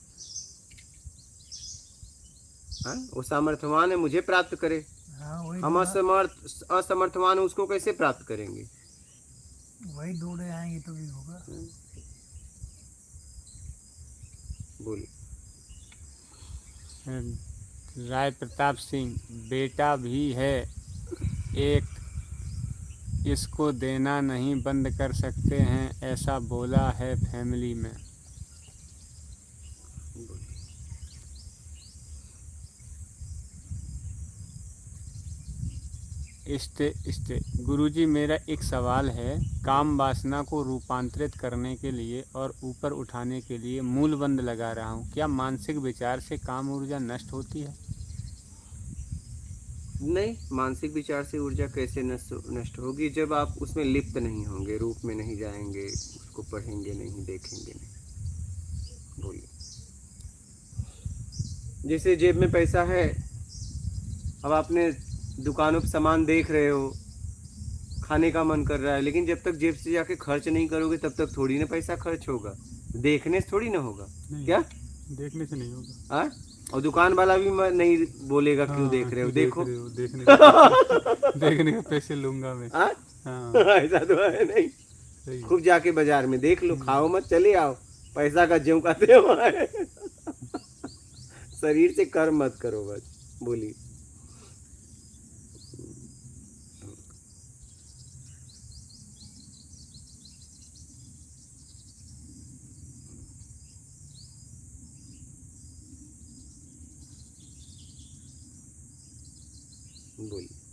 Speaker 2: हाँ, वो सामर्थ्यवान है, मुझे प्राप्त करे।
Speaker 3: हाँ वही
Speaker 2: हम असमर्थवान है, उसको कैसे प्राप्त करेंगे?
Speaker 3: वही दौड़े आएंगे तो भी होगा।
Speaker 2: बोलिए।
Speaker 1: राय प्रताप सिंह, बेटा भी है एक, इसको देना नहीं बंद कर सकते हैं, ऐसा बोला है फैमिली में। इष्टे गुरुजी, मेरा एक सवाल है। काम वासना को रूपांतरित करने के लिए और ऊपर उठाने के लिए मूल बंद लगा रहा हूँ, क्या मानसिक विचार से काम ऊर्जा नष्ट होती है?
Speaker 2: नहीं, मानसिक विचार से ऊर्जा कैसे नष्ट होगी? जब आप उसमें लिप्त नहीं होंगे, रूप में नहीं जाएंगे, उसको पढ़ेंगे नहीं, देखेंगे नहीं। बोलिए। जैसे जेब में पैसा है, अब आपने दुकानों पर सामान देख रहे हो, खाने का मन कर रहा है, लेकिन जब तक जेब से जाके खर्च नहीं करोगे तब तक थोड़ी ना पैसा खर्च होगा। देखने से थोड़ी ना होगा। क्या?
Speaker 4: देखने से नहीं होगा।
Speaker 2: हाँ? और दुकान वाला भी नहीं बोलेगा क्यों देख रहे हो, देखो।
Speaker 4: देखने के पैसे लूंगा मैं।
Speaker 2: हाँ?
Speaker 4: हाँ,
Speaker 2: ऐसा तो है नहीं।
Speaker 4: सही है।
Speaker 2: खूब जाके बाजार में देख लो, खाओ मत, चले आओ, पैसा का ज्यों कहते हो। शरीर से कर्म मत करो बस। बोलिए। बोलिए।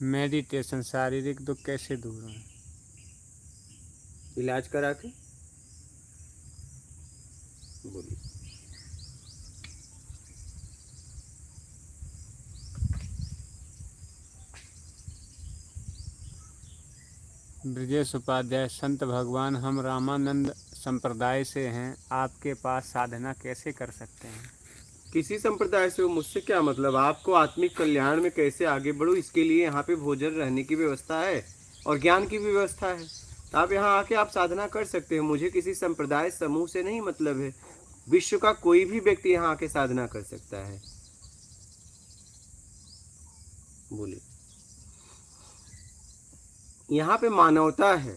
Speaker 1: मेडिटेशन शारीरिक दुख कैसे दूर हो?
Speaker 2: इलाज करा के बोलिए।
Speaker 1: ब्रजेश उपाध्याय, संत भगवान, हम रामानंद संप्रदाय से हैं, आपके पास साधना कैसे कर सकते हैं?
Speaker 2: किसी संप्रदाय से हो, मुझसे क्या मतलब। आपको आत्मिक कल्याण में कैसे आगे बढ़ो, इसके लिए यहाँ पे भोजन रहने की व्यवस्था है और ज्ञान की भी व्यवस्था है। तो आप यहाँ आके आप साधना कर सकते हो। मुझे किसी संप्रदाय समूह से नहीं मतलब है। विश्व का कोई भी व्यक्ति यहाँ आके साधना कर सकता है। बोलिए। यहाँ पे मानवता है।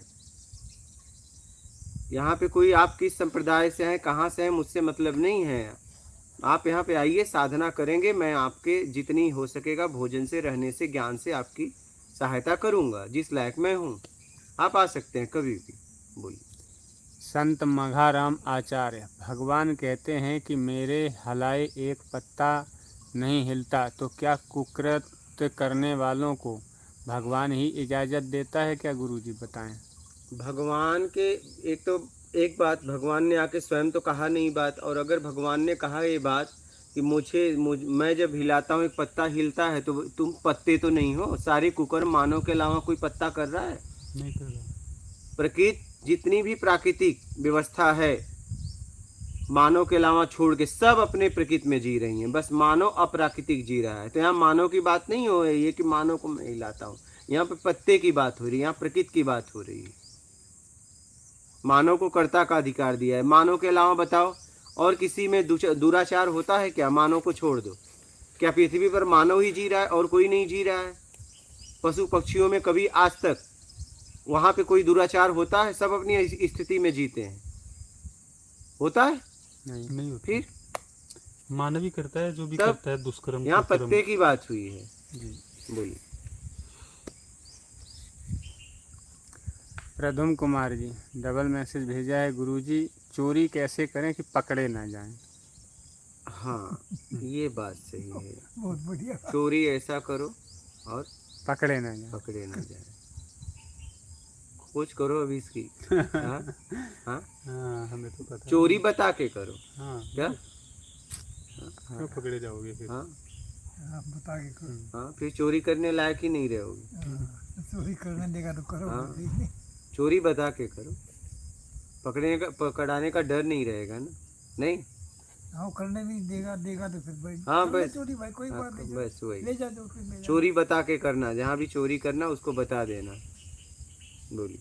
Speaker 2: यहाँ पे कोई आप किस संप्रदाय से हैं, कहाँ से हैं, मुझसे मतलब नहीं है। आप यहाँ पे आइए, साधना करेंगे। मैं आपके जितनी हो सकेगा भोजन से, रहने से, ज्ञान से आपकी सहायता करूँगा। जिस लायक मैं हूँ आप आ सकते हैं कभी भी। बोलिए।
Speaker 1: संत मघाराम आचार्य, भगवान कहते हैं कि मेरे हलाए एक पत्ता नहीं हिलता, तो क्या कुकृत्य करने वालों को भगवान ही इजाज़त देता है क्या? गुरुजी बताएं।
Speaker 2: भगवान के एक बात, भगवान ने आके स्वयं तो कहा नहीं बात। और अगर भगवान ने कहा ये बात कि मैं जब हिलाता हूँ एक पत्ता हिलता है, तो तुम पत्ते तो नहीं हो। सारे कुकर्म मानव के अलावा कोई पत्ता कर रहा है?
Speaker 4: नहीं कर रहा।
Speaker 2: प्रकृति जितनी भी प्राकृतिक व्यवस्था है मानव के अलावा छोड़ के सब अपने प्रकृति में जी रही हैं। बस मानव अप्राकृतिक जी रहा है। तो यहाँ मानव की बात नहीं हो रही है कि मानव को मैं हिलाता हूँ। यहाँ पे पत्ते की बात हो रही है, यहाँ प्रकृति की बात हो रही है। मानव को कर्ता का अधिकार दिया है। मानव के अलावा बताओ और किसी में दुराचार होता है क्या? मानव को छोड़ दो। क्या पृथ्वी पर मानव ही जी रहा है और कोई नहीं जी रहा है? पशु पक्षियों में कभी आज तक वहाँ पे कोई दुराचार होता है? सब अपनी स्थिति में जीते हैं। होता है?
Speaker 4: नहीं होता।
Speaker 2: फिर
Speaker 4: मानव ही करता है जो भी
Speaker 2: तब
Speaker 4: करता है दुष्कर्म।
Speaker 2: यहाँ
Speaker 4: कुकर्म।
Speaker 2: पत्ते की बात हुई है।
Speaker 4: जी।
Speaker 2: बोलिए।
Speaker 1: प्रधुम कुमार जी, डबल मैसेज भेजा है, गुरुजी चोरी कैसे करें कि पकड़े ना जाएं?
Speaker 2: हाँ, ये बात सही है।
Speaker 3: बहुत बढ़िया।
Speaker 2: चोरी ऐसा करो और
Speaker 1: पकड़े ना जाएं।
Speaker 2: पकड़े ना जाए। खोज करो अभी इसकी। हाँ हाँ,
Speaker 4: हाँ, हमें तो पता है।
Speaker 2: चोरी बता के करो।
Speaker 4: हाँ,
Speaker 2: क्या?
Speaker 4: क्यों पकड़े जाओगे फिर?
Speaker 2: हाँ
Speaker 3: आप बता के करो।
Speaker 2: हाँ, फिर चोरी करने लायक ही नहीं रहोगे।
Speaker 3: चोरी करने देगा तो करो।
Speaker 2: हाँ।
Speaker 3: नहीं।
Speaker 2: चोरी बता के करो। पकड़ाने का डर नहीं रहेगा ना। नहीं।
Speaker 3: हाँ, करने नहीं देगा तो फिर भाई।
Speaker 2: हाँ,
Speaker 3: कर ले
Speaker 2: बस।
Speaker 3: चोरी भाई, कोई
Speaker 2: हाँ,
Speaker 3: बात नहीं।
Speaker 2: बस वही।
Speaker 3: ले जा जो फिर ले जा।
Speaker 2: चोरी बता के करना। जहाँ भी चोरी करना उसको बता देना। बोलिए।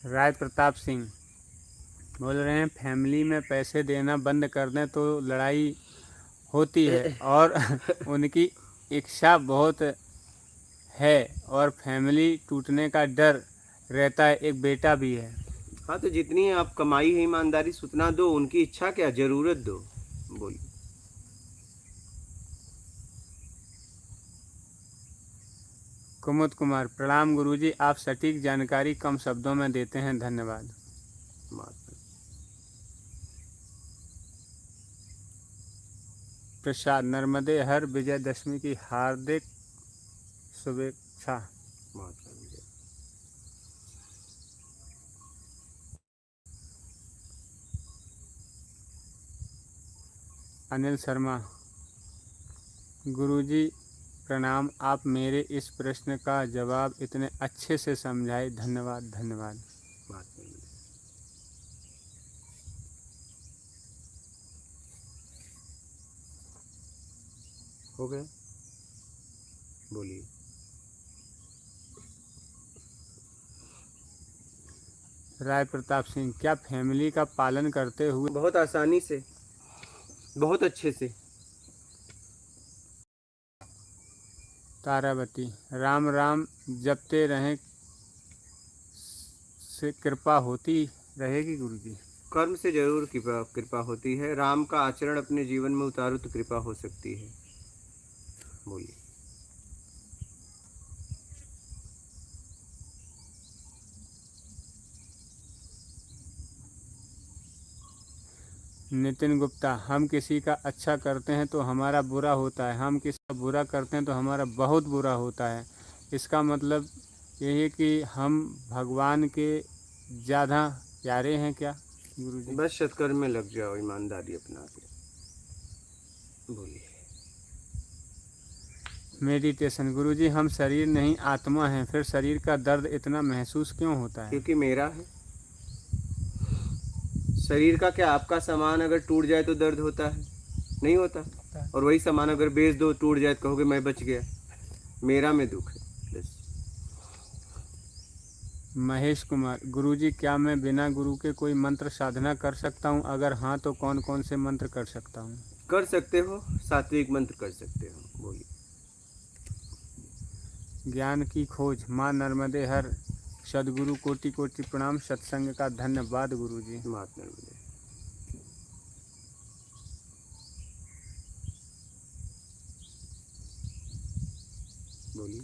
Speaker 1: राय प्रताप सिंह बोल रहे हैं, फैमिली में पैसे देना बंद कर दें तो लड़ाई होती है और उनकी इच्छा बहुत है और फैमिली टूटने का डर रहता है, एक बेटा भी है।
Speaker 2: हाँ, तो जितनी आप कमाई है ईमानदारी से उतना दो। उनकी इच्छा क्या, जरूरत दो। बोलिए।
Speaker 1: कुमुद कुमार, प्रणाम गुरुजी, आप सटीक जानकारी कम शब्दों में देते हैं, धन्यवाद। प्रसाद, नर्मदे हर विजयदशमी की हार्दिक शुभेच्छा। अनिल शर्मा, गुरुजी प्रणाम, आप मेरे इस प्रश्न का जवाब इतने अच्छे से समझाए, धन्यवाद धन्यवाद।
Speaker 2: हो गया? बोलिए।
Speaker 1: राय प्रताप सिंह, क्या फैमिली का पालन करते हुए?
Speaker 2: बहुत आसानी से, बहुत अच्छे से।
Speaker 1: तारावती, राम राम जपते रहें से कृपा होती रहेगी गुरुजी।
Speaker 2: कर्म से जरूर कृपा होती है। राम का आचरण अपने जीवन में उतारो तो कृपा हो सकती है। बोलिए।
Speaker 1: नितिन गुप्ता, हम किसी का अच्छा करते हैं तो हमारा बुरा होता है, हम किसी का बुरा करते हैं तो हमारा बहुत बुरा होता है। इसका मतलब यही है कि हम भगवान के ज़्यादा प्यारे हैं क्या गुरुजी?
Speaker 2: बस सत्कर्म में लग जाओ, ईमानदारी अपना के। बोलिए।
Speaker 1: मेडिटेशन गुरुजी, हम शरीर नहीं आत्मा हैं, फिर शरीर का दर्द इतना महसूस क्यों होता है?
Speaker 2: क्योंकि मेरा है। शरीर का क्या, आपका सामान अगर टूट जाए तो दर्द होता है? नहीं होता। और वही सामान अगर बेच दो, टूट जाए, तो कहोगे मैं बच गया। मेरा में दुख है बस।
Speaker 1: महेश कुमार, गुरुजी क्या मैं बिना गुरु के कोई मंत्र साधना कर सकता हूँ? अगर हाँ तो कौन कौन से मंत्र कर सकता हूँ?
Speaker 2: कर सकते हो, सात्विक मंत्र कर सकते हो। बोलिए।
Speaker 1: ज्ञान की खोज, माँ नर्मदे हर, सदगुरु कोटि कोटि प्रणाम, सत्संग का धन्यवाद गुरुजी।
Speaker 2: मात नर्मदे। बोलिए।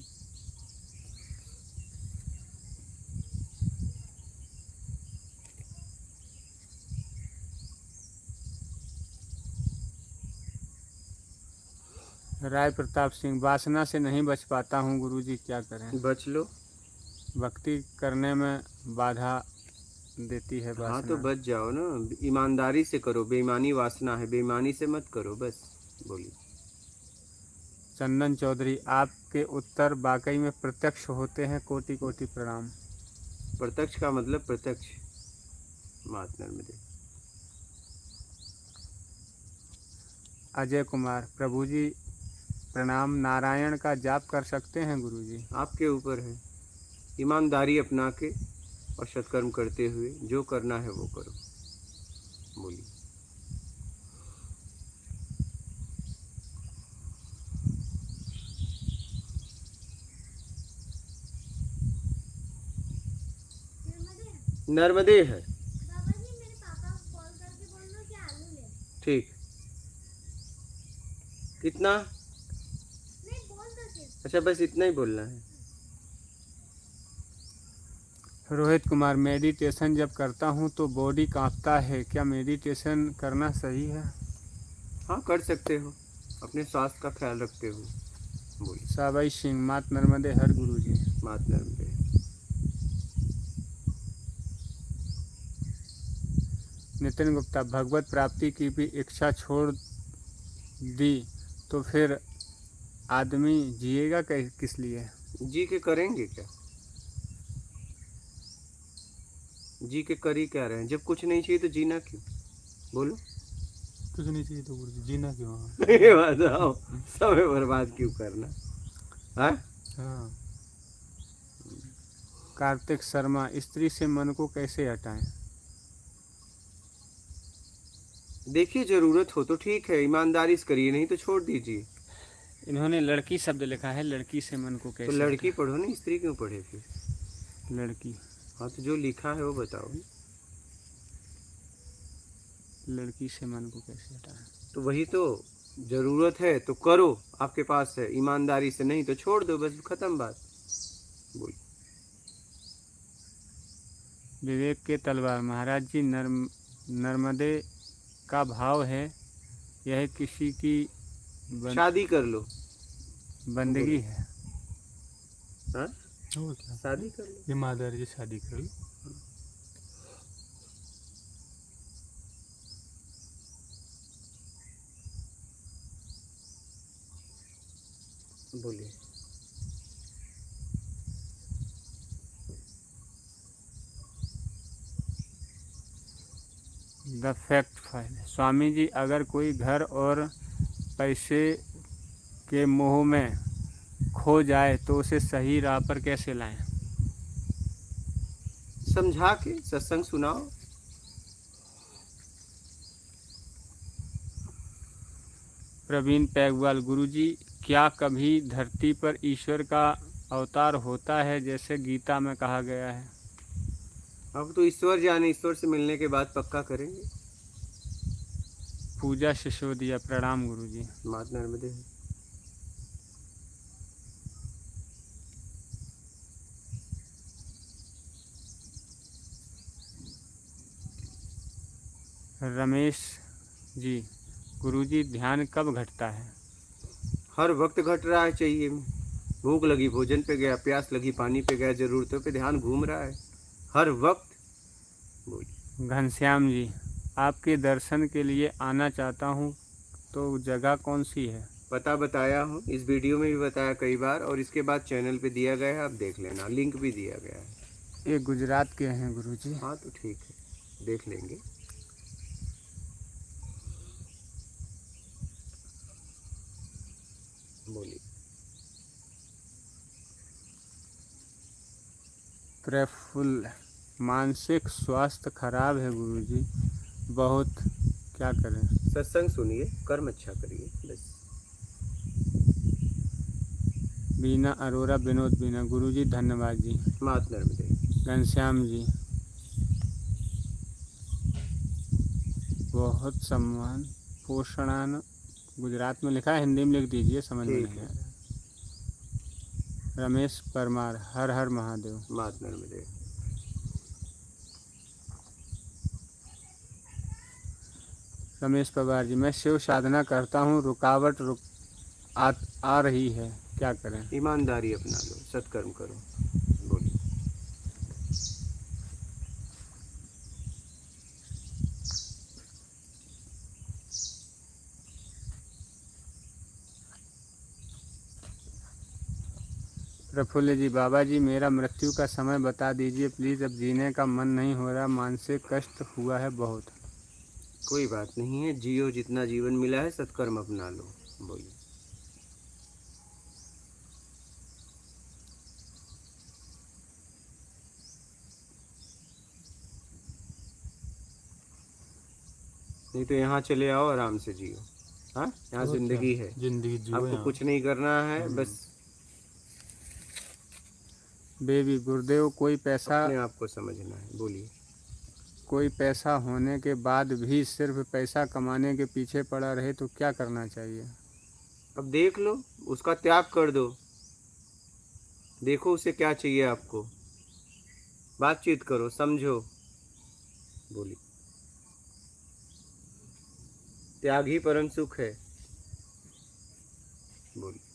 Speaker 1: राय प्रताप सिंह, वासना से नहीं बच पाता हूँ गुरुजी, क्या करें?
Speaker 2: बच लो।
Speaker 1: भक्ति करने में बाधा देती है
Speaker 2: हाँ तो
Speaker 1: वासना।
Speaker 2: बच जाओ ना, ईमानदारी से करो। बेईमानी वासना है, बेईमानी से मत करो बस। बोलिए।
Speaker 1: चंदन चौधरी, आपके उत्तर वाकई में प्रत्यक्ष होते हैं, कोटि कोटि प्रणाम।
Speaker 2: प्रत्यक्ष का मतलब प्रत्यक्ष। मात नर्मदे।
Speaker 1: अजय कुमार, प्रभु जी प्रणाम, नारायण का जाप कर सकते हैं गुरुजी?
Speaker 2: आपके ऊपर है। ईमानदारी अपना के और सत्कर्म करते हुए जो करना है वो करो। बोलिए। नर्मदे है।
Speaker 5: बाबा जी मेरे पापा को कॉल करके बोल दो कि आलू ले।
Speaker 2: ठीक। कितना?
Speaker 5: नहीं बोल दो सिर्फ।
Speaker 2: अच्छा, बस इतना ही बोलना है।
Speaker 1: रोहित कुमार, मेडिटेशन जब करता हूँ तो बॉडी कांपता है, क्या मेडिटेशन करना सही है?
Speaker 2: हाँ, कर सकते हो, अपने स्वास्थ्य का ख्याल रखते हो। बोलिए।
Speaker 1: साबाई सिंह, मात नर्मदे हर गुरुजी।
Speaker 2: मात नर्मदे।
Speaker 1: नितिन गुप्ता, भगवत प्राप्ति की भी इच्छा छोड़ दी तो फिर आदमी जिएगा किस लिए?
Speaker 2: जी के करेंगे क्या? जी के कर ही क्या रहे हैं? जब कुछ नहीं चाहिए तो जीना क्यों? बोलो।
Speaker 4: कुछ नहीं चाहिए तो गुरुजी जीना क्यों?
Speaker 2: ये बताओ, समय बर्बाद क्यों करना? हाँ?
Speaker 4: हाँ।
Speaker 1: कार्तिक शर्मा, स्त्री से मन को कैसे हटाएं?
Speaker 2: देखिए, जरूरत हो तो ठीक है, ईमानदारी से करिए, नहीं तो छोड़ दीजिए।
Speaker 1: इन्होंने लड़की शब्द लिखा है, लड़की से मन को
Speaker 2: तो
Speaker 1: कैसे
Speaker 2: लड़की पढ़ो ना, स्त्री क्यों पढ़े फिर?
Speaker 1: हटाएं? लड़की।
Speaker 2: हाँ, तो जो लिखा है वो बताओ।
Speaker 1: लड़की से मन को कैसे हटाएं?
Speaker 2: तो वही तो, जरूरत है तो करो, आपके पास है, ईमानदारी से नहीं तो छोड़ दो, बस खत्म बात। बोल।
Speaker 1: विवेक के तलवार, महाराज जी नर्मदे का भाव है, यह किसी की
Speaker 2: शादी कर लो।
Speaker 1: बंदगी है।
Speaker 2: हाँ,
Speaker 4: और क्या,
Speaker 2: शादी कर लो।
Speaker 4: ये मादारी जी शादी कर लो।
Speaker 2: बोलिए।
Speaker 1: The fact file, Swami ji अगर कोई घर और पैसे के मोह में खो जाए तो उसे सही राह पर कैसे लाएं?
Speaker 2: समझा के सत्संग सुनाओ।
Speaker 1: प्रवीण पैगवाल, गुरुजी क्या कभी धरती पर ईश्वर का अवतार होता है जैसे गीता में कहा गया है?
Speaker 2: अब तो ईश्वर जाने, ईश्वर से मिलने के बाद पक्का करेंगे।
Speaker 1: पूजा सिसोदिया, प्रणाम गुरुजी।
Speaker 2: मात नर्मदे।
Speaker 1: रमेश जी। गुरुजी ध्यान कब घटता है?
Speaker 2: हर वक्त घट रहा है चाहिए में। भूख लगी भोजन पे गया, प्यास लगी पानी पे गया, ज़रूरतों पे ध्यान घूम रहा है हर वक्त। बोलिए।
Speaker 1: घनश्याम जी, आपके दर्शन के लिए आना चाहता हूँ, तो जगह कौन सी है?
Speaker 2: पता बताया हूँ, इस वीडियो में भी बताया कई बार, और इसके बाद चैनल पे दिया गया है, आप देख लेना, लिंक भी दिया गया है।
Speaker 1: ये गुजरात के हैं गुरुजी।
Speaker 2: हाँ तो ठीक है, देख लेंगे। बोलिए।
Speaker 1: प्रफुल्ल, मानसिक स्वास्थ्य खराब है गुरुजी, बहुत, क्या करें?
Speaker 2: सत्संग सुनिए, कर्म अच्छा करिए, बस।
Speaker 1: बीना अरोरा, विनोद बीना, गुरुजी धन्यवाद जी।
Speaker 2: मात नर्मदे।
Speaker 1: घनश्याम जी, बहुत सम्मान, पोषणान, गुजरात में लिखा है, हिंदी में लिख दीजिए, समझ में
Speaker 2: ठीक
Speaker 1: नहीं
Speaker 2: है।
Speaker 1: आ रहा। रमेश परमार, हर हर महादेव।
Speaker 2: मात नर्मदे।
Speaker 1: रमेश पवार जी, मैं शिव साधना करता हूँ, रुकावट आ रही है, क्या करें?
Speaker 2: ईमानदारी अपना लो, सत्कर्म करो। बोलिए।
Speaker 1: प्रफुल्ल जी, बाबा जी मेरा मृत्यु का समय बता दीजिए प्लीज़, अब जीने का मन नहीं हो रहा, मानसिक कष्ट हुआ है बहुत।
Speaker 2: कोई बात नहीं है, जियो, जितना जीवन मिला है सत्कर्म अपना लो। बोलिए। नहीं तो यहाँ चले आओ, आराम से जियो। हाँ, यहाँ जिंदगी है,
Speaker 4: जिंदगी जियो
Speaker 2: आपको
Speaker 4: यहाँ।
Speaker 2: कुछ नहीं करना है, बस
Speaker 1: बेबी गुरुदेव,
Speaker 2: अपने आप को समझना है। बोलिए।
Speaker 1: कोई पैसा होने के बाद भी सिर्फ पैसा कमाने के पीछे पड़ा रहे तो क्या करना चाहिए?
Speaker 2: अब देख लो, उसका त्याग कर दो, देखो उसे क्या चाहिए आपको, बातचीत करो, समझो। बोलिए। त्याग ही परम सुख है। बोलिए।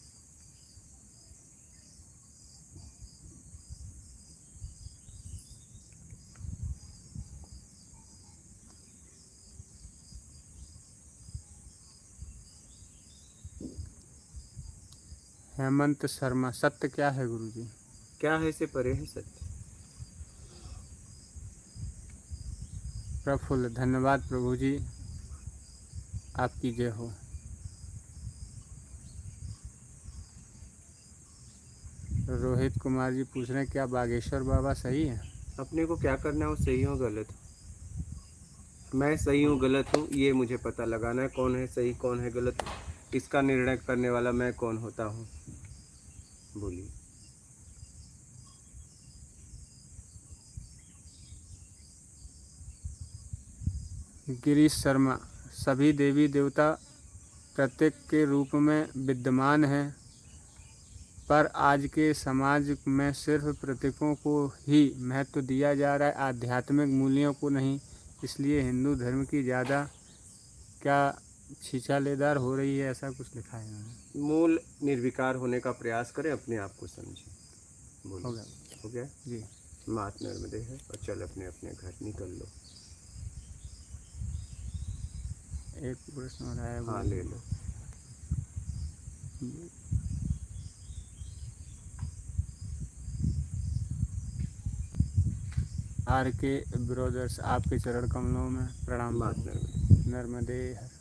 Speaker 1: हेमंत शर्मा, सत्य क्या है गुरुजी?
Speaker 2: क्या है से परे है सत्य।
Speaker 1: प्रफुल्ल, धन्यवाद प्रभु जी, आपकी जय हो। रोहित कुमार जी पूछ रहे हैं, क्या बागेश्वर बाबा सही है?
Speaker 2: अपने को क्या करना है, वो सही हो गलत हो। मैं सही हूँ गलत हूँ, ये मुझे पता लगाना है, कौन है सही कौन है गलत, इसका निर्णय करने वाला मैं कौन होता हूँ। बोलिए।
Speaker 1: गिरीश शर्मा, सभी देवी देवता प्रत्येक के रूप में विद्यमान हैं, पर आज के समाज में सिर्फ प्रतीकों को ही महत्व दिया जा रहा है, आध्यात्मिक मूल्यों को नहीं, इसलिए हिंदू धर्म की ज़्यादा क्या छिछालेदार हो रही है, ऐसा कुछ लिखा है उन्होंने।
Speaker 2: मूल निर्विकार होने का प्रयास करें, अपने आप को समझें।
Speaker 1: हो
Speaker 2: बोलिए।
Speaker 1: गया
Speaker 2: हो गया।
Speaker 1: जी।
Speaker 2: मात नर्मदे है, और चल अपने अपने घर निकल लो।
Speaker 1: एक प्रश्न हो रहा है,
Speaker 2: हाँ ले लो।
Speaker 1: आर के ब्रदर्स, आपके चरण कमलों में प्रणाम।
Speaker 2: मात नर्मदे।
Speaker 1: नर्मदे हर।